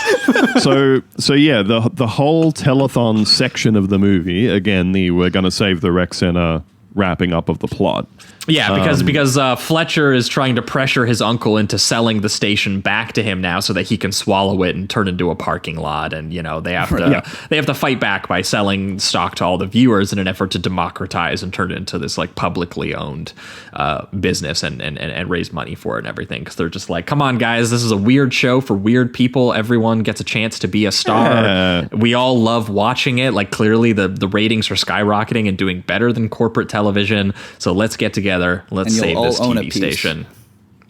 Speaker 8: so yeah, the whole telethon section of the movie, again, we're going to save the rec center wrapping up of the plot.
Speaker 6: Yeah, because Fletcher is trying to pressure his uncle into selling the station back to him now so that he can swallow it and turn it into a parking lot, and you know they have to fight back by selling stock to all the viewers in an effort to democratize and turn it into this like publicly owned business and raise money for it and everything, because they're just like, come on guys, this is a weird show for weird people. Everyone gets a chance to be a star. We all love watching it. Like clearly the ratings are skyrocketing and doing better than corporate television. So let's get together. Let's save this TV station.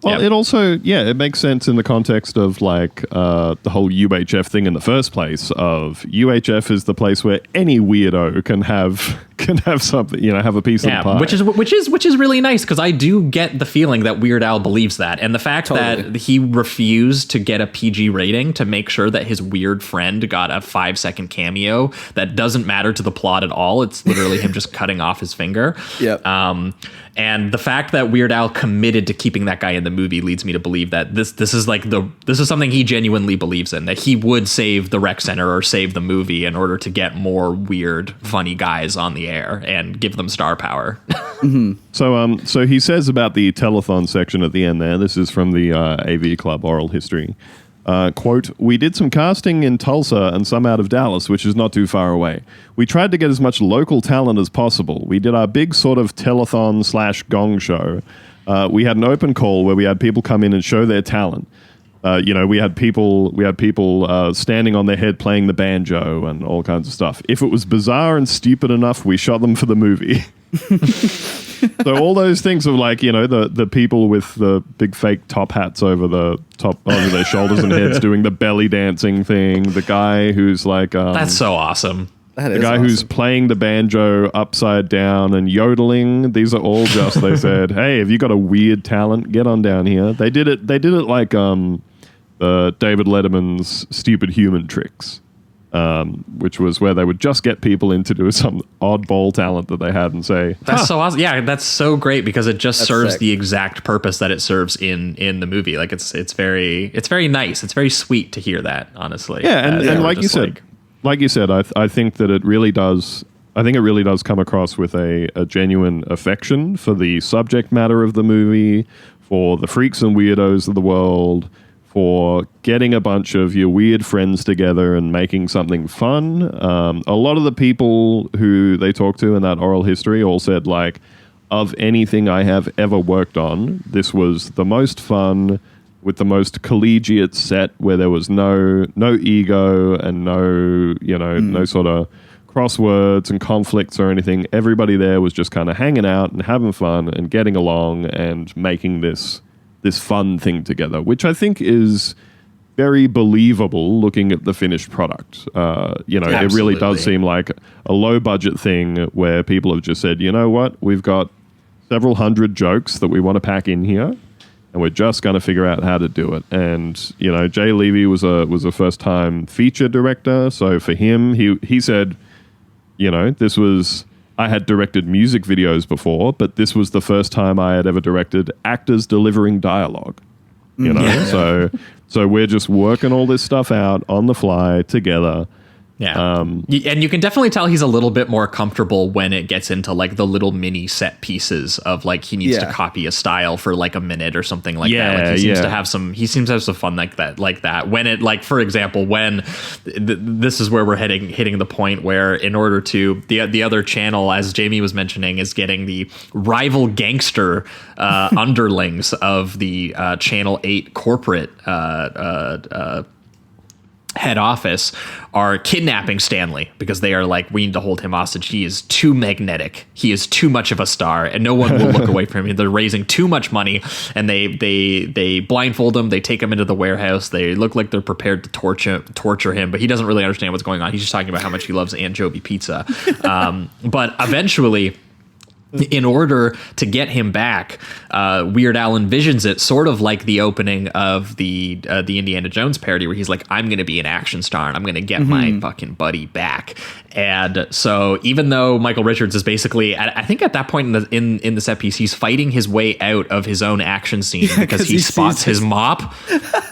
Speaker 8: Well, it also, it makes sense in the context of like the whole UHF thing in the first place. Of UHF is the place where any weirdo can have something, you know, have a piece of the pie.
Speaker 6: Which is really nice, because I do get the feeling that Weird Al believes that, and the fact that he refused to get a PG rating to make sure that his weird friend got a 5-second cameo that doesn't matter to the plot at all. It's literally him just cutting off his finger. And the fact that Weird Al committed to keeping that guy in the movie leads me to believe that this is something he genuinely believes in, that he would save the rec center or save the movie in order to get more weird, funny guys on the air and give them star power.
Speaker 8: So he says about the telethon section at the end there, this is from the AV Club Oral History. Quote, we did some casting in Tulsa and some out of Dallas, which is not too far away. We tried to get as much local talent as possible. We did our big sort of telethon / gong show. We had an open call where we had people come in and show their talent. We had people standing on their head playing the banjo and all kinds of stuff. If it was bizarre and stupid enough, we shot them for the movie. So all those things of like, the people with the big fake top hats over their shoulders and heads doing the belly dancing thing. The guy who's like,
Speaker 6: that's so awesome.
Speaker 8: The guy who's playing the banjo upside down and yodeling. These are all just, they said, hey, have you got a weird talent? Get on down here. They did it like David Letterman's Stupid Human Tricks, which was where they would just get people in to do some oddball talent that they had and say,
Speaker 6: that's so awesome. Yeah, that's so great because it just serves the exact purpose that it serves in the movie. Like it's very nice. It's very sweet to hear that, honestly.
Speaker 8: Yeah, and like you said, I think that it really does. I think it really does come across with a genuine affection for the subject matter of the movie, for the freaks and weirdos of the world, for getting a bunch of your weird friends together and making something fun. A lot of the people who they talked to in that oral history all said, like, of anything I have ever worked on, this was the most fun, with the most collegiate set, where there was no ego and no sort of crosswords and conflicts or anything. Everybody there was just kind of hanging out and having fun and getting along and making this fun thing together, which I think is very believable looking at the finished product. It really does seem like a low budget thing where people have just said, you know what, we've got several hundred jokes that we want to pack in here, and we're just going to figure out how to do it. And, Jay Levy was a first-time feature director, so for him, he said, this was... I had directed music videos before, but this was the first time I had ever directed actors delivering dialogue. So we're just working all this stuff out on the fly together.
Speaker 6: Yeah. And you can definitely tell he's a little bit more comfortable when it gets into like the little mini set pieces of like he needs to copy a style for like a minute or something like that. Like he seems to have some fun like that. When it, like, for example, when this is where we're hitting the point where in order to the other channel, as Jamie was mentioning, is getting the rival gangster underlings of the Channel 8 corporate head office are kidnapping Stanley because they are like, we need to hold him hostage. He is too magnetic. He is too much of a star, and no one will look away from him. They're raising too much money, and they blindfold him. They take him into the warehouse. They look like they're prepared to torture him, but he doesn't really understand what's going on. He's just talking about how much he loves anchovy pizza. But eventually, in order to get him back, Weird Al envisions it sort of like the opening of the Indiana Jones parody, where he's like, I'm going to be an action star and I'm going to get my fucking buddy back. And so even though Michael Richards is basically, I think at that point in the set piece, he's fighting his way out of his own action scene because he spots his mop.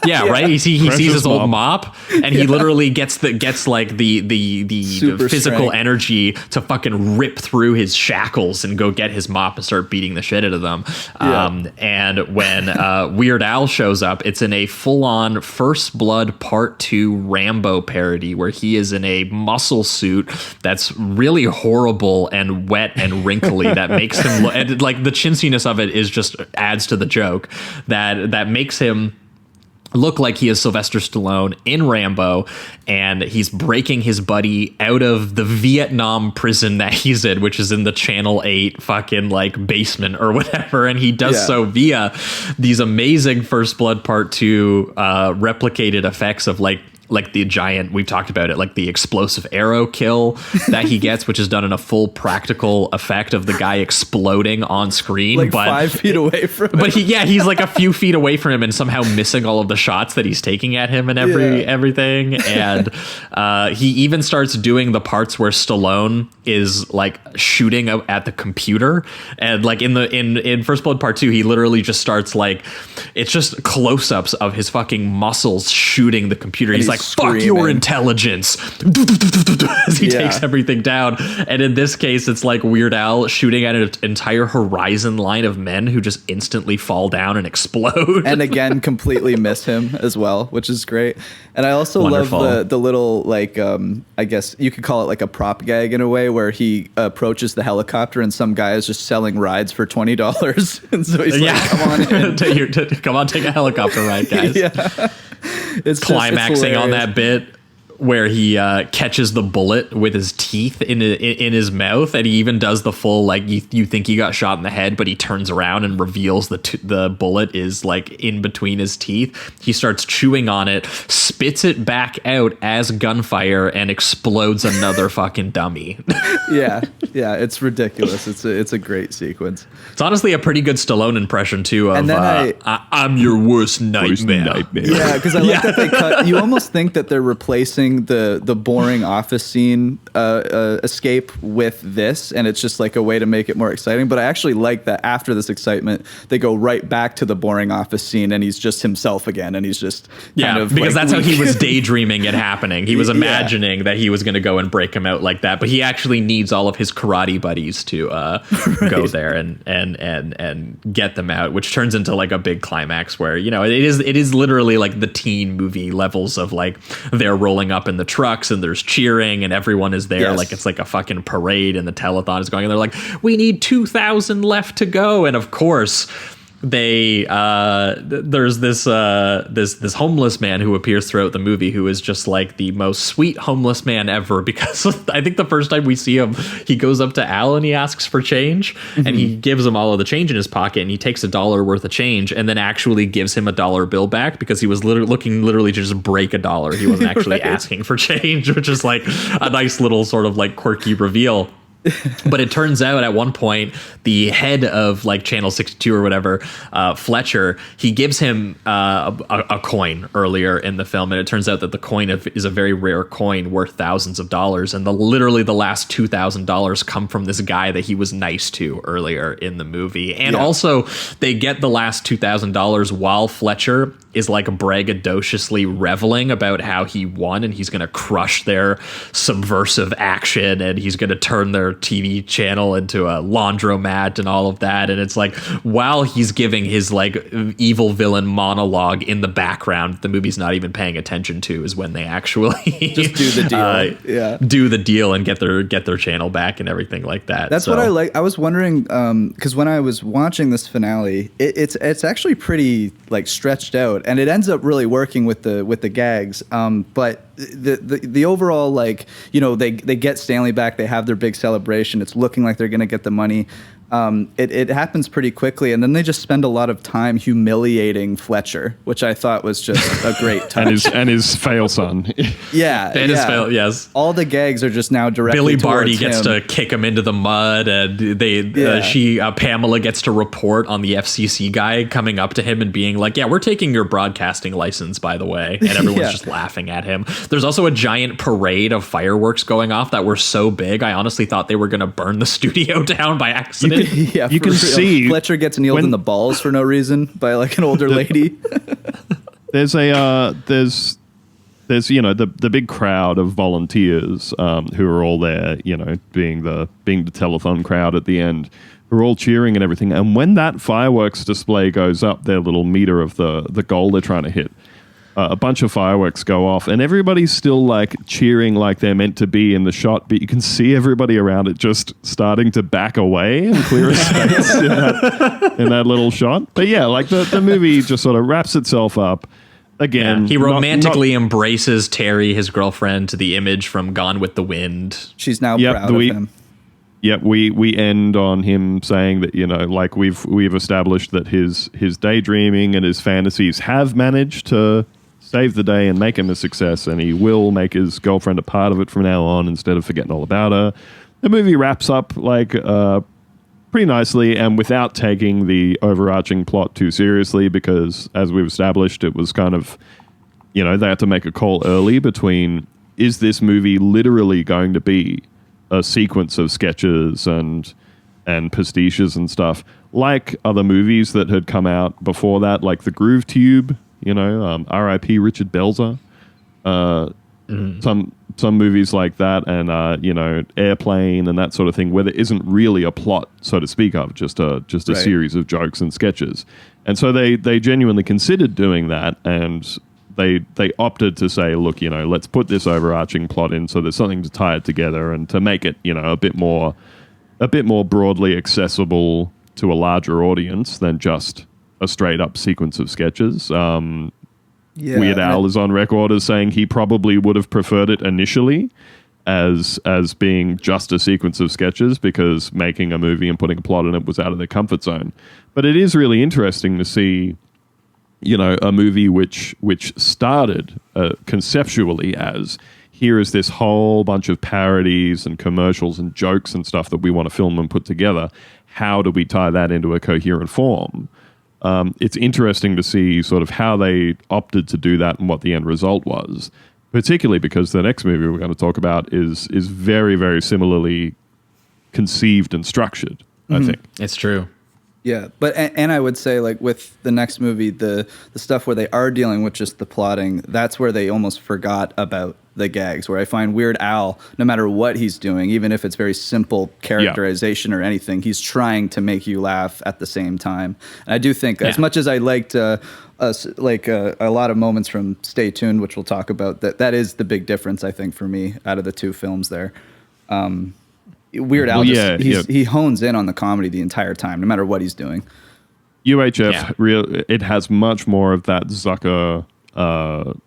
Speaker 6: Right. He sees his old mop, and he literally gets like the physical energy to fucking rip through his shackles and go get his mop and start beating the shit out of them. And when Weird Al shows up, it's in a full-on First Blood Part 2 Rambo parody where he is in a muscle suit that's really horrible and wet and wrinkly that makes him look, and like the chintziness of it is just adds to the joke that makes him look like he is Sylvester Stallone in Rambo, and he's breaking his buddy out of the Vietnam prison that he's in, which is in the Channel 8 fucking like basement or whatever. And he does so via these amazing First Blood Part 2 replicated effects of like the giant, we've talked about it, like the explosive arrow kill that he gets, which is done in a full practical effect of the guy exploding on screen,
Speaker 7: like
Speaker 6: but
Speaker 7: 5 feet away from him.
Speaker 6: But he's like a few feet away from him and somehow missing all of the shots that he's taking at him and everything. And he even starts doing the parts where Stallone is like shooting at the computer, and like in First Blood Part 2, he literally just starts like, it's just close-ups of his fucking muscles shooting the computer. He's like like, fuck your intelligence as he takes everything down. And in this case, it's like Weird Al shooting at an entire horizon line of men who just instantly fall down and explode.
Speaker 7: And again, completely miss him as well, which is great. And I also love the little, like, I guess you could call it like a prop gag in a way, where he approaches the helicopter and some guy is just selling rides for $20. And so he's like, come on in.
Speaker 6: Come on, take a helicopter ride, guys.
Speaker 7: It's
Speaker 6: climaxing on that bit where he catches the bullet with his teeth in his mouth, and he even does the full, like, you think he got shot in the head, but he turns around and reveals the bullet is like in between his teeth. He starts chewing on it, spits it back out as gunfire, and explodes another fucking dummy.
Speaker 7: yeah, it's ridiculous. It's a great sequence.
Speaker 6: It's honestly a pretty good Stallone impression too of I'm your worst nightmare.
Speaker 7: Yeah, because I like that they cut. You almost think that they're replacing the boring office scene escape with this, and it's just like a way to make it more exciting. But I actually like that after this excitement, they go right back to the boring office scene, and he's just himself again, and he's just kind of
Speaker 6: because
Speaker 7: like,
Speaker 6: that's how he was daydreaming it happening. He was imagining that he was going to go and break him out like that, but he actually needs all of his karate buddies to go there and get them out, which turns into like a big climax where, you know, it is literally like the teen movie levels of like they're rolling up in the trucks and there's cheering and everyone is there. Like it's like a fucking parade and the telethon is going, and they're like, we need 2,000 left to go. And of course they there's this homeless man who appears throughout the movie who is just like the most sweet homeless man ever, because I think the first time we see him, he goes up to Al and he asks for change, and he gives him all of the change in his pocket, and he takes $1 worth of change and then actually gives him a $1 bill back, because he was looking to just break $1. He wasn't actually asking for change, which is like a nice little sort of like quirky reveal. But it turns out at one point, the head of like Channel 62 or whatever, Fletcher, he gives him a coin earlier in the film. And it turns out that the coin is a very rare coin worth thousands of dollars. And literally the last $2,000 come from this guy that he was nice to earlier in the movie. And also they get the last $2,000 while Fletcher is like braggadociously reveling about how he won and he's going to crush their subversive action and he's going to turn their TV channel into a laundromat and all of that. And it's like, while he's giving his like evil villain monologue in the background, the movie's not even paying attention to, is when they actually
Speaker 7: just do the deal.
Speaker 6: Do the deal and get their channel back and everything like that.
Speaker 7: That's what I like. I was wondering, because when I was watching this finale, it's actually pretty like stretched out, and it ends up really working with the gags. But the overall, like, you know, they get Stanley back, they have their big celebration, it's looking like they're going to get the money. It happens pretty quickly, and then they just spend a lot of time humiliating Fletcher, which I thought was just a great touch.
Speaker 8: and his fail son.
Speaker 6: His fail, yes.
Speaker 7: All the gags are just now directly
Speaker 6: Billy
Speaker 7: towards
Speaker 6: Barty gets
Speaker 7: him.
Speaker 6: to kick him into the mud, and Pamela gets to report on the FCC guy coming up to him and being like, yeah, we're taking your broadcasting license, by the way. And everyone's just laughing at him. There's also a giant parade of fireworks going off that were so big, I honestly thought they were going to burn the studio down by accident.
Speaker 8: You can see
Speaker 7: Fletcher gets nailed in the balls for no reason by like an older lady.
Speaker 8: There's you know, the big crowd of volunteers who are all there, you know, being the telethon crowd at the end, who are all cheering and everything. And when that fireworks display goes up, their little meter of the goal they're trying to hit, a bunch of fireworks go off, and everybody's still like cheering like they're meant to be in the shot, but you can see everybody around it just starting to back away and clear a space in that little shot. But yeah, like the movie just sort of wraps itself up. Again,
Speaker 6: he romantically embraces Terry, his girlfriend, to the image from Gone with the Wind.
Speaker 7: She's now proud of him.
Speaker 8: Yep, we end on him saying that, you know, like we've established that his daydreaming and his fantasies have managed to save the day and make him a success, and he will make his girlfriend a part of it from now on instead of forgetting all about her. The movie wraps up like pretty nicely and without taking the overarching plot too seriously, because as we've established, it was kind of, you know, they had to make a call early between, is this movie literally going to be a sequence of sketches and pastiches and stuff like other movies that had come out before that, like The Groove Tube, you know, R.I.P. Richard Belzer. some movies like that, and Airplane and that sort of thing, where there isn't really a plot, so to speak of, just a
Speaker 7: Right.
Speaker 8: series of jokes and sketches. And so they genuinely considered doing that, and they opted to say, look, let's put this overarching plot in, so there's something to tie it together and to make it, a bit more broadly accessible to a larger audience than just a straight up sequence of sketches. Weird Al is on record as saying he probably would have preferred it initially as being just a sequence of sketches, because making a movie and putting a plot in it was out of their comfort zone. But it is really interesting to see, a movie which started conceptually as, here is this whole bunch of parodies and commercials and jokes and stuff that we want to film and put together. How do we tie that into a coherent form? It's interesting to see sort of how they opted to do that and what the end result was, particularly because the next movie we're going to talk about is very, very similarly conceived and structured, I think.
Speaker 6: It's true.
Speaker 7: Yeah, but and I would say, like, with the next movie, the stuff where they are dealing with just the plotting, that's where they almost forgot about the gags, where I find Weird Al, no matter what he's doing, even if it's very simple characterization or anything, he's trying to make you laugh at the same time. And I do think, as much as I liked a lot of moments from Stay Tuned, which we'll talk about, that is the big difference, I think, for me, out of the two films there. Weird Al, he hones in on the comedy the entire time, no matter what he's doing.
Speaker 8: UHF, it has much more of that Zucker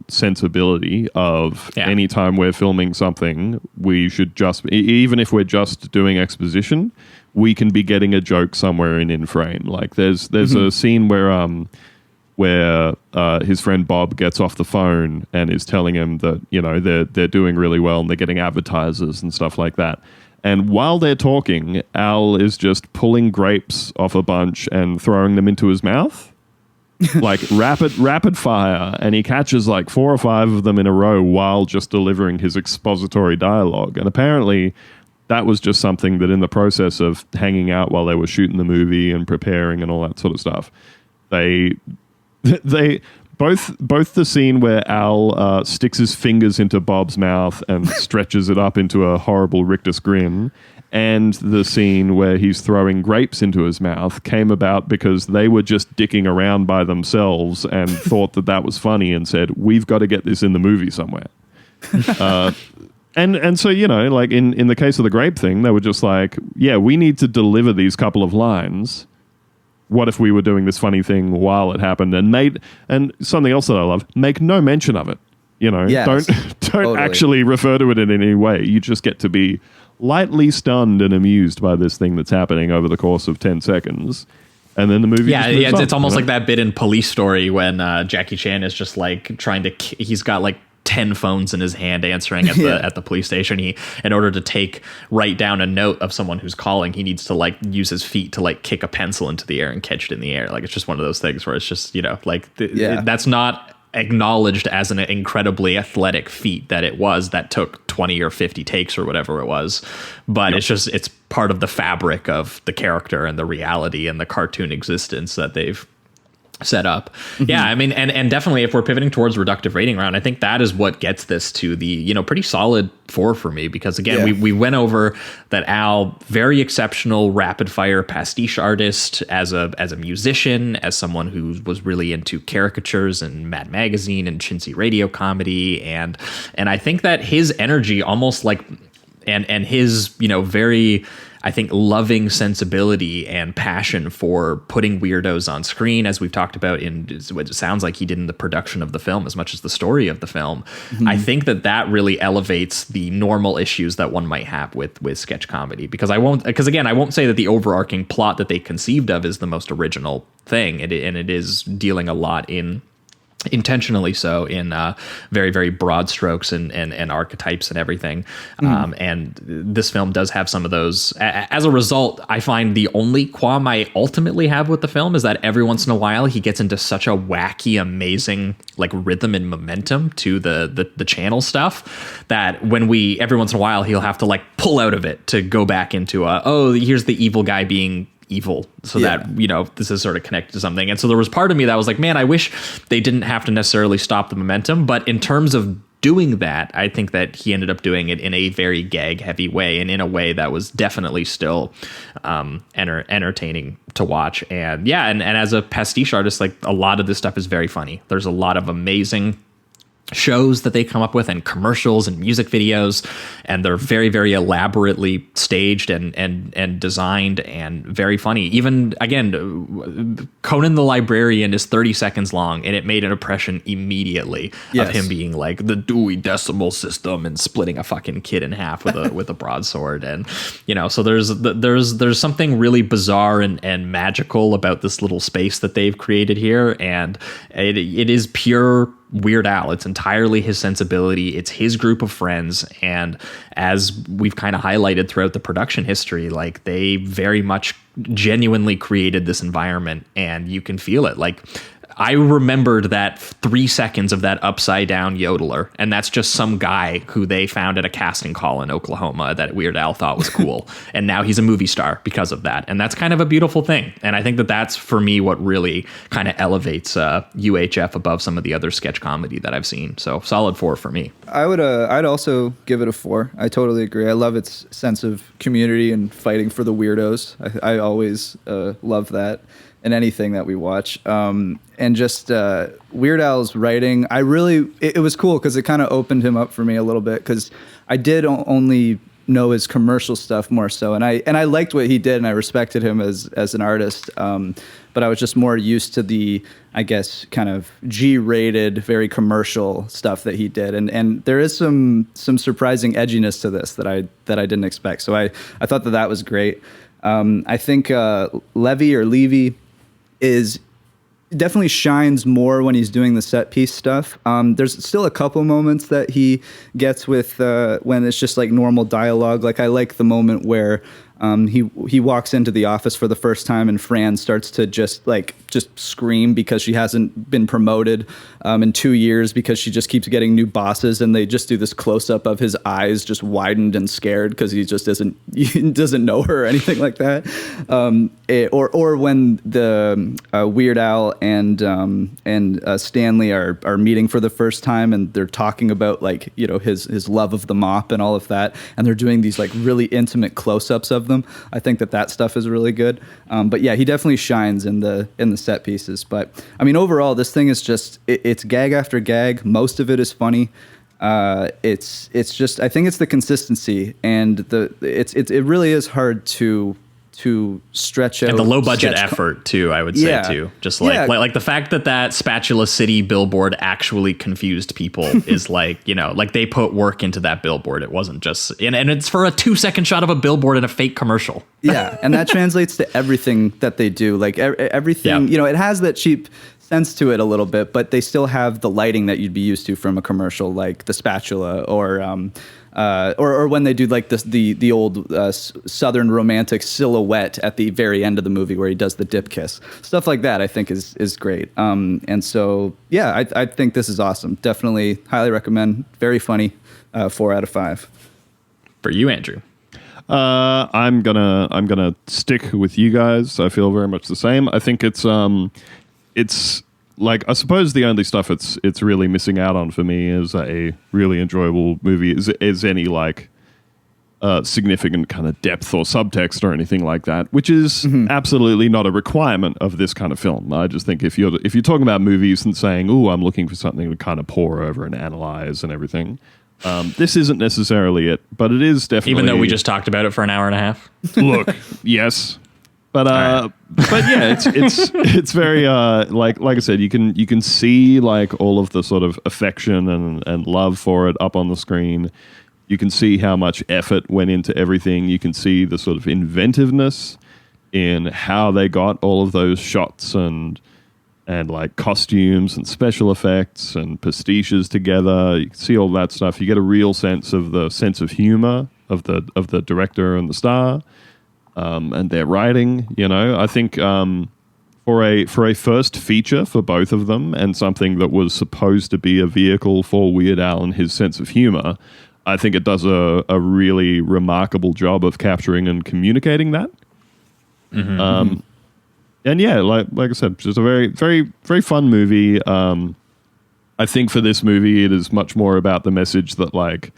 Speaker 8: sensibility of anytime we're filming something, we should just, even if we're just doing exposition, we can be getting a joke somewhere in frame. Like there's a scene where his friend Bob gets off the phone and is telling him that they're doing really well and they're getting advertisers and stuff like that. And while they're talking, Al is just pulling grapes off a bunch and throwing them into his mouth, like rapid fire. And he catches like 4 or 5 of them in a row while just delivering his expository dialogue. And apparently that was just something that in the process of hanging out while they were shooting the movie and preparing and all that sort of stuff, they both the scene where Al sticks his fingers into Bob's mouth and stretches it up into a horrible rictus grin, and the scene where he's throwing grapes into his mouth came about because they were just dicking around by themselves and thought that was funny and said, we've got to get this in the movie somewhere. And so, like in the case of the grape thing, they were just like, yeah, we need to deliver these couple of lines. What if we were doing this funny thing while it happened? And something else that I love, make no mention of it. Don't totally. Actually refer to it in any way. You just get to be lightly stunned and amused by this thing that's happening over the course of 10 seconds. And then the movie
Speaker 6: it's almost like that bit in Police Story when Jackie Chan is just like trying to, he's got like 10 phones in his hand answering at the police station. He, in order to write down a note of someone who's calling, he needs to like use his feet to like kick a pencil into the air and catch it in the air. Like it's just one of those things where it's just, that's not acknowledged as an incredibly athletic feat that took 20 or 50 takes or whatever it was. But it's part of the fabric of the character and the reality and the cartoon existence that they've set up. Yeah, I mean, and definitely if we're pivoting towards reductive rating round, I think that is what gets this to the, pretty solid 4 for me, because again, we went over that Al, very exceptional rapid fire pastiche artist as a musician, as someone who was really into caricatures and Mad Magazine and chintzy radio comedy. And I think that his energy almost like, and his, very, I think, loving sensibility and passion for putting weirdos on screen, as we've talked about in what it sounds like he did in the production of the film as much as the story of the film. I think that really elevates the normal issues that one might have with sketch comedy, because I won't say that the overarching plot that they conceived of is the most original thing. And it is dealing a lot intentionally so in very, very broad strokes and archetypes and everything. And this film does have some of those. As a result, I find the only qualm I ultimately have with the film is that every once in a while he gets into such a wacky, amazing like rhythm and momentum to the channel stuff that when every once in a while he'll have to like pull out of it to go back into here's the evil guy being evil, so that this is sort of connected to something. And so there was part of me that was like, man, I wish they didn't have to necessarily stop the momentum, but in terms of doing that, I think that he ended up doing it in a very gag heavy way, and in a way that was definitely still entertaining to watch. And yeah, and as a pastiche artist, like, a lot of this stuff is very funny. There's a lot of amazing shows that they come up with, and commercials and music videos, and they're very, very elaborately staged and designed and very funny. Even, again, Conan the Librarian is 30 seconds long, and it made an impression immediately of him being like the Dewey Decimal System and splitting a fucking kid in half with a with a broadsword. And so there's something really bizarre and magical about this little space that they've created here, and it is pure Weird Al. It's entirely his sensibility. It's his group of friends. And as we've kind of highlighted throughout the production history, like, they very much genuinely created this environment, and you can feel it. Like, I remembered that 3 seconds of that upside down yodeler, and that's just some guy who they found at a casting call in Oklahoma that Weird Al thought was cool. And now he's a movie star because of that. And that's kind of a beautiful thing. And I think that that's, for me, what really kind of elevates UHF above some of the other sketch comedy that I've seen. So solid 4 for me.
Speaker 7: I'd also give it a 4. I totally agree. I love its sense of community and fighting for the weirdos. I always love that in anything that we watch. And just Weird Al's writing, it was cool because it kind of opened him up for me a little bit, because I did only know his commercial stuff more so, and I liked what he did, and I respected him as an artist, but I was just more used to the, I guess, kind of G-rated, very commercial stuff that he did, and there is some surprising edginess to this that I didn't expect. So I thought that was great. I think Levy definitely shines more when he's doing the set piece stuff. There's still a couple moments that he gets with when it's just like normal dialogue. Like, I like the moment where he walks into the office for the first time, and Fran starts to just scream because she hasn't been promoted in 2 years, because she just keeps getting new bosses, and they just do this close up of his eyes just widened and scared because he just doesn't know her or anything like that. Or when the Weird Al and Stanley are meeting for the first time, and they're talking about, like, his love of the mop and all of that, and they're doing these like really intimate close ups of them. I think that stuff is really good. But yeah, he definitely shines in the set pieces. But I mean, overall, this thing is just it's gag after gag. Most of it is funny. It's just, I think it's the consistency, and it really is hard to stretch out, and
Speaker 6: the low budget effort too, I would say too. Just like the fact that Spatula City billboard actually confused people is like they put work into that billboard. It wasn't just, and it's for a 2-second shot of a billboard in a fake commercial.
Speaker 7: Yeah, and that translates to everything that they do. Like everything, it has that cheap sense to it a little bit, but they still have the lighting that you'd be used to from a commercial, like the spatula, or when they do like the old Southern romantic silhouette at the very end of the movie where he does the dip kiss. Stuff like that I think is great. And so yeah, I think this is awesome. Definitely highly recommend. Very funny. 4 out of 5.
Speaker 6: For you, Andrew.
Speaker 8: I'm gonna stick with you guys. I feel very much the same. I think it's like, I suppose the only stuff it's really missing out on for me is a really enjoyable movie is any like significant kind of depth or subtext or anything like that, which is absolutely not a requirement of this kind of film. I just think if you're talking about movies and saying, "Ooh, I'm looking for something to kind of pore over and analyze and everything," this isn't necessarily it, but it is definitely.
Speaker 6: Even though we just talked about it for an hour and a half.
Speaker 8: Look, yes. But yeah, it's very like I said, you can see like all of the sort of affection and love for it up on the screen. You can see how much effort went into everything. You can see the sort of inventiveness in how they got all of those shots and like costumes and special effects and pastiches together. You can see all that stuff. You get a real sense of the sense of humor of the director and the star. And their writing, I think for a first feature for both of them, and something that was supposed to be a vehicle for Weird Al and his sense of humor, I think it does a really remarkable job of capturing and communicating that. And yeah, like I said, just a very, very, very fun movie. I think for this movie, it is much more about the message that like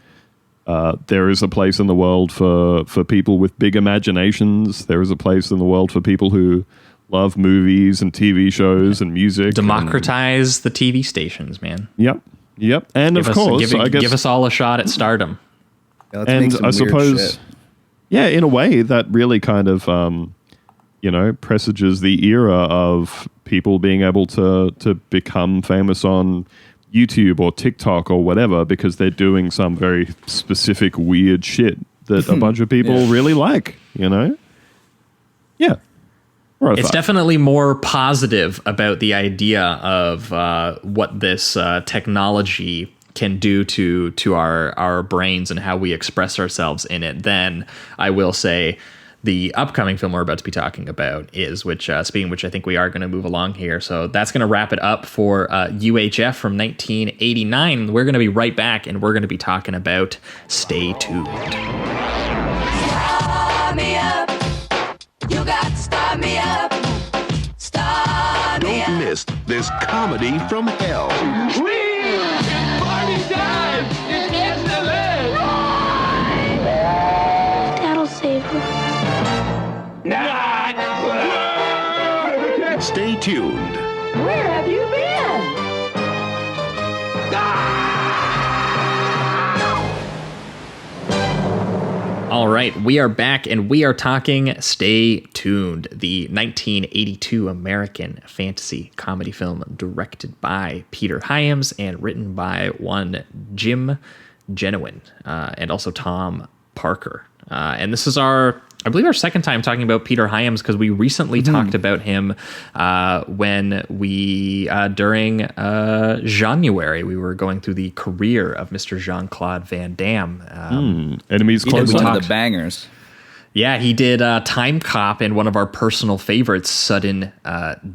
Speaker 8: there is a place in the world for people with big imaginations. There is a place in the world for people who love movies and TV shows and music.
Speaker 6: Democratize the TV stations, man.
Speaker 8: Yep. And of course, I guess,
Speaker 6: give us all a shot at stardom.
Speaker 7: Yeah, let's make some
Speaker 8: I
Speaker 7: weird
Speaker 8: suppose,
Speaker 7: shit.
Speaker 8: yeah, in a way, that really kind of presages the era of people being able to become famous on YouTube or TikTok or whatever because they're doing some very specific weird shit that a bunch of people really like, Yeah.
Speaker 6: It's definitely more positive about the idea of what this technology can do to our brains and how we express ourselves in it than, I will say, the upcoming film we're about to be talking about is, speaking of which, I think we are going to move along here. So that's going to wrap it up for UHF from 1989. We're going to be right back, and we're going to be talking about Stay Tuned.
Speaker 12: Start me up. You got to start me up. Start me up.
Speaker 3: Don't miss this comedy from hell.
Speaker 12: It's party time. It's excellent.
Speaker 13: That'll save her.
Speaker 3: Stay tuned.
Speaker 12: Where have you been?
Speaker 6: All right, we are back, and we are talking Stay Tuned, the 1982 American fantasy comedy film directed by Peter Hyams and written by one Jim Genuine and also Tom Parker. And this is I believe our second time talking about Peter Hyams, because we recently talked about him when we, during January, we were going through the career of Mr. Jean-Claude Van Damme.
Speaker 8: Enemies Close
Speaker 7: One
Speaker 8: Up.
Speaker 7: of the bangers.
Speaker 6: Yeah, he did Time Cop and one of our personal favorites, Sudden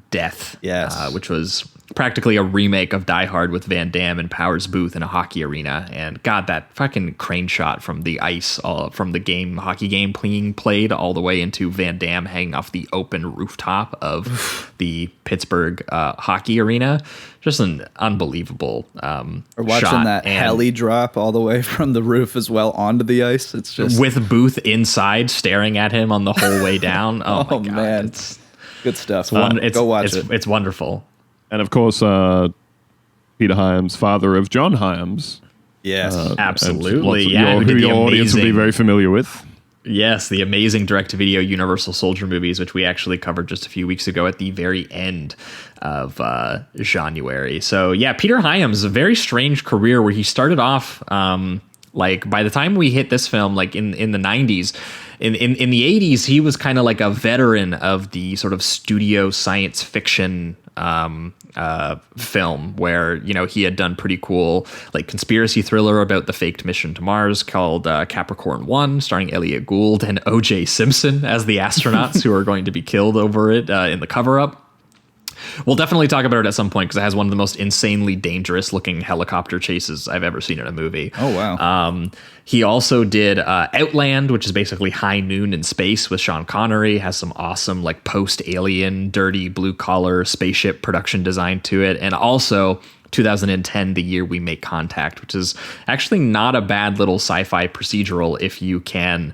Speaker 6: Death.
Speaker 7: Yes.
Speaker 6: Which was practically a remake of Die Hard with Van Damme and Powers Booth in a hockey arena. And God, that fucking crane shot from the ice, from the hockey game being played all the way into Van Damme hanging off the open rooftop of the Pittsburgh hockey arena. Just an unbelievable
Speaker 7: Or watching
Speaker 6: shot.
Speaker 7: that heli drop all the way from the roof as well onto the ice. It's just
Speaker 6: with Booth inside staring at him on the whole way down. Oh, my God.
Speaker 7: Man.
Speaker 6: It's
Speaker 7: good stuff.
Speaker 6: Go
Speaker 7: watch it.
Speaker 6: It's wonderful.
Speaker 8: And of course, Peter Hyams, father of John Hyams.
Speaker 7: Yes.
Speaker 6: Absolutely.
Speaker 8: Who your audience will be very familiar with.
Speaker 6: Yes, the amazing direct-to-video Universal Soldier movies, which we actually covered just a few weeks ago at the very end of January. So, yeah, Peter Hyams, a very strange career where he started off, by the time we hit this film, like in the 90s, in the 80s, he was kind of like a veteran of the sort of studio science fiction film where, he had done pretty cool like conspiracy thriller about the faked mission to Mars called Capricorn 1, starring Elliot Gould and O.J. Simpson as the astronauts who are going to be killed over it in the cover-up. We'll definitely talk about it at some point because it has one of the most insanely dangerous looking helicopter chases I've ever seen in a movie.
Speaker 7: Oh, wow.
Speaker 6: He also did Outland, which is basically High Noon in space with Sean Connery. Has some awesome like post-alien, dirty blue collar spaceship production design to it. And also 2010, The Year We Make Contact, which is actually not a bad little sci-fi procedural if you can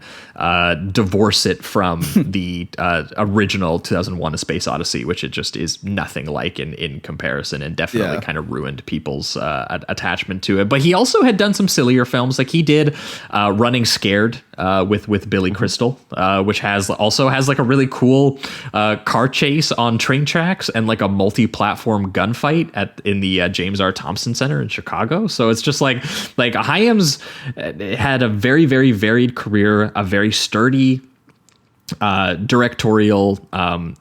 Speaker 6: divorce it from the original 2001 A Space Odyssey, which it just is nothing like in comparison, and definitely kind of ruined people's attachment to it. But he also had done some sillier films. Like he did Running Scared with Billy Crystal, which also has like a really cool car chase on train tracks and like a multi-platform gunfight in the James R. Thompson Center in Chicago. So it's just like Hyams had a very, very varied career, a very sturdy directorial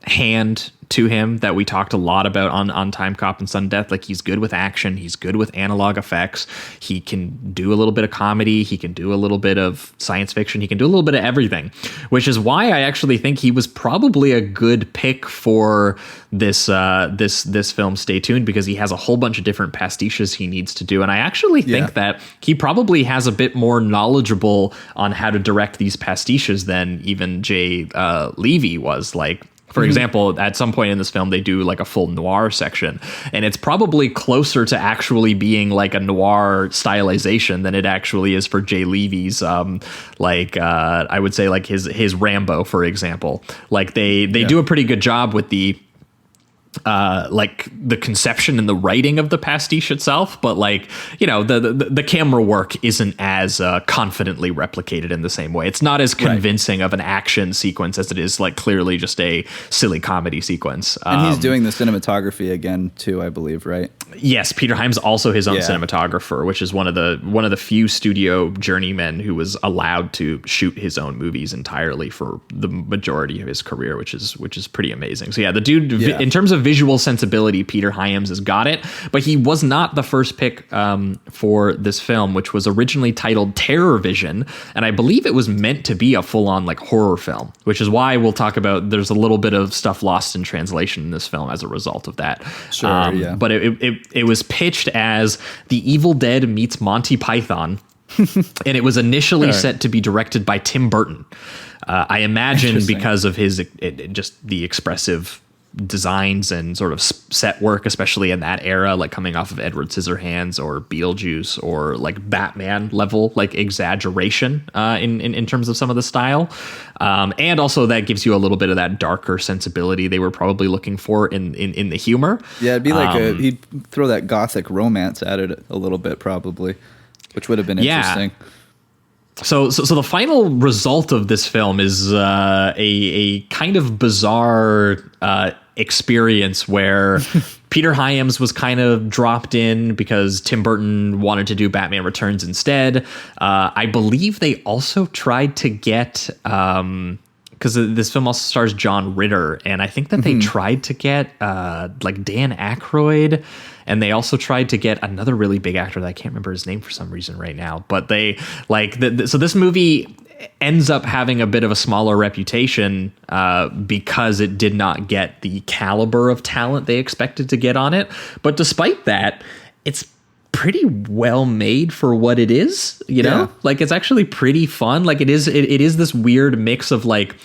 Speaker 6: hand to him that we talked a lot about on Time Cop and Sudden Death. Like he's good with action, he's good with analog effects, he can do a little bit of comedy, he can do a little bit of science fiction, he can do a little bit of everything, which is why I actually think he was probably a good pick for this film Stay Tuned, because he has a whole bunch of different pastiches he needs to do. And I actually think that he probably has a bit more knowledgeable on how to direct these pastiches than even Jay Levy was. Like For example, at some point in this film, they do like a full noir section, and it's probably closer to actually being like a noir stylization than it actually is for Jay Levy's, I would say like his Rambo, for example. Like they do a pretty good job with the conception and the writing of the pastiche itself, but like, you know, the camera work isn't as confidently replicated in the same way. It's not as convincing of an action sequence as it is like clearly just a silly comedy sequence.
Speaker 7: And he's doing the cinematography again too, I believe, right?
Speaker 6: Yes, Peter Hyams also his own cinematographer, which is one of the few studio journeymen who was allowed to shoot his own movies entirely for the majority of his career, which is pretty amazing. So yeah, the dude in terms of visual sensibility, Peter Hyams has got it, but he was not the first pick for this film, which was originally titled Terror Vision, and I believe it was meant to be a full-on like horror film, which is why we'll talk about there's a little bit of stuff lost in translation in this film as a result of that. Sure, but it was pitched as The Evil Dead meets Monty Python, and it was initially set to be directed by Tim Burton. I imagine because of his just the expressive designs and sort of set work, especially in that era, like coming off of Edward Scissorhands or Beetlejuice or like Batman level, like exaggeration in terms of some of the style. And also that gives you a little bit of that darker sensibility they were probably looking for in the humor.
Speaker 7: Yeah, it'd be like he'd throw that gothic romance at it a little bit probably, which would have been interesting.
Speaker 6: So the final result of this film is a kind of bizarre experience where Peter Hyams was kind of dropped in because Tim Burton wanted to do Batman Returns instead. I believe they also tried to get because this film also stars John Ritter, and I think that they tried to get like Dan Aykroyd. And they also tried to get another really big actor that I can't remember his name for some reason right now. But they like so this movie ends up having a bit of a smaller reputation because it did not get the caliber of talent they expected to get on it. But despite that, it's pretty well made for what it is. You know, like it's actually pretty fun. Like it is this weird mix of like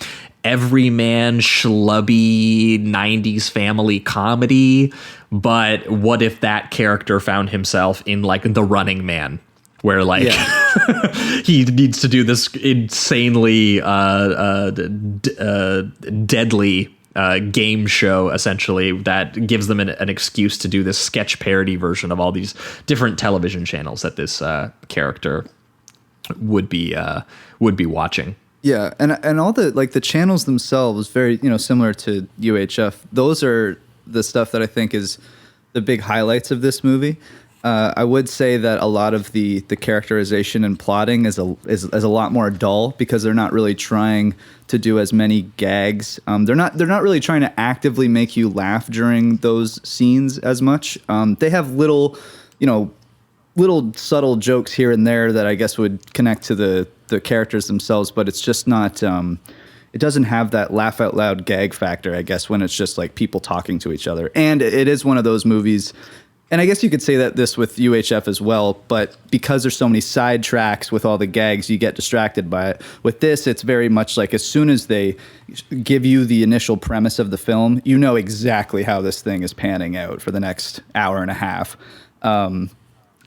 Speaker 6: everyman schlubby 90s family comedy, but what if that character found himself in like The Running Man, where like he needs to do this insanely deadly game show essentially that gives them an excuse to do this sketch parody version of all these different television channels that this character would be watching.
Speaker 7: Yeah, and all the like the channels themselves, very similar to UHF. Those are the stuff that I think is the big highlights of this movie. I would say that a lot of the characterization and plotting is a lot more dull because they're not really trying to do as many gags. They're not really trying to actively make you laugh during those scenes as much. They have little subtle jokes here and there that I guess would connect to the characters themselves, but it's just not it doesn't have that laugh out loud gag factor, I guess, when it's just like people talking to each other. And it is one of those movies, and I guess you could say that this with UHF as well, but because there's so many side tracks with all the gags, you get distracted by it. With this, it's very much like as soon as they give you the initial premise of the film, you know exactly how this thing is panning out for the next hour and a half.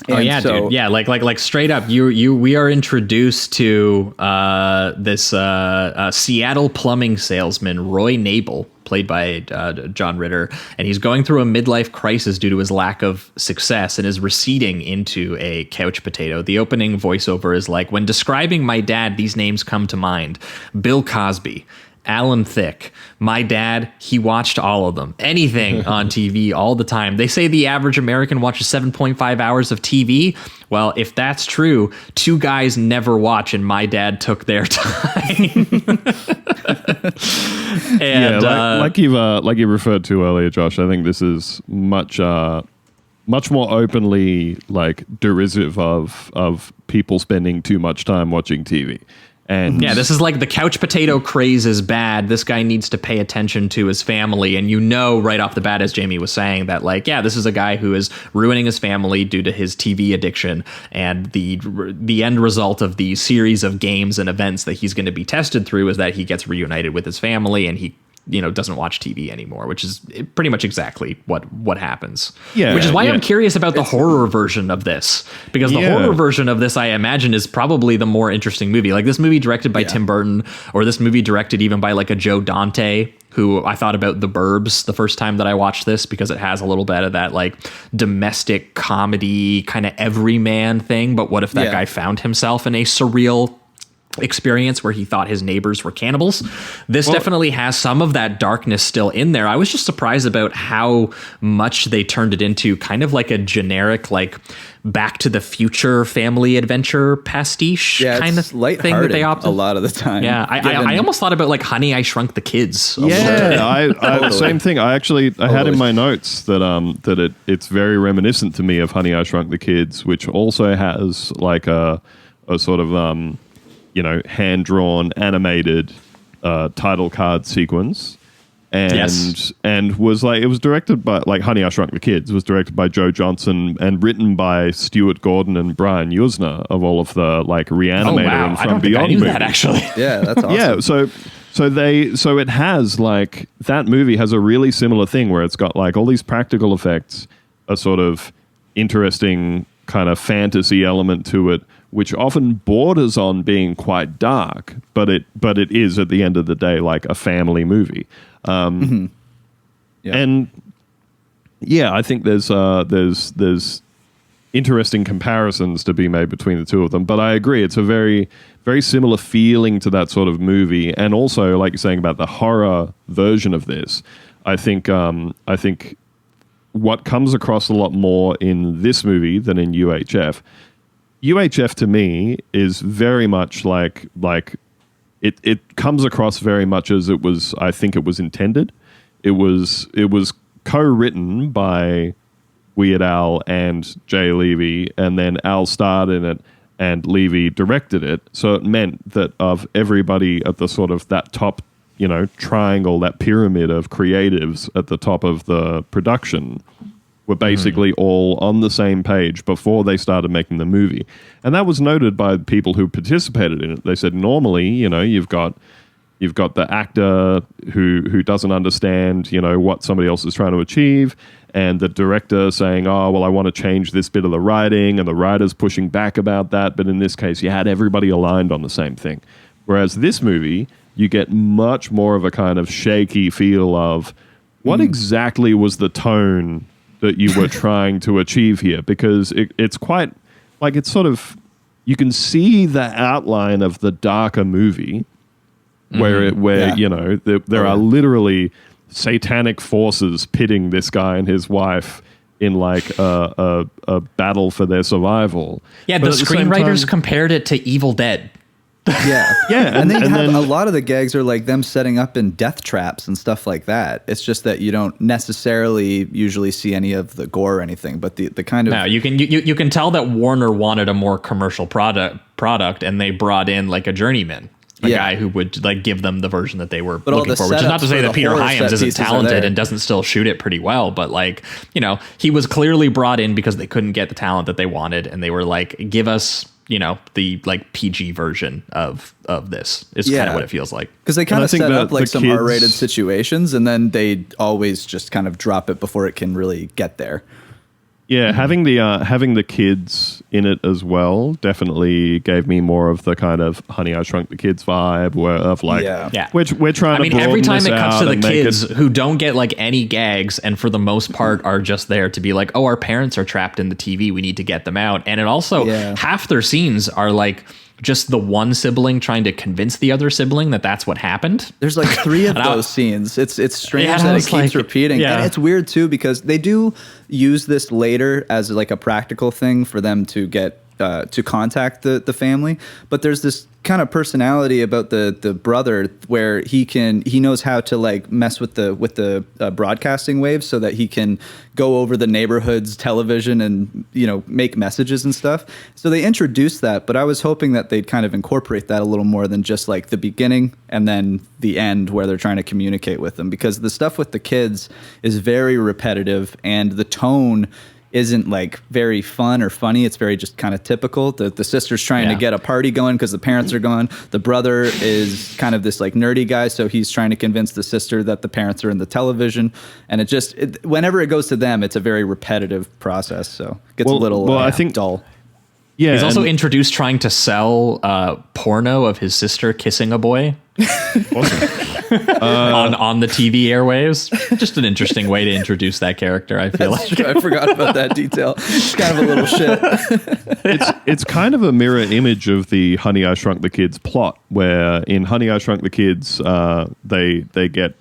Speaker 6: Dude. Yeah, like straight up, we are introduced to this Seattle plumbing salesman, Roy Nabel, played by John Ritter, and he's going through a midlife crisis due to his lack of success and is receding into a couch potato. The opening voiceover is like, when describing my dad, these names come to mind: Bill Cosby, Alan Thicke. My dad, he watched all of them. Anything on TV all the time. They say the average American watches 7.5 hours of TV. Well, if that's true, two guys never watch, and my dad took their time. And
Speaker 8: like you referred to earlier, Josh, I think this is much more openly like derisive of people spending too much time watching TV. And
Speaker 6: yeah, this is like the couch potato craze is bad. This guy needs to pay attention to his family. And right off the bat, as Jamie was saying, that like, yeah, this is a guy who is ruining his family due to his TV addiction. And the end result of the series of games and events that he's going to be tested through is that he gets reunited with his family, and he doesn't watch TV anymore, which is pretty much exactly what happens.
Speaker 8: Yeah,
Speaker 6: which is why
Speaker 8: yeah.
Speaker 6: I'm curious about the horror version of this, because the horror version of this, I imagine, is probably the more interesting movie. Like this movie directed by Tim Burton, or this movie directed even by like a Joe Dante, who I thought about The Burbs the first time that I watched this, because it has a little bit of that like domestic comedy kind of everyman thing. But what if that guy found himself in a surreal experience where he thought his neighbors were cannibals? This definitely has some of that darkness still in there. I was just surprised about how much they turned it into kind of like a generic, like Back to the Future family adventure pastiche kind of thing that they opted
Speaker 7: a lot of the time.
Speaker 6: Yeah, I almost thought about like Honey, I Shrunk the Kids.
Speaker 8: I same thing. I had in my notes that it's very reminiscent to me of Honey, I Shrunk the Kids, which also has like a sort of hand-drawn animated title card sequence, and was like, it was directed by, like, Honey, I Shrunk the Kids was directed by Joe Johnson and written by Stuart Gordon and Brian Usna of all of the like Reanimator and From Beyond movies.
Speaker 6: That actually.
Speaker 7: Yeah, that's awesome.
Speaker 8: Yeah, so it has like, that movie has a really similar thing where it's got like all these practical effects, a sort of interesting kind of fantasy element to it, which often borders on being quite dark, but it is at the end of the day like a family movie. And yeah, I think there's interesting comparisons to be made between the two of them. But I agree, it's a very, very similar feeling to that sort of movie, and also like you're saying about the horror version of this. I think what comes across a lot more in this movie than in UHF. UHF to me is very much like it comes across very much as I think it was intended. It was co-written by Weird Al and Jay Levy, and then Al starred in it and Levy directed it. So it meant that of everybody at the sort of that top, triangle, that pyramid of creatives at the top of the production, were basically all on the same page before they started making the movie. And that was noted by people who participated in it. They said normally, you've got the actor who doesn't understand, what somebody else is trying to achieve, and the director saying, oh, well, I want to change this bit of the writing, and the writer's pushing back about that. But in this case, you had everybody aligned on the same thing. Whereas this movie, you get much more of a kind of shaky feel of what exactly was the tone that you were trying to achieve here, because it's quite like, it's sort of, you can see the outline of the darker movie where there are literally satanic forces pitting this guy and his wife in like a battle for their survival.
Speaker 6: Yeah, but the screenwriters compared it to Evil Dead.
Speaker 7: Yeah.
Speaker 8: Yeah.
Speaker 7: And a lot of the gags are like them setting up in death traps and stuff like that. It's just that you don't necessarily usually see any of the gore or anything, but the kind of...
Speaker 6: No, you can tell that Warner wanted a more commercial product, and they brought in like a journeyman. A guy who would like give them the version that they were looking for, which is not to say that Peter Hyams isn't talented and doesn't still shoot it pretty well, but like, he was clearly brought in because they couldn't get the talent that they wanted, and they were like, give us, the like PG version of this is kind of what it feels like.
Speaker 7: Because they kind of set up like some R-rated situations, and then they always just kind of drop it before it can really get there.
Speaker 8: Yeah, having the kids in it as well definitely gave me more of the kind of Honey, I Shrunk the Kids vibe, where of like, we're trying to. I mean,
Speaker 6: every time it cuts to the kids who don't get like any gags, and for the most part are just there to be like, oh, our parents are trapped in the TV, we need to get them out. And it also half their scenes are like just the one sibling trying to convince the other sibling that that's what happened. There's
Speaker 7: like 3 of those scenes. It's strange that it keeps repeating. Yeah. And it's weird too, because they do use this later as like a practical thing for them to get to contact the family. But there's this kind of personality about the brother where he knows how to like mess with the broadcasting waves so that he can go over the neighborhood's television and make messages and stuff. So they introduced that, but I was hoping that they'd kind of incorporate that a little more than just like the beginning and then the end where they're trying to communicate with them, because the stuff with the kids is very repetitive and the tone isn't like very fun or funny. It's very just kind of typical. The sister's trying to get a party going because the parents are gone. The brother is kind of this like nerdy guy, so he's trying to convince the sister that the parents are in the television. And whenever it goes to them, it's a very repetitive process. So it gets a little I think dull.
Speaker 8: Yeah,
Speaker 6: he's also introduced trying to sell porno of his sister kissing a boy. on the TV airwaves. Just an interesting way to introduce that character, I feel like.
Speaker 7: I forgot about that detail. It's kind of a little shit.
Speaker 8: It's kind of a mirror image of the Honey, I Shrunk the Kids plot, where in Honey, I Shrunk the Kids, they get,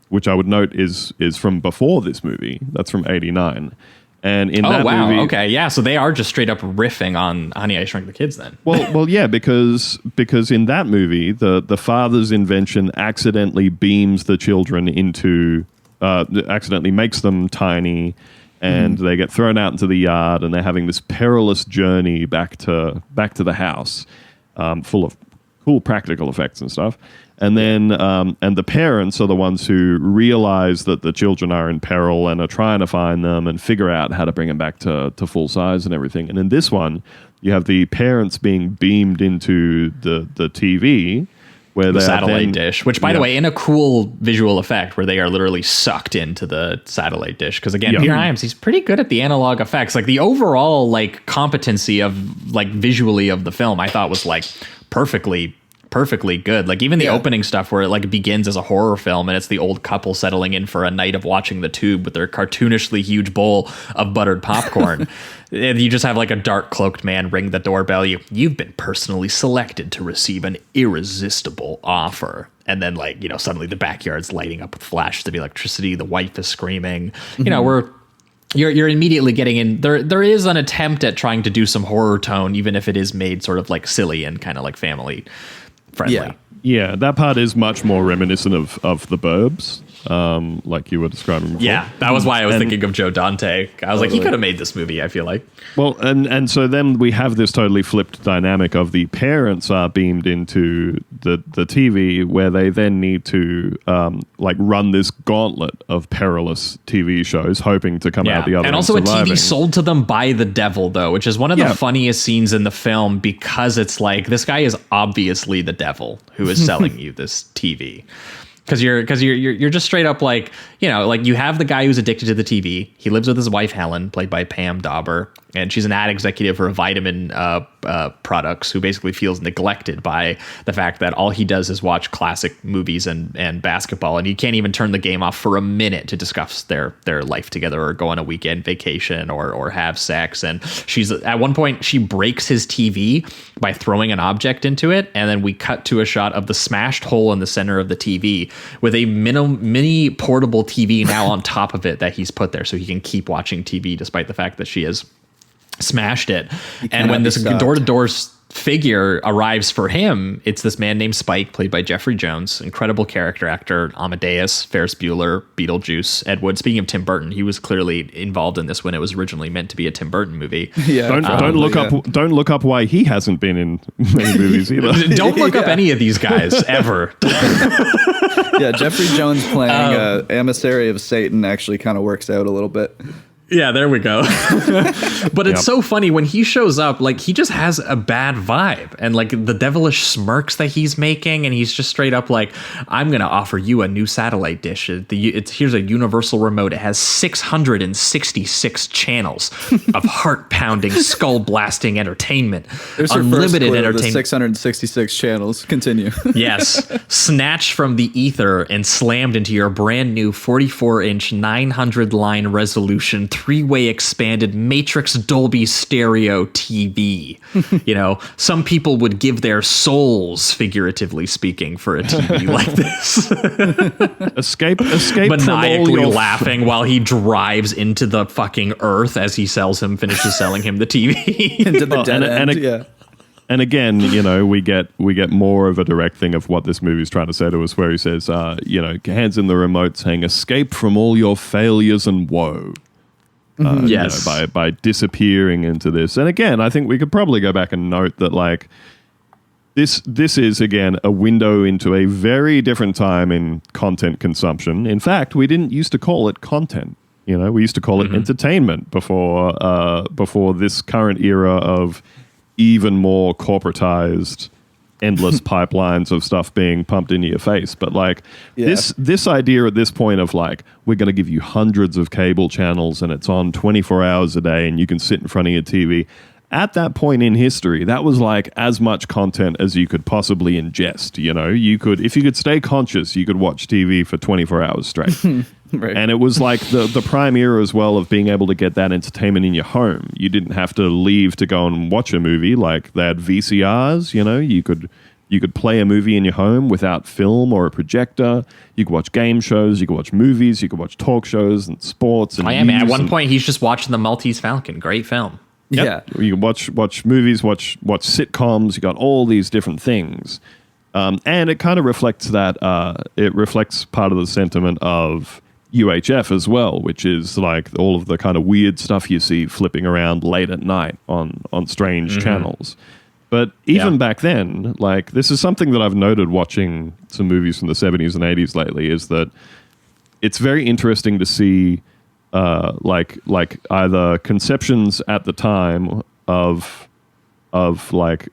Speaker 8: which I would note is from before this movie. That's from 89. And in that movie,
Speaker 6: okay, yeah, so they are just straight up riffing on Honey, I Shrunk the Kids then.
Speaker 8: Well, yeah, because in that movie, the father's invention accidentally beams the children into, accidentally makes them tiny, and they get thrown out into the yard, and they're having this perilous journey back to the house, full of cool practical effects and stuff. And then, and the parents are the ones who realize that the children are in peril and are trying to find them and figure out how to bring them back to full size and everything. And in this one, you have the parents being beamed into the TV, where
Speaker 6: the
Speaker 8: they
Speaker 6: satellite dish, which, by the way, in a cool visual effect, where they are literally sucked into the satellite dish. Because again, Peter Hyams, he's pretty good at the analog effects. Like the overall like competency of like visually of the film, I thought was like perfectly good. Like even the opening stuff where it like begins as a horror film and it's the old couple settling in for a night of watching The Tube with their cartoonishly huge bowl of buttered popcorn. And you just have like a dark cloaked man ring the doorbell. You've been personally selected to receive an irresistible offer. And then like, you know, suddenly the backyard's lighting up with flashes of electricity. The wife is screaming. You know, you're immediately getting in. There is an attempt at trying to do some horror tone, even if it is made sort of like silly and kind of like family friendly.
Speaker 8: Yeah, that part is much more reminiscent of The Burbs, like you were describing before.
Speaker 6: Yeah, that was why I was thinking of Joe Dante. I was like, he could have made this movie, I feel like.
Speaker 8: Well, and so then we have this totally flipped dynamic of the parents are beamed into the TV, where they then need to like run this gauntlet of perilous TV shows, hoping to come out the other end.
Speaker 6: And also
Speaker 8: surviving.
Speaker 6: a TV sold to them by the devil, though, which is one of the funniest scenes in the film, because it's like, this guy is obviously the devil who is selling you this TV. Because you're just straight up like, you know, like you have the guy who's addicted to the TV. He lives with his wife, Helen, played by Pam Dauber, and she's an ad executive for vitamin products, who basically feels neglected by the fact that all he does is watch classic movies and basketball, and he can't even turn the game off for a minute to discuss their life together or go on a weekend vacation or have sex. And she's at one point, she breaks his TV by throwing an object into it, and then we cut to a shot of the smashed hole in the center of the TV with a mini portable TV now on top of it that he's put there so he can keep watching TV despite the fact that she has smashed it. And when this door-to-door figure arrives for him, it's this man named Spike, played by Jeffrey Jones, incredible character actor, Amadeus, Ferris Bueller, Beetlejuice, Ed Wood. Speaking of Tim Burton, he was clearly involved in this when it was originally meant to be a Tim Burton movie.
Speaker 8: Don't look up why he hasn't been in many movies either.
Speaker 6: Don't look up any of these guys ever.
Speaker 7: Yeah, Jeffrey Jones playing emissary of Satan actually kind of works out a little bit.
Speaker 6: Yeah, there we go. But it's so funny when he shows up, like he just has a bad vibe, and like the devilish smirks that he's making, and he's just straight up like, I'm going to offer you a new satellite dish. Here's a universal remote. It has 666 channels of heart-pounding, skull-blasting entertainment.
Speaker 7: There's unlimited entertainment. 666 channels. Continue.
Speaker 6: Yes. Snatched from the ether and slammed into your brand new 44-inch 900-line resolution 3-way expanded Matrix Dolby Stereo TV. You know, some people would give their souls, figuratively speaking, for a TV like this.
Speaker 8: Escape
Speaker 6: maniacally laughing while he drives into the fucking earth as he finishes selling him the TV.
Speaker 7: Into the dead end.
Speaker 8: And again, you know, we get more of a direct thing of what this movie is trying to say to us, where he says, you know, hands in the remote saying, escape from all your failures and woe.
Speaker 6: Yes.
Speaker 8: You know, by disappearing into this. And again, I think we could probably go back and note that like this is again a window into a very different time in content consumption. In fact, we didn't used to call it content. You know, we used to call it entertainment before this current era of even more corporatized, endless pipelines of stuff being pumped into your face. But like this idea at this point of like, we're going to give you hundreds of cable channels and it's on 24 hours a day and you can sit in front of your TV. At that point in history, that was like as much content as you could possibly ingest. You know, if you could stay conscious, you could watch TV for 24 hours straight. Right. And it was like the prime era as well of being able to get that entertainment in your home. You didn't have to leave to go and watch a movie. Like they had VCRs, you know, you could play a movie in your home without film or a projector. You could watch game shows, you could watch movies, you could watch talk shows and sports. And
Speaker 6: at one point he's just watching The Maltese Falcon. Great film.
Speaker 8: Yep. Yeah. You can watch movies, watch sitcoms, you got all these different things. And it kind of reflects that, it reflects part of the sentiment of UHF as well, which is like all of the kind of weird stuff you see flipping around late at night on strange channels. But even back then, like this is something that I've noted watching some movies from the 70s and 80s lately, is that it's very interesting to see like either conceptions at the time of like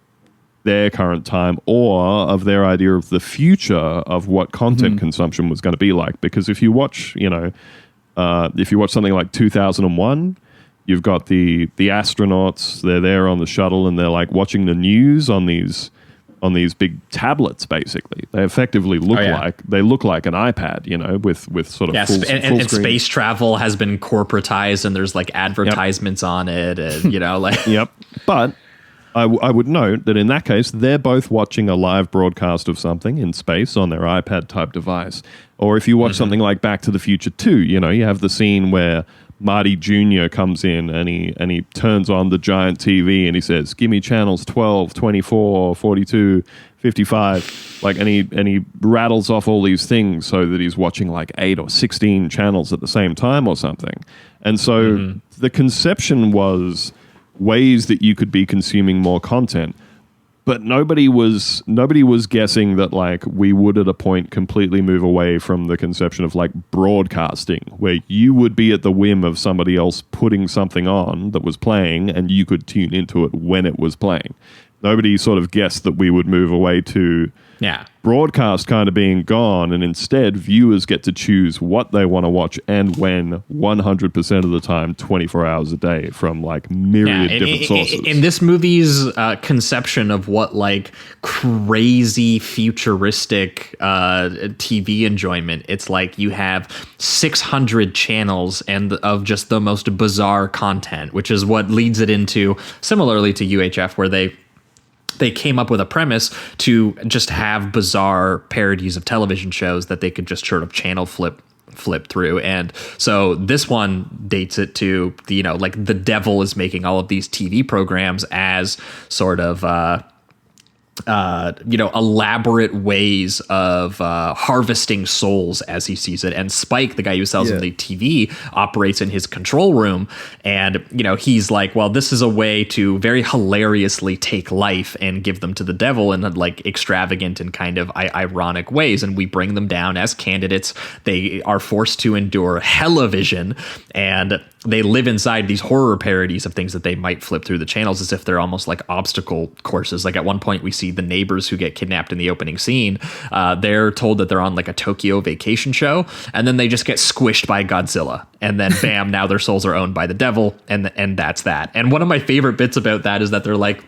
Speaker 8: their current time or of their idea of the future of what content consumption was going to be like. Because if you watch, you know, if you watch something like 2001, you've got the astronauts, they're there on the shuttle and they're like watching the news on these big tablets. Basically, they effectively look like an iPad, you know, with sort of full
Speaker 6: and space travel has been corporatized and there's like advertisements on it, and you know, like
Speaker 8: But I would note that in that case, they're both watching a live broadcast of something in space on their iPad type device. Or if you watch something like Back to the Future 2, you know, you have the scene where Marty Jr. comes in and he turns on the giant TV and he says, "Give me channels 12, 24, 42, 55." Like, and he rattles off all these things so that he's watching like 8 or 16 channels at the same time or something. And so the conception was ways that you could be consuming more content. But nobody was guessing that like we would at a point completely move away from the conception of like broadcasting, where you would be at the whim of somebody else putting something on that was playing and you could tune into it when it was playing. Nobody sort of guessed that we would move away to broadcast kind of being gone, and instead viewers get to choose what they want to watch and when 100% of the time, 24 hours a day from like myriad different sources.
Speaker 6: In this movie's conception of what like crazy futuristic TV enjoyment, it's like you have 600 channels and of just the most bizarre content, which is what leads it into, similarly to UHF, where they came up with a premise to just have bizarre parodies of television shows that they could just sort of channel flip through. And so this one dates it to, you know, like the devil is making all of these TV programs as sort of you know, elaborate ways of harvesting souls as he sees it. And Spike, the guy who sells him the TV, operates in his control room. And, you know, he's like, well, this is a way to very hilariously take life and give them to the devil in like extravagant and kind of ironic ways. And we bring them down as candidates. They are forced to endure hell-o-vision, and they live inside these horror parodies of things that they might flip through the channels as if they're almost like obstacle courses. Like at one point we see the neighbors who get kidnapped in the opening scene. They're told that they're on like a Tokyo vacation show, and then they just get squished by Godzilla. And then bam, now their souls are owned by the devil. And that's that. And one of my favorite bits about that is that they're like,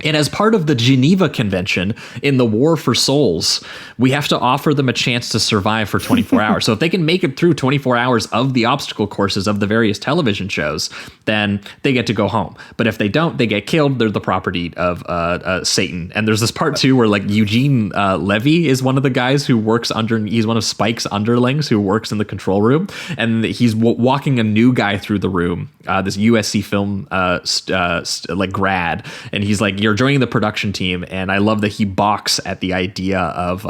Speaker 6: and as part of the Geneva Convention in the War for Souls, we have to offer them a chance to survive for 24 hours. So if they can make it through 24 hours of the obstacle courses of the various television shows, then they get to go home. But if they don't, they get killed. They're the property of Satan. And there's this part too where like Eugene Levy is one of the guys who works he's one of Spike's underlings who works in the control room. And he's walking a new guy through the room, this USC film like grad. And he's like, "You're joining the production team," and I love that he balks at the idea of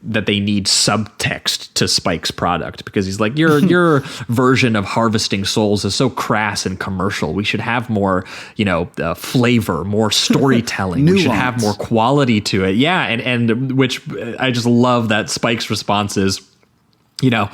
Speaker 6: that they need subtext to Spike's product, because he's like, your version of harvesting souls is so crass and commercial. We should have more, you know, flavor, more storytelling. We should have more quality to it. Yeah, and which I just love that Spike's response is, you know,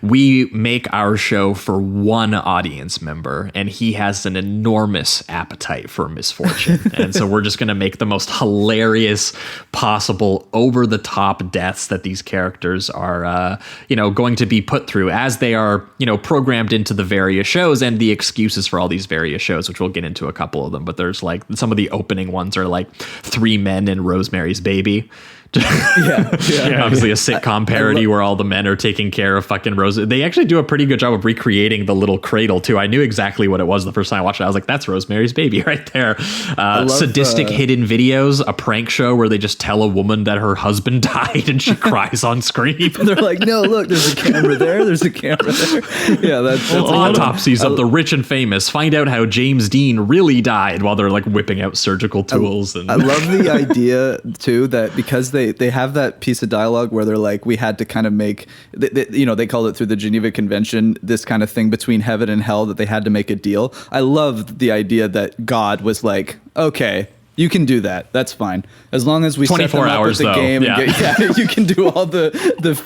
Speaker 6: we make our show for one audience member, and he has an enormous appetite for misfortune. And so we're just going to make the most hilarious possible over the top deaths that these characters are, going to be put through as they are, programmed into the various shows, and the excuses for all these various shows, which we'll get into a couple of them. But there's like some of the opening ones are like Three Men and Rosemary's Baby. Obviously a sitcom parody where all the men are taking care of fucking Rose. They actually do a pretty good job of recreating the little cradle too. I knew exactly what it was the first time I watched it. I was like, that's Rosemary's Baby right there. Sadistic hidden videos, a prank show where they just tell a woman that her husband died and she cries on screen.
Speaker 7: They're like, no, look, there's a camera there. There's a camera there. Yeah, that's
Speaker 6: autopsies of the rich and famous. Find out how James Dean really died while they're like whipping out surgical tools.
Speaker 7: I love the idea too that because they have that piece of dialogue where they're like, we had to kind of make, they called it through the Geneva Convention, this kind of thing between heaven and hell, that they had to make a deal. I love the idea that God was like, okay, you can do that. That's fine. As long as we
Speaker 6: 24 hours,
Speaker 7: set them up with the game.
Speaker 6: Yeah.
Speaker 7: And you can do all the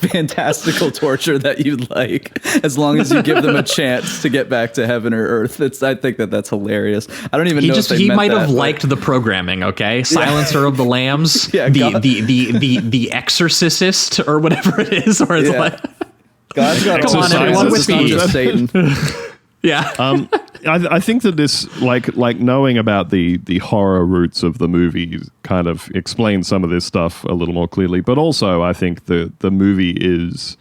Speaker 7: fantastical torture that you'd like, as long as you give them a chance to get back to heaven or earth. I think that's hilarious. I don't even know if
Speaker 6: he might have liked the programming. Okay, Silencer of the Lambs, the Exorcist or whatever it is, or it's like
Speaker 7: God's got
Speaker 6: come on, everyone with me.
Speaker 7: Satan.
Speaker 6: Yeah.
Speaker 8: I think that this, like knowing about the horror roots of the movie kind of explains some of this stuff a little more clearly. But also, I think the movie is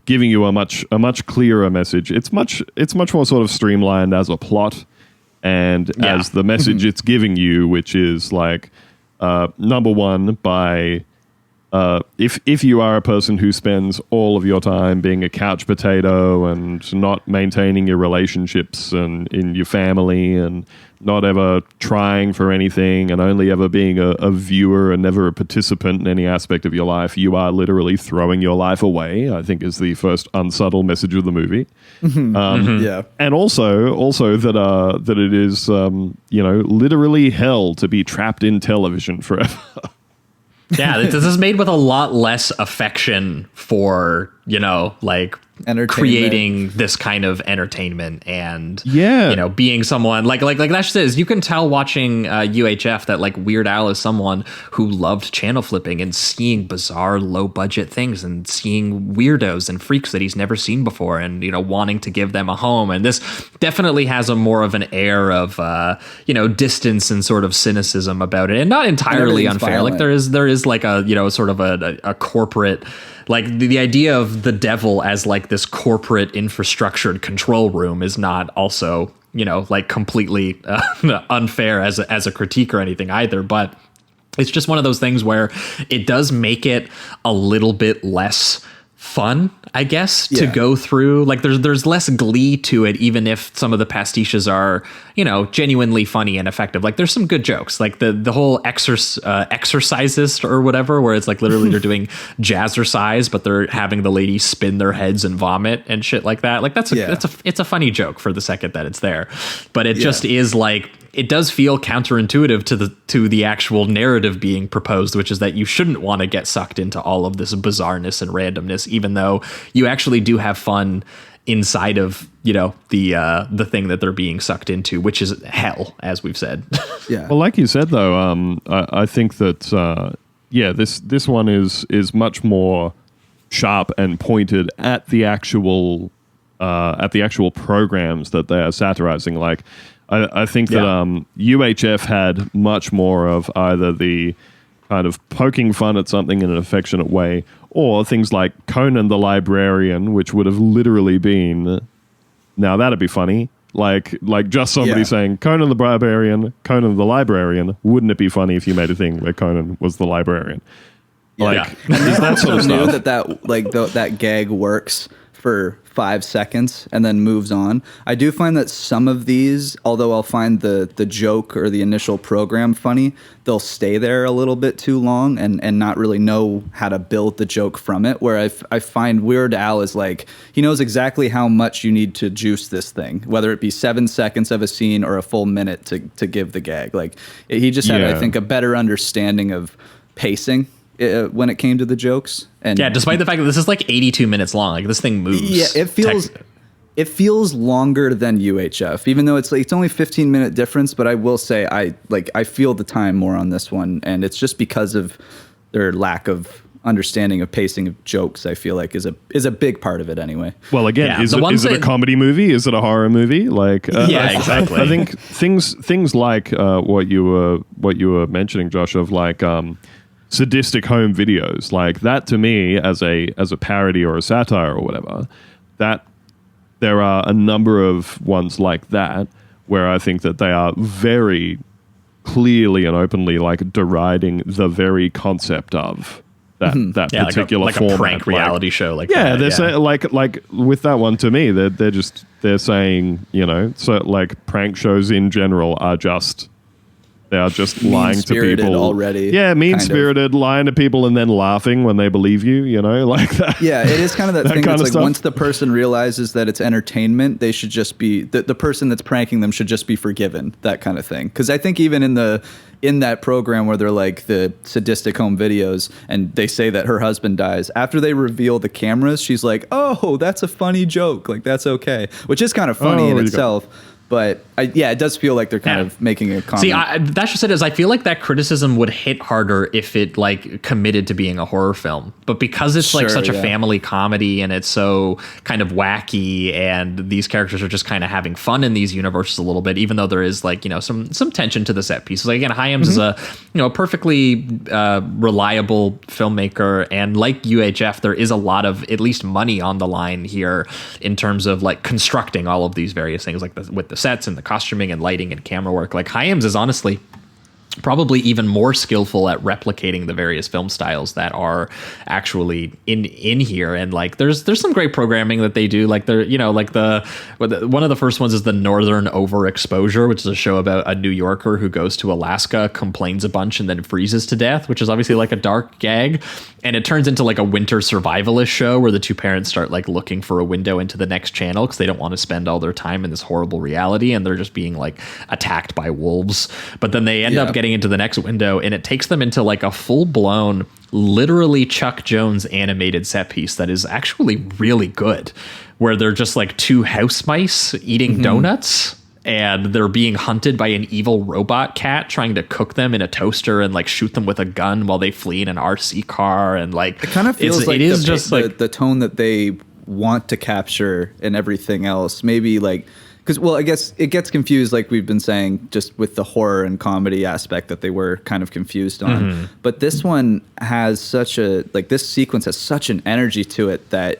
Speaker 8: giving you a much clearer message. It's much more sort of streamlined as a plot and as the message it's giving you, which is like number one, by if you are a person who spends all of your time being a couch potato and not maintaining your relationships and in your family and not ever trying for anything and only ever being a viewer and never a participant in any aspect of your life, you are literally throwing your life away, I think is the first unsubtle message of the movie. And also that it is, literally hell to be trapped in television forever.
Speaker 6: Yeah, this is made with a lot less affection for, creating this kind of entertainment and, being someone like that says, you can tell watching UHF that like Weird Al is someone who loved channel flipping and seeing bizarre low budget things and seeing weirdos and freaks that he's never seen before and, wanting to give them a home. And this definitely has a more of an air of, distance and sort of cynicism about it, and not entirely unfair. Violent. Like there is like a, sort of a corporate, like the idea of the devil as like this corporate infrastructured control room is not also, like completely unfair as a critique or anything either. But it's just one of those things where it does make it a little bit less fun, I guess, to go through. Like there's less glee to it, even if some of the pastiches are, genuinely funny and effective. Like there's some good jokes, like the whole exorcisist or whatever, where it's like literally they're doing jazzercise, but they're having the ladies spin their heads and vomit and shit like that. Like it's a funny joke for the second that it's there, but it just is like, it does feel counterintuitive to the actual narrative being proposed, which is that you shouldn't want to get sucked into all of this bizarreness and randomness, even though you actually do have fun inside of, the thing that they're being sucked into, which is hell, as we've said.
Speaker 8: Yeah. Well, like you said, though, I think that this one is much more sharp and pointed at the actual programs that they are satirizing. Like, I think that UHF had much more of either the kind of poking fun at something in an affectionate way, or things like Conan the Librarian, which would have literally been, now that'd be funny, like just somebody saying Conan the Barbarian, Conan the Librarian. Wouldn't it be funny if you made a thing where Conan was the librarian?
Speaker 7: And that sort of stuff. That gag works for 5 seconds and then moves on. I do find that some of these, although I'll find the joke or the initial program funny, they'll stay there a little bit too long and not really know how to build the joke from it. Where I find Weird Al is like, he knows exactly how much you need to juice this thing, whether it be 7 seconds of a scene or a full minute to give the gag. Like he just had, I think, a better understanding of pacing when it came to the jokes. And
Speaker 6: yeah, despite the fact that this is like 82 minutes long, like this thing moves.
Speaker 7: Yeah, it feels longer than UHF, even though it's only 15-minute difference. But I will say I feel the time more on this one, and it's just because of their lack of understanding of pacing of jokes. I feel like is a big part of it anyway.
Speaker 8: Well, again, is it a comedy movie? Is it a horror movie? Like,
Speaker 6: exactly.
Speaker 8: I think things like what you were mentioning, Josh, of like sadistic home videos, like that to me as a parody or a satire or whatever, that there are a number of ones like that where I think that they are very clearly and openly like deriding the very concept of that particular
Speaker 6: like
Speaker 8: format,
Speaker 6: a prank reality show, like
Speaker 8: they're saying, like with that one to me, they're saying, you know, so like prank shows in general are just lying to people
Speaker 7: already.
Speaker 8: Yeah, mean-spirited, lying to people and then laughing when they believe you, you know, like that.
Speaker 7: Yeah, it is kind of that thing that's like
Speaker 8: stuff.
Speaker 7: Once the person realizes that it's entertainment, they should just be, the person that's pranking them should just be forgiven, that kind of thing. Because I think even in that program where they're like the sadistic home videos and they say that her husband dies, after they reveal the cameras, she's like, oh, that's a funny joke. Like, that's okay. Which is kind of funny in itself. But it does feel like they're kind of making a comment.
Speaker 6: See, that's just it. Is I feel like that criticism would hit harder if it like committed to being a horror film, but because it's like such a family comedy and it's so kind of wacky, and these characters are just kind of having fun in these universes a little bit, even though there is like, you know, some tension to the set pieces. Like again, Hyams is a perfectly reliable filmmaker, and like UHF, there is a lot of at least money on the line here in terms of like constructing all of these various things, like with the sets and the costuming and lighting and camera work. Like Hyams is honestly probably even more skillful at replicating the various film styles that are actually in here. And like there's some great programming that they do, like they're, you know, like one of the first ones is the Northern Overexposure, which is a show about a New Yorker who goes to Alaska, complains a bunch, and then freezes to death, which is obviously like a dark gag, and it turns into like a winter survivalist show where the two parents start like looking for a window into the next channel because they don't want to spend all their time in this horrible reality, and they're just being like attacked by wolves. But then they end up getting into the next window, and it takes them into like a full-blown, literally Chuck Jones animated set piece that is actually really good, where they're just like two house mice eating donuts, and they're being hunted by an evil robot cat trying to cook them in a toaster and like shoot them with a gun while they flee in an RC car. And like
Speaker 7: it kind of feels like the tone that they want to capture and everything else, maybe like, because, well, I guess it gets confused, like we've been saying, just with the horror and comedy aspect that they were kind of confused on. But this one has this sequence has such an energy to it that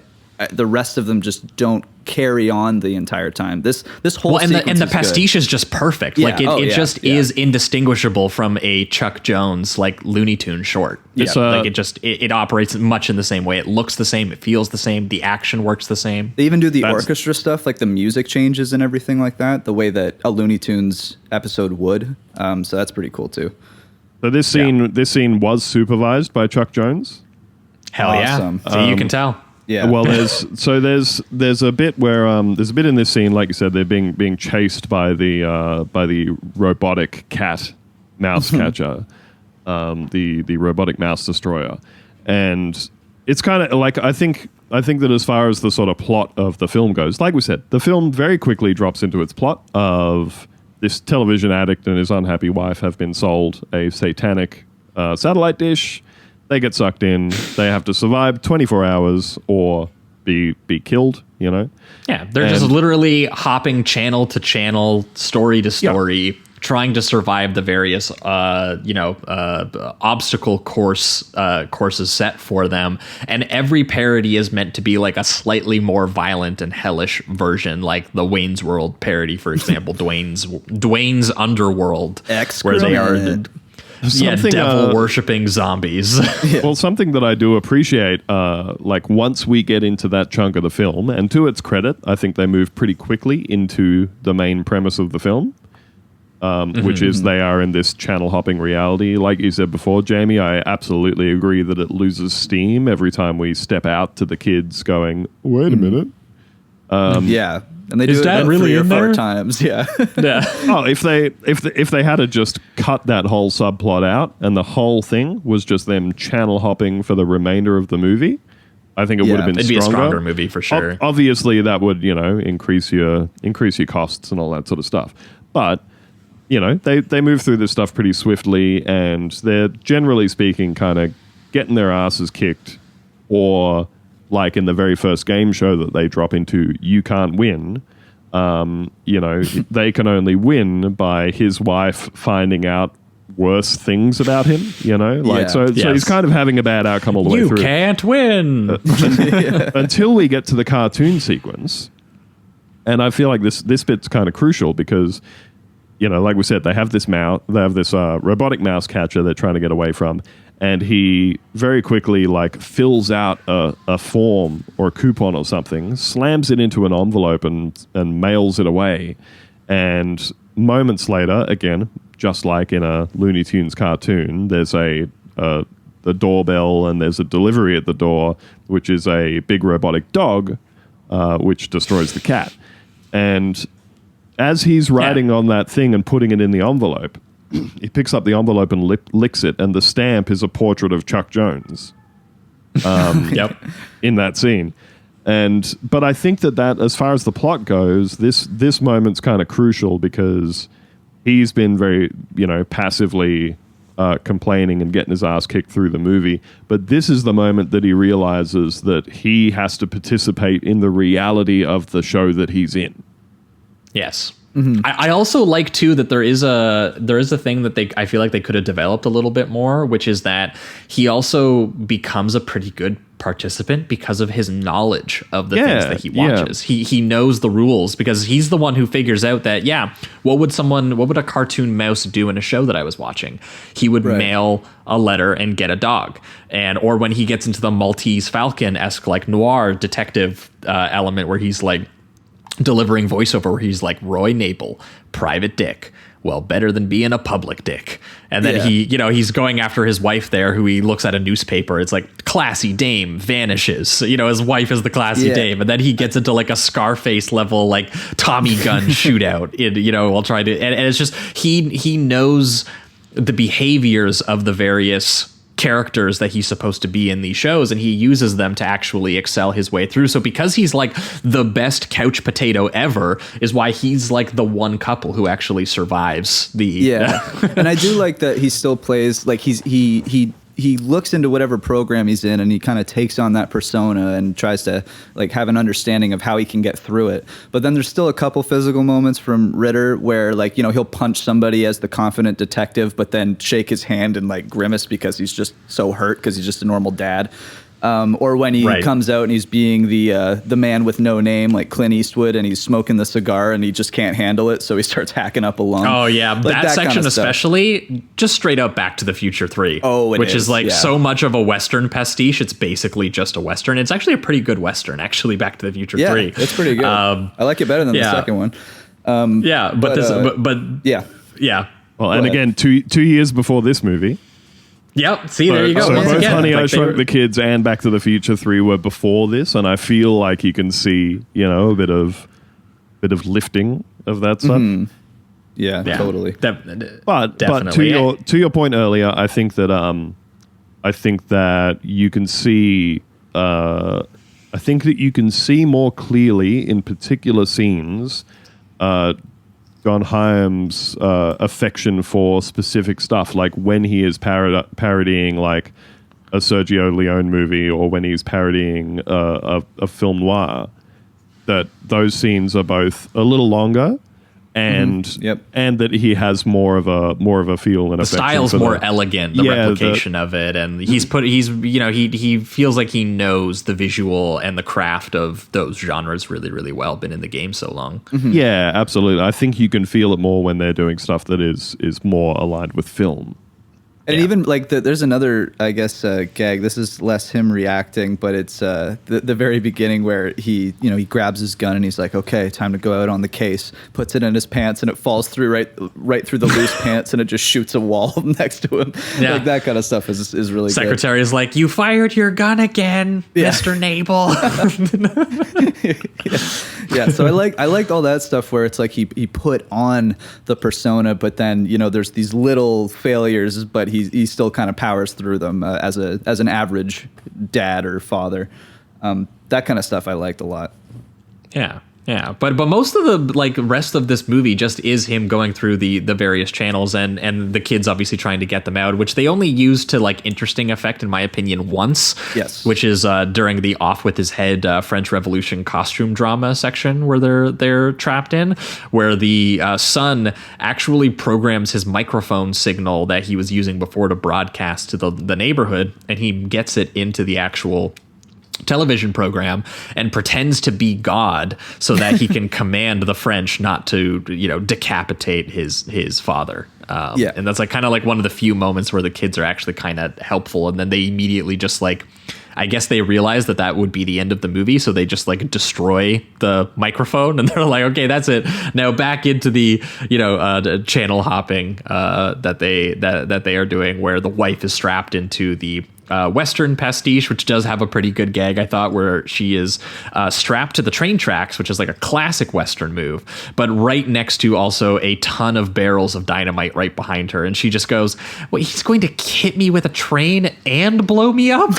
Speaker 7: the rest of them just don't carry on the entire time. This whole sequence
Speaker 6: and the pastiche is just perfect.
Speaker 7: Yeah.
Speaker 6: Like it is indistinguishable from a Chuck Jones like Looney Tune short. It's like it operates much in the same way. It looks the same. It feels the same. The action works the same.
Speaker 7: They even do the orchestra stuff, like the music changes and everything like that, the way that a Looney Tunes episode would. So that's pretty cool too.
Speaker 8: So this scene was supervised by Chuck Jones.
Speaker 6: Hell
Speaker 7: awesome.
Speaker 6: Yeah! So you can tell.
Speaker 8: Yeah. Well, there's a bit where there's a bit in this scene, like you said, they're being chased by the robotic cat mouse catcher, the robotic mouse destroyer, and it's kind of like I think that as far as the sort of plot of the film goes, like we said, the film very quickly drops into its plot of this television addict and his unhappy wife have been sold a satanic satellite dish. They get sucked in. They have to survive 24 hours or be killed, you know?
Speaker 6: Yeah, they're just literally hopping channel to channel, story to story, trying to survive the various, obstacle courses set for them. And every parody is meant to be like a slightly more violent and hellish version, like the Wayne's World parody, for example, Dwayne's Underworld, where they are... devil worshipping zombies.
Speaker 8: Well, something that I do appreciate, like once we get into that chunk of the film, and to its credit, I think they move pretty quickly into the main premise of the film, which is they are in this channel hopping reality. Like you said before, Jamie, I absolutely agree that it loses steam every time we step out to the kids going, wait a minute.
Speaker 7: And they
Speaker 6: Is
Speaker 7: do
Speaker 6: Dad
Speaker 7: it
Speaker 6: really
Speaker 7: 3 or
Speaker 6: in
Speaker 7: 4
Speaker 6: there?
Speaker 7: times. Yeah.
Speaker 6: Yeah.
Speaker 8: Oh, if they had just cut that whole subplot out and the whole thing was just them channel hopping for the remainder of the movie, I think it would have been
Speaker 6: It'd
Speaker 8: stronger.
Speaker 6: be a stronger movie for sure.
Speaker 8: Obviously, that would increase your costs and all that sort of stuff. But they move through this stuff pretty swiftly, and they're generally speaking kind of getting their asses kicked, or like in the very first game show that they drop into, you can't win. They can only win by his wife finding out worse things about him, so he's kind of having a bad outcome all the way through.
Speaker 6: You can't win.
Speaker 8: Until we get to the cartoon sequence. And I feel like this bit's kind of crucial because, like we said, they have this robotic mouse catcher they're trying to get away from. And he very quickly fills out a form or a coupon or something, slams it into an envelope and mails it away. And moments later, again, just like in a Looney Tunes cartoon, there's the doorbell and there's a delivery at the door, which is a big robotic dog, which destroys the cat. And as he's writing on that thing and putting it in the envelope, he picks up the envelope and licks it, and the stamp is a portrait of Chuck Jones. In that scene. But I think that as far as the plot goes, this moment's kind of crucial because he's been very, passively complaining and getting his ass kicked through the movie. But this is the moment that he realizes that he has to participate in the reality of the show that he's in.
Speaker 6: Yes. Mm-hmm. I also like too that there is a thing that I feel like they could have developed a little bit more, which is that he also becomes a pretty good participant because of his knowledge of the things that he watches. He knows the rules because he's the one who figures out that what would a cartoon mouse do in a show that I was watching? He would mail a letter and get a dog, or when he gets into the Maltese Falcon-esque noir detective element where he's delivering voiceover where he's like, Roy Nabel, private dick. Well, better than being a public dick. And then he's going after his wife there, who he looks at a newspaper. It's like, classy dame vanishes. His wife is the classy dame. And then he gets into a Scarface level, Tommy gun shootout while trying to, and it's just, he knows the behaviors of the various characters that he's supposed to be in these shows, and he uses them to actually excel his way through. So because he's the best couch potato ever is why he's the one couple who actually survives the
Speaker 7: and I do like that he still plays he looks into whatever program he's in, and he kind of takes on that persona and tries to have an understanding of how he can get through it. But then there's still a couple physical moments from Ritter where he'll punch somebody as the confident detective, but then shake his hand and grimace because he's just so hurt because he's just a normal dad. Or when he comes out and he's being the man with no name, like Clint Eastwood, and he's smoking the cigar and he just can't handle it, so he starts hacking up a lung.
Speaker 6: Oh yeah, that section kind of especially, just straight up Back to the Future 3. Which is so much of a Western pastiche. It's basically just a Western. It's actually a pretty good Western, actually. Back to the Future 3.
Speaker 7: It's pretty good. I like it better than the second one.
Speaker 8: Well, and again, two years before this movie.
Speaker 6: Yep. See, there you go.
Speaker 8: So
Speaker 6: Once
Speaker 8: both
Speaker 6: again,
Speaker 8: Honey, I Shrunk the Kids and Back to the Future 3 were before this, and I feel like you can see, a bit of lifting of that stuff.
Speaker 7: Mm-hmm. Yeah, totally.
Speaker 8: But to your point earlier, I think that you can see more clearly in particular scenes John Hyam's affection for specific stuff, like when he is parodying a Sergio Leone movie, or when he's parodying a film noir, that those scenes are both a little longer, and and that he has more of a feel and
Speaker 6: the style's more elegant, the replication of it, and he feels like he knows the visual and the craft of those genres really, really well. Been in the game so long.
Speaker 8: Mm-hmm. Yeah, absolutely. I think you can feel it more when they're doing stuff that is more aligned with film.
Speaker 7: And even there's another, I guess, gag. This is less him reacting, but it's the very beginning where he grabs his gun and he's like, okay, time to go out on the case. Puts it in his pants and it falls through right through the loose pants, and it just shoots a wall next to him. Yeah. That kind of stuff is really
Speaker 6: Secretary
Speaker 7: good.
Speaker 6: is like, you fired your gun again, Mr. Nabel.
Speaker 7: Yeah, so I liked all that stuff where it's like he put on the persona, but then there's these little failures, but he still kind of powers through them as an average dad or father. That kind of stuff I liked a lot.
Speaker 6: Yeah. Yeah, but most of the rest of this movie just is him going through the various channels and the kids obviously trying to get them out, which they only use to interesting effect in my opinion once.
Speaker 7: Yes,
Speaker 6: which is during the Off with His Head French Revolution costume drama section where they're trapped in, where the son actually programs his microphone signal that he was using before to broadcast to the neighborhood, and he gets it into the actual television program and pretends to be God so that he can command the French not to decapitate his father. And that's kind of one of the few moments where the kids are actually kind of helpful, and then they immediately just I guess they realize that would be the end of the movie, so they just destroy the microphone, and they're like, okay, that's it. Now back into the channel hopping that they are doing, where the wife is strapped into the Western pastiche, which does have a pretty good gag, I thought, where she is strapped to the train tracks, which is a classic Western move, but right next to also a ton of barrels of dynamite right behind her. And she just goes, well, he's going to hit me with a train and blow me up?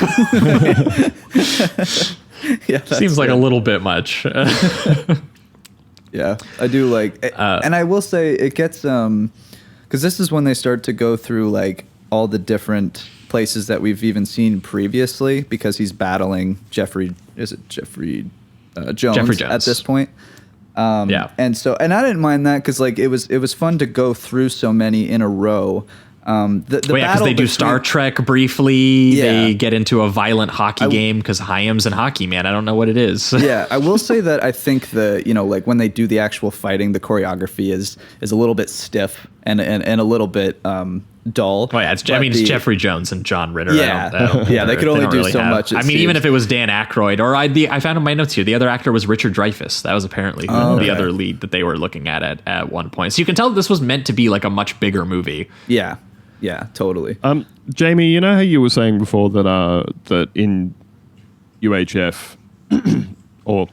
Speaker 7: Yeah,
Speaker 6: seems like a little bit much.
Speaker 7: Yeah, I do like it. And I will say it gets because this is when they start to go through all the different places that we've even seen previously, because he's battling Jeffrey Jones at this point. And I didn't mind that because it was fun to go through so many in a row.
Speaker 6: Because they do Star Trek briefly. Yeah. They get into a violent hockey game because Chaim's in hockey, man. I don't know what it is.
Speaker 7: Yeah, I will say that I think when they do the actual fighting, the choreography is a little bit stiff and a little bit dull.
Speaker 6: Oh yeah, it's Jeffrey Jones and John Ritter.
Speaker 7: Yeah, they could only do so much.
Speaker 6: Even if it was Dan Aykroyd, or I found in my notes here, the other actor was Richard Dreyfuss. That was apparently the other lead that they were looking at one point. So you can tell this was meant to be a much bigger movie.
Speaker 7: Yeah, totally.
Speaker 8: Jamie, you know how you were saying before that in UHF or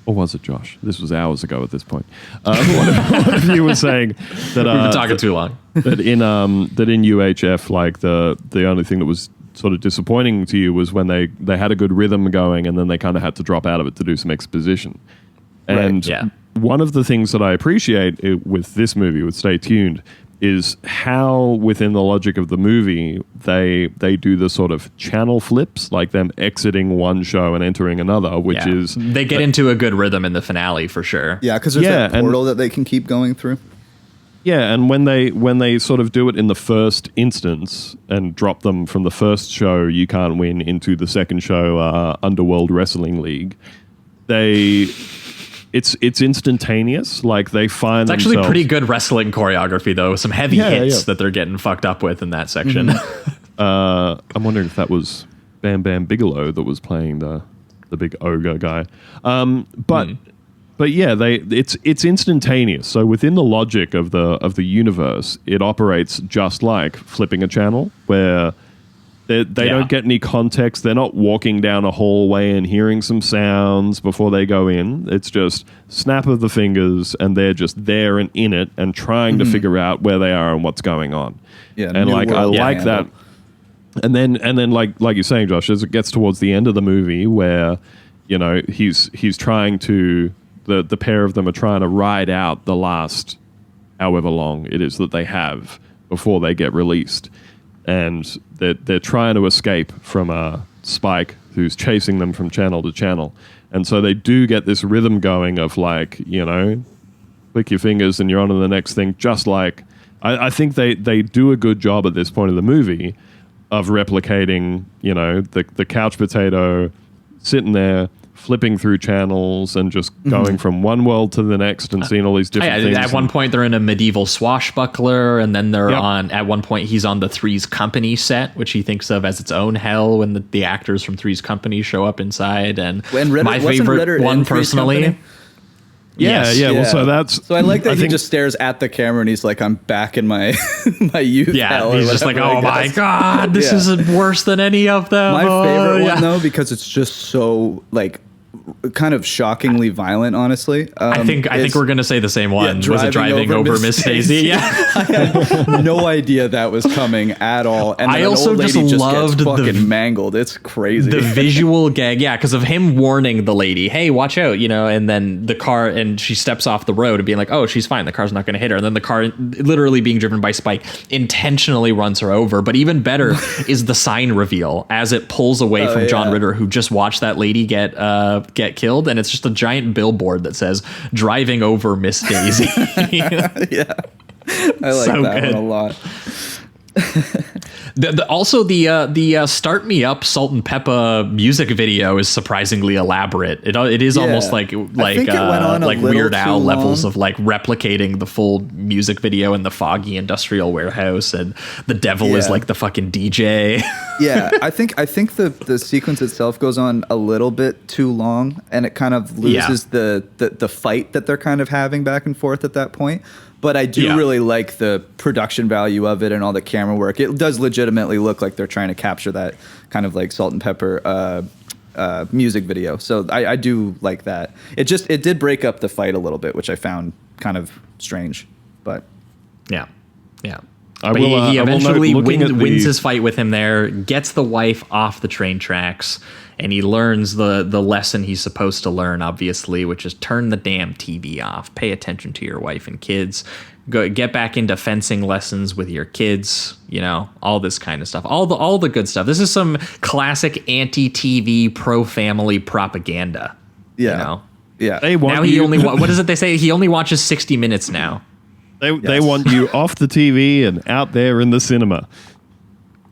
Speaker 8: was it Josh? This was hours ago at this point. One of you were saying that
Speaker 6: we've been talking too long.
Speaker 8: That in UHF, the only thing that was sort of disappointing to you was when they had a good rhythm going, and then they kind of had to drop out of it to do some exposition. And one of the things that I appreciate with this movie, with Stay Tuned, is how within the logic of the movie they do the sort of channel flips, like them exiting one show and entering another, which is
Speaker 6: they get into a good rhythm in the finale for sure.
Speaker 7: Yeah, because there's that portal that they can keep going through.
Speaker 8: Yeah, and when they sort of do it in the first instance and drop them from the first show You Can't Win into the second show Underworld Wrestling League, it's instantaneous. They find
Speaker 6: it's actually pretty good wrestling choreography though, with some heavy hits that they're getting fucked up with in that section.
Speaker 8: I'm wondering if that was Bam Bam Bigelow that was playing the big ogre guy. But yeah, it's instantaneous. So within the logic of the universe, it operates just like flipping a channel, where they don't get any context. They're not walking down a hallway and hearing some sounds before they go in. It's just snap of the fingers, and they're just there and in it and trying to figure out where they are and what's going on. Yeah, and I like that. And then like you're saying, Josh, as it gets towards the end of the movie, where he's trying to the pair of them are trying to ride out the last however long it is that they have before they get released. And they're trying to escape from Spike, who's chasing them from channel to channel. And so they do get this rhythm going of click your fingers and you're on to the next thing. Just like, I think they do a good job at this point of the movie of replicating, the couch potato sitting there, flipping through channels and just going from one world to the next and seeing all these different things.
Speaker 6: At one point, they're in a medieval swashbuckler, and then they're at one point, he's on the Three's Company set, which he thinks of as its own hell when the actors from Three's Company show up inside. And my favorite one, personally...
Speaker 8: Yeah. So
Speaker 7: I like that he just stares at the camera and he's like, I'm back in my my youth.
Speaker 6: Yeah, he's just like, oh my God, this is worse than any of them.
Speaker 7: My favorite one, though, because it's just so kind of shockingly violent, honestly.
Speaker 6: I think we're gonna say the same one. Was it driving over Miss Daisy? Yeah,
Speaker 7: I had no idea that was coming at all. And
Speaker 6: I also
Speaker 7: old lady
Speaker 6: just loved
Speaker 7: gets fucking mangled. It's crazy.
Speaker 6: The visual gag, yeah, because of him warning the lady, "Hey, watch out," and then the car, and she steps off the road and being like, "Oh, she's fine. The car's not going to hit her." And then the car, literally being driven by Spike, intentionally runs her over. But even better is the sign reveal as it pulls away from John Ritter, who just watched that lady get killed, and it's just a giant billboard that says "Driving over Miss Daisy."
Speaker 7: Yeah, I like
Speaker 6: So
Speaker 7: that
Speaker 6: good.
Speaker 7: one a lot.
Speaker 6: Also, the "Start Me Up" Salt and Pepper music video is surprisingly elaborate. It is almost like
Speaker 7: think it went on a little
Speaker 6: Weird Al
Speaker 7: too
Speaker 6: levels
Speaker 7: long.
Speaker 6: of like replicating the full music video in the foggy industrial warehouse, and the devil is like the fucking DJ.
Speaker 7: Yeah, I think the sequence itself goes on a little bit too long, and it kind of loses the fight that they're kind of having back and forth at that point. But I do really like the production value of it and all the camera work. It does legitimately look like they're trying to capture that kind of like Salt and Pepper music video. So I do like that. It did break up the fight a little bit, which I found kind of strange. But
Speaker 6: yeah.
Speaker 8: I
Speaker 6: But
Speaker 8: will,
Speaker 6: he
Speaker 8: I will note,
Speaker 6: eventually
Speaker 8: looking at
Speaker 6: wins
Speaker 8: the-
Speaker 6: his fight with him there, gets the wife off the train tracks, and he learns the lesson he's supposed to learn, obviously, which is turn the damn TV off. Pay attention to your wife and kids. Go get back into fencing lessons with your kids, all this kind of stuff. All the good stuff. This is some classic anti-TV, pro-family propaganda.
Speaker 7: yeah.
Speaker 8: They want
Speaker 6: Now
Speaker 8: you,
Speaker 6: he only what is it they say? He only watches 60 Minutes now.
Speaker 8: They want you off the TV and out there in the cinema.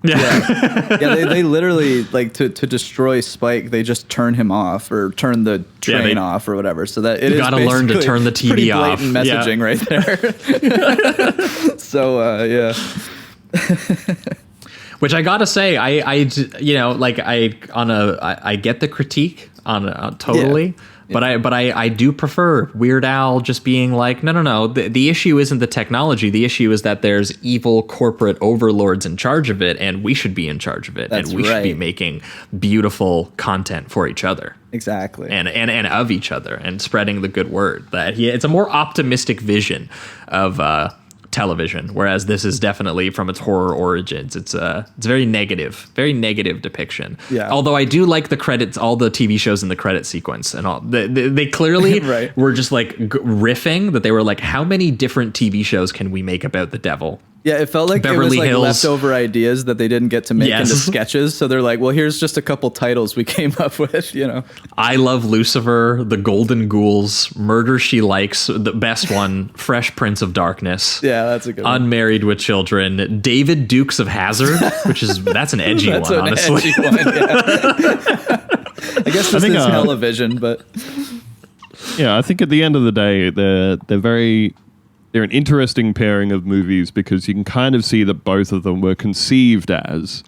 Speaker 7: Yeah, they literally, like, to destroy Spike, they just turn him off or turn the train off or whatever. So that it
Speaker 6: You
Speaker 7: is
Speaker 6: gotta learn to
Speaker 7: basically
Speaker 6: turn the TV
Speaker 7: pretty
Speaker 6: off.
Speaker 7: blatant messaging right there. So yeah.
Speaker 6: Which I gotta say, I get the critique on totally, but I do prefer Weird Al just being like, no. The issue isn't the technology. The issue is that there's evil corporate overlords in charge of it, and we should be in charge of it,
Speaker 7: That's
Speaker 6: and we should be
Speaker 7: right.
Speaker 6: making beautiful content for each other.
Speaker 7: Exactly.
Speaker 6: And of each other, and spreading the good word. It's a more optimistic vision of television, whereas this is definitely, from its horror origins, it's very negative depiction.
Speaker 7: Yeah.
Speaker 6: Although I do like the credits, all the TV shows in the credit sequence and all. They clearly
Speaker 7: Right.
Speaker 6: were just like riffing, that they were like, how many different TV shows can we make about the devil?
Speaker 7: Yeah, it felt like
Speaker 6: Beverly
Speaker 7: it was like
Speaker 6: Hills.
Speaker 7: leftover ideas that they didn't get to make
Speaker 6: Yes.
Speaker 7: into sketches. So they're like, well, here's just a couple titles we came up with,
Speaker 6: I Love Lucifer, The Golden Ghouls, Murder She Likes, the best one, Fresh Prince of Darkness.
Speaker 7: Yeah, that's a good one.
Speaker 6: Unmarried with Children, David Dukes of Hazzard, that's an edgy
Speaker 7: That's
Speaker 6: one,
Speaker 7: an
Speaker 6: honestly.
Speaker 7: edgy one, yeah. I guess this is television, but
Speaker 8: Yeah, I think at the end of the day, they're an interesting pairing of movies because you can kind of see that both of them were conceived as,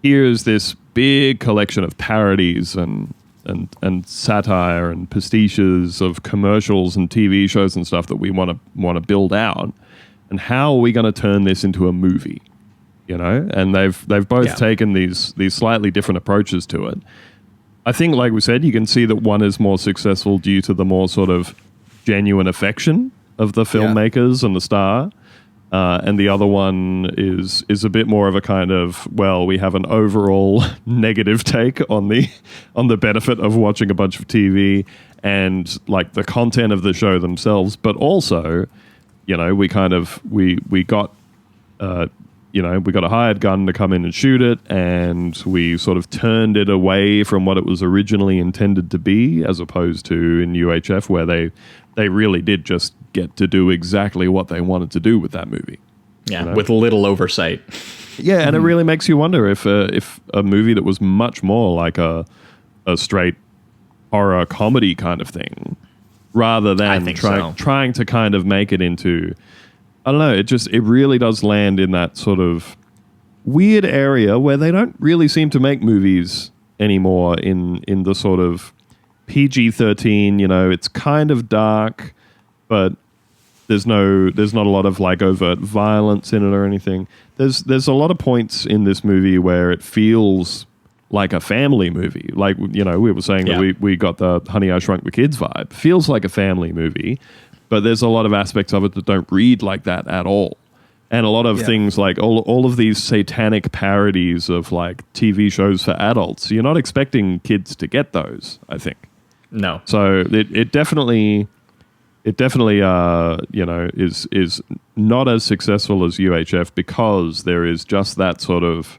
Speaker 8: here's this big collection of parodies and satire and pastiches of commercials and TV shows and stuff that we want to build out, and how are we going to turn this into a movie? And they've both taken these slightly different approaches to it. I think, like we said, you can see that one is more successful due to the more sort of genuine affection of the filmmakers and the star, and the other one is a bit more of a kind of, well, we have an overall negative take on the benefit of watching a bunch of TV and like the content of the show themselves, but also, we got a hired gun to come in and shoot it, and we sort of turned it away from what it was originally intended to be, as opposed to in UHF, where they really did just get to do exactly what they wanted to do with that movie.
Speaker 6: Yeah, with little oversight.
Speaker 8: Yeah, and it really makes you wonder if a movie that was much more like a straight horror comedy kind of thing, rather than trying to kind of make it into, I don't know, it really does land in that sort of weird area where they don't really seem to make movies anymore in the sort of PG-13, it's kind of dark, but there's not a lot of like overt violence in it or anything. There's a lot of points in this movie where it feels like a family movie. Like, you know, we were saying that we got the Honey, I Shrunk the Kids vibe. Feels like a family movie, but there's a lot of aspects of it that don't read like that at all. And a lot of things like all of these satanic parodies of like TV shows for adults, you're not expecting kids to get those, I think.
Speaker 6: No.
Speaker 8: So it definitely you know, is not as successful as UHF because there is just that sort of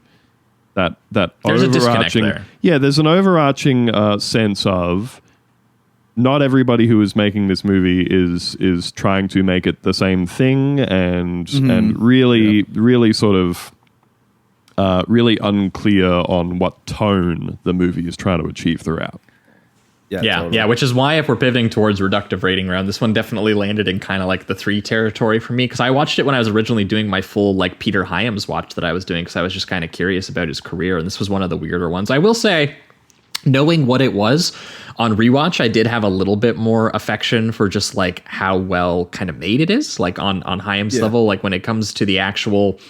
Speaker 8: that
Speaker 6: there's
Speaker 8: overarching.
Speaker 6: A disconnect there.
Speaker 8: Yeah, there's an overarching sense of not everybody who is making this movie is trying to make it the same thing, and really sort of really unclear on what tone the movie is trying to achieve throughout.
Speaker 6: Yeah, which is why if we're pivoting towards reductive rating round, this one definitely landed in kind of like the 3 territory for me, because I watched it when I was originally doing my full like Peter Hyams watch that I was doing because I was just kind of curious about his career, and this was one of the weirder ones. I will say, knowing what it was on rewatch, I did have a little bit more affection for just like how well kind of made it is, like on Hyams level, like when it comes to the actual,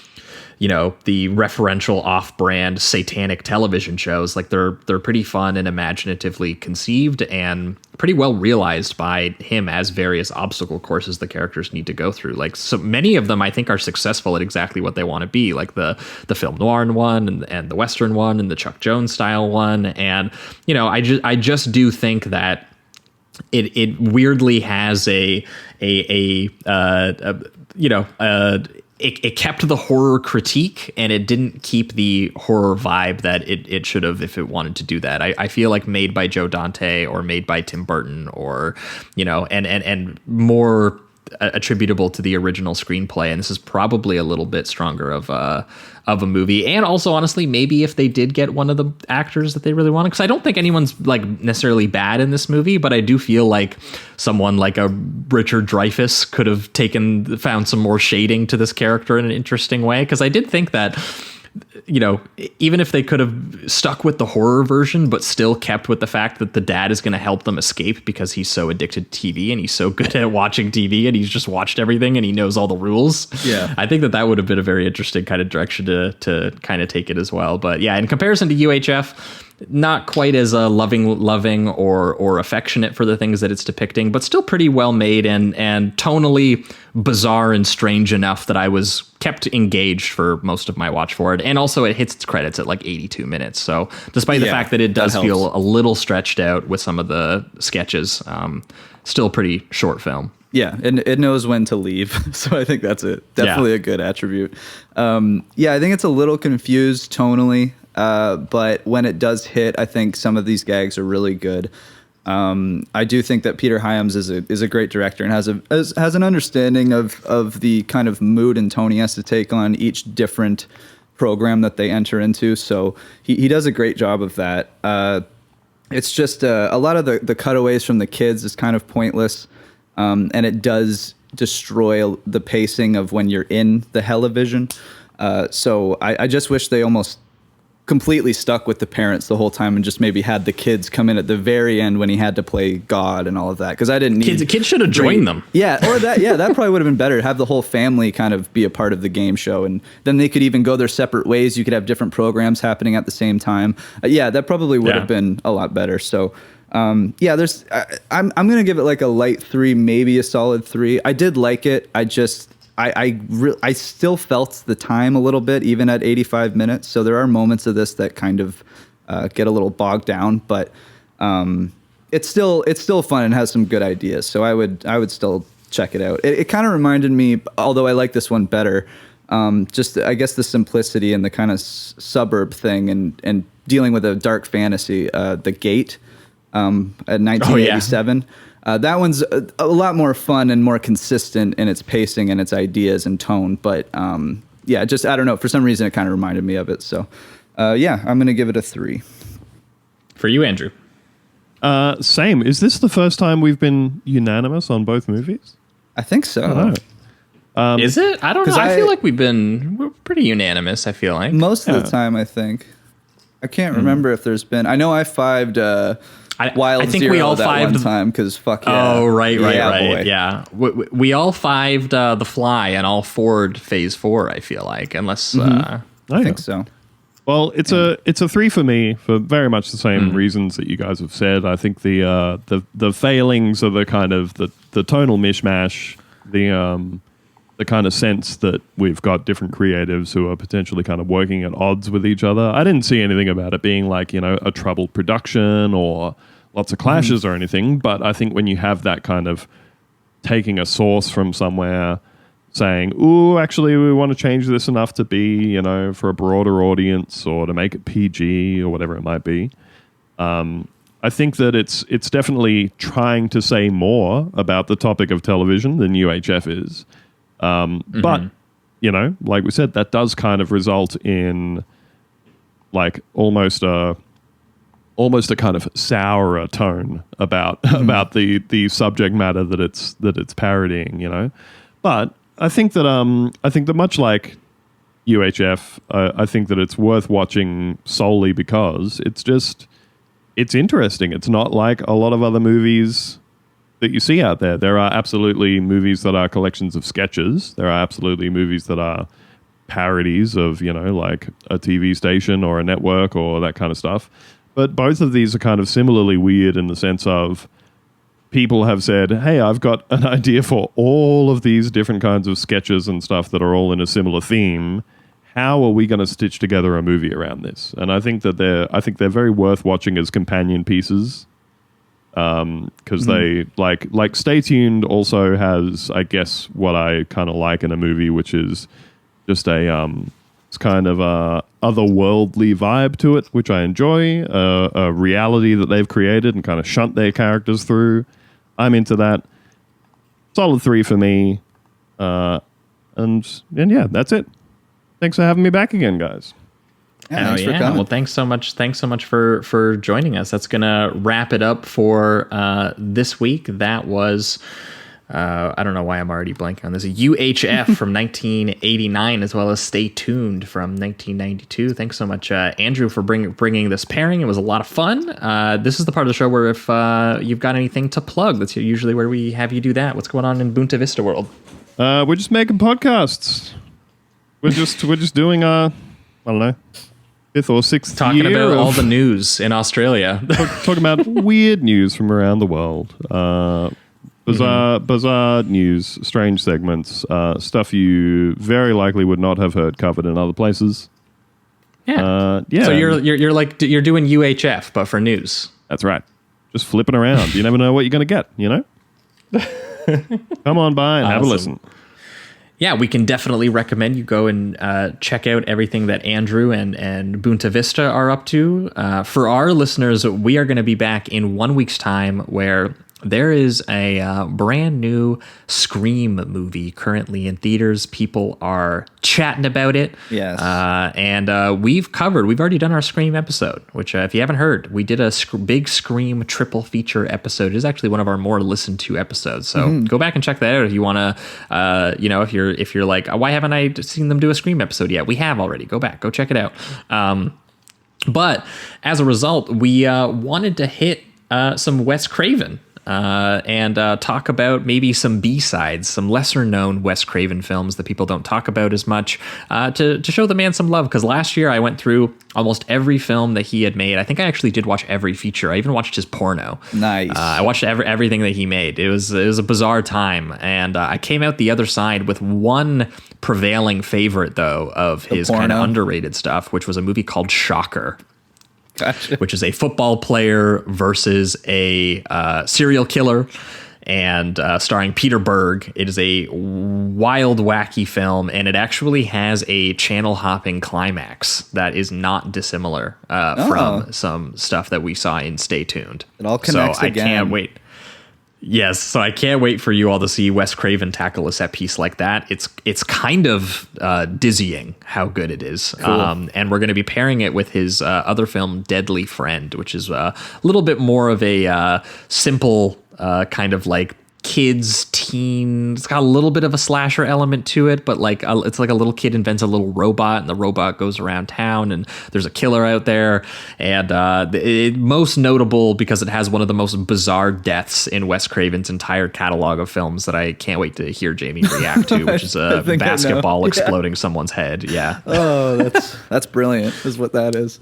Speaker 6: you know, the referential off-brand satanic television shows, like they're pretty fun and imaginatively conceived and pretty well realized by him as various obstacle courses the characters need to go through. Like, so many of them I think are successful at exactly what they want to be, like the film noir one and the Western one and the Chuck Jones style one. And, you know, I just do think that it weirdly has it kept the horror critique, and it didn't keep the horror vibe that it should have if it wanted to do that. I feel like made by Joe Dante or made by Tim Burton, or, you know, and more attributable to the original screenplay. And this is probably a little bit stronger of a movie. And also, honestly, maybe if they did get one of the actors that they really wanted, because I don't think anyone's like necessarily bad in this movie, but I do feel like someone like a Richard Dreyfuss could have found some more shading to this character in an interesting way. Because I did think that, you know, even if they could have stuck with the horror version, but still kept with the fact that the dad is going to help them escape because he's so addicted to TV and he's so good at watching TV and he's just watched everything and he knows all the rules. Yeah. I think that would have been a very interesting kind of direction to kind of take it as well. But yeah, in comparison to UHF, not quite as loving or affectionate for the things that it's depicting, but still pretty well made and tonally bizarre and strange enough that I was kept engaged for most of my watch for it. And also it hits its credits at like 82 minutes. So despite the fact that it does feel a little stretched out with some of the sketches, still a pretty short film.
Speaker 7: Yeah, and it knows when to leave. So I think that's definitely a good attribute. I think it's a little confused tonally. But when it does hit, I think some of these gags are really good. I do think that Peter Hyams is a great director and has an understanding of the kind of mood and tone he has to take on each different program that they enter into. So he does a great job of that. It's just a lot of the cutaways from the kids is kind of pointless, and it does destroy the pacing of when you're in the television. So I just wish they almost completely stuck with the parents the whole time and just maybe had the kids come in at the very end when he had to play God and all of that, because I didn't need
Speaker 6: kids should have joined them.
Speaker 7: That probably would have been better. Have the whole family kind of be a part of the game show, and then they could even go their separate ways. You could have different programs happening at the same time. That probably would have been a lot better. So I'm gonna give it like a light 3, maybe a solid 3. I did like it. I still felt the time a little bit, even at 85 minutes. So there are moments of this that kind of get a little bogged down, but it's still fun and has some good ideas. So I would still check it out. It kind of reminded me, although I like this one better, just I guess the simplicity and the kind of suburb thing and dealing with a dark fantasy. The Gate at 1987. That one's a lot more fun and more consistent in its pacing and its ideas and tone. But just I don't know. For some reason, it kind of reminded me of it. So I'm going to give it a 3.
Speaker 6: For you, Andrew?
Speaker 8: Same. Is this the first time we've been unanimous on both movies?
Speaker 7: I think so.
Speaker 8: I don't know.
Speaker 6: Is it? I don't know. I feel like we're pretty unanimous, I feel like.
Speaker 7: Most of the time, I think. I can't remember if there's been... I know I 5'd... Wild
Speaker 6: I think
Speaker 7: Zero
Speaker 6: we all
Speaker 7: that
Speaker 6: 5'd
Speaker 7: one time because fuck yeah.
Speaker 6: Oh right.
Speaker 7: Boy.
Speaker 6: Yeah, we all 5'd The Fly and all 4'd Phase 4. I feel like, unless
Speaker 7: I think so.
Speaker 8: Well, it's a 3 for me for very much the same reasons that you guys have said. I think the failings of the kind of the tonal mishmash, the kind of sense that we've got different creatives who are potentially kind of working at odds with each other. I didn't see anything about it being like, a troubled production or lots of clashes or anything, but I think when you have that kind of taking a source from somewhere, saying, ooh, actually, we want to change this enough to be, for a broader audience or to make it PG or whatever it might be. I think that it's definitely trying to say more about the topic of television than UHF is. But, like we said, that does kind of result in like almost a kind of sourer tone about the subject matter that it's parodying, But I think that much like UHF, I think that it's worth watching solely because it's interesting. It's not like a lot of other movies that you see out there. There are absolutely movies that are collections of sketches. There are absolutely movies that are parodies of, like a TV station or a network or that kind of stuff. But both of these are kind of similarly weird in the sense of people have said, hey, I've got an idea for all of these different kinds of sketches and stuff that are all in a similar theme. How are we going to stitch together a movie around this? And I think that they're very worth watching as companion pieces. Because they like Stay Tuned also has, I guess, what I kind of like in a movie, which is just it's kind of a otherworldly vibe to it, which I enjoy. A reality that they've created and kind of shunt their characters through. I'm into that. Solid 3 for me. And yeah, that's it. Thanks for having me back again, guys.
Speaker 6: Yeah, well, thanks so much. Thanks so much for joining us. That's gonna wrap it up for this week. That was I don't know why I'm already blanking on this. UHF from 1989, as well as Stay Tuned from 1992. Thanks so much, Andrew, for bringing this pairing. It was a lot of fun. This is the part of the show where if you've got anything to plug, that's usually where we have you do that. What's going on in Bunta Vista world?
Speaker 8: We're just making podcasts. We're just doing I don't know, 5th or 6th
Speaker 6: talking
Speaker 8: year
Speaker 6: about all the news in Australia.
Speaker 8: Talking about weird news from around the world. Bizarre news, strange segments, stuff you very likely would not have heard covered in other places.
Speaker 6: Yeah. So you're like you're doing UHF, but for news.
Speaker 8: That's right. Just flipping around. You never know what you're going to get. Come on by and have a listen.
Speaker 6: Yeah, we can definitely recommend you go and check out everything that Andrew and Bunta Vista are up to. For our listeners, we are going to be back in 1 week's time where there is a brand new Scream movie currently in theaters. People are chatting about it.
Speaker 7: Yes.
Speaker 6: And we've already done our Scream episode, which if you haven't heard, we did a big Scream triple feature episode. It is actually one of our more listened to episodes. So go back and check that out if you want to, if you're like, why haven't I seen them do a Scream episode yet? We have already. Go back, go check it out. But as a result, we wanted to hit some Wes Craven. And talk about maybe some B-sides, some lesser-known Wes Craven films that people don't talk about as much, to show the man some love. Because last year I went through almost every film that he had made. I think I actually did watch every feature. I even watched his porno.
Speaker 7: Nice.
Speaker 6: I watched everything that he made. It was a bizarre time, and I came out the other side with one prevailing favorite, though, of his kind of underrated stuff, which was a movie called Shocker. Gotcha. Which is a football player versus a serial killer, and starring Peter Berg. It is a wild, wacky film, and it actually has a channel-hopping climax that is not dissimilar from some stuff that we saw in Stay Tuned.
Speaker 7: It all connects again.
Speaker 6: I can't wait. Yes, so I can't wait for you all to see Wes Craven tackle a set piece like that. It's kind of dizzying how good it is.
Speaker 7: Cool.
Speaker 6: And we're going to be pairing it with his other film, Deadly Friend, which is a little bit more of a simple kind of like kids teen. It's got a little bit of a slasher element to it, but like it's like a little kid invents a little robot, and the robot goes around town, and there's a killer out there. And most notable because it has one of the most bizarre deaths in Wes Craven's entire catalog of films that I can't wait to hear Jamie react to, which is a basketball exploding someone's head. Yeah.
Speaker 7: Oh, that's brilliant. Is what that is.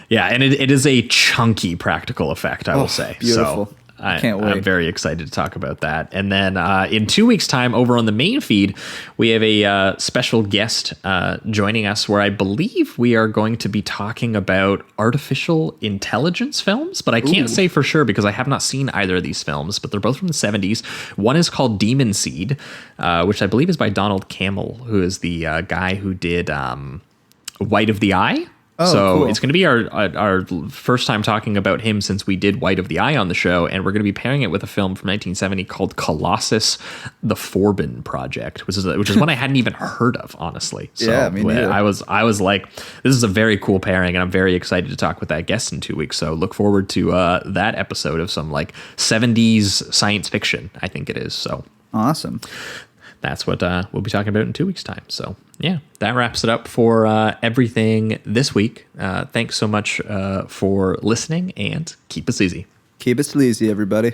Speaker 6: Yeah, and it is a chunky practical effect, I will say.
Speaker 7: Beautiful.
Speaker 6: So
Speaker 7: Can't wait.
Speaker 6: I'm very excited to talk about that. And then in 2 weeks' time, over on the main feed, we have a special guest joining us where I believe we are going to be talking about artificial intelligence films, but I can't say for sure because I have not seen either of these films, but they're both from the 70s. One is called Demon Seed, which I believe is by Donald Campbell, who is the guy who did White of the Eye. So cool. It's going to be our first time talking about him since we did White of the Eye on the show, and we're going to be pairing it with a film from 1970 called Colossus: The Forbin Project, which is one I hadn't even heard of, honestly. So
Speaker 7: yeah, me neither.
Speaker 6: I was like, this is a very cool pairing, and I'm very excited to talk with that guest in 2 weeks. So look forward to that episode of some like 70s science fiction, I think it is. So
Speaker 7: awesome.
Speaker 6: That's what we'll be talking about in 2 weeks' time. So, yeah, that wraps it up for everything this week. Thanks so much for listening, and keep it sleazy.
Speaker 7: Keep it sleazy, everybody.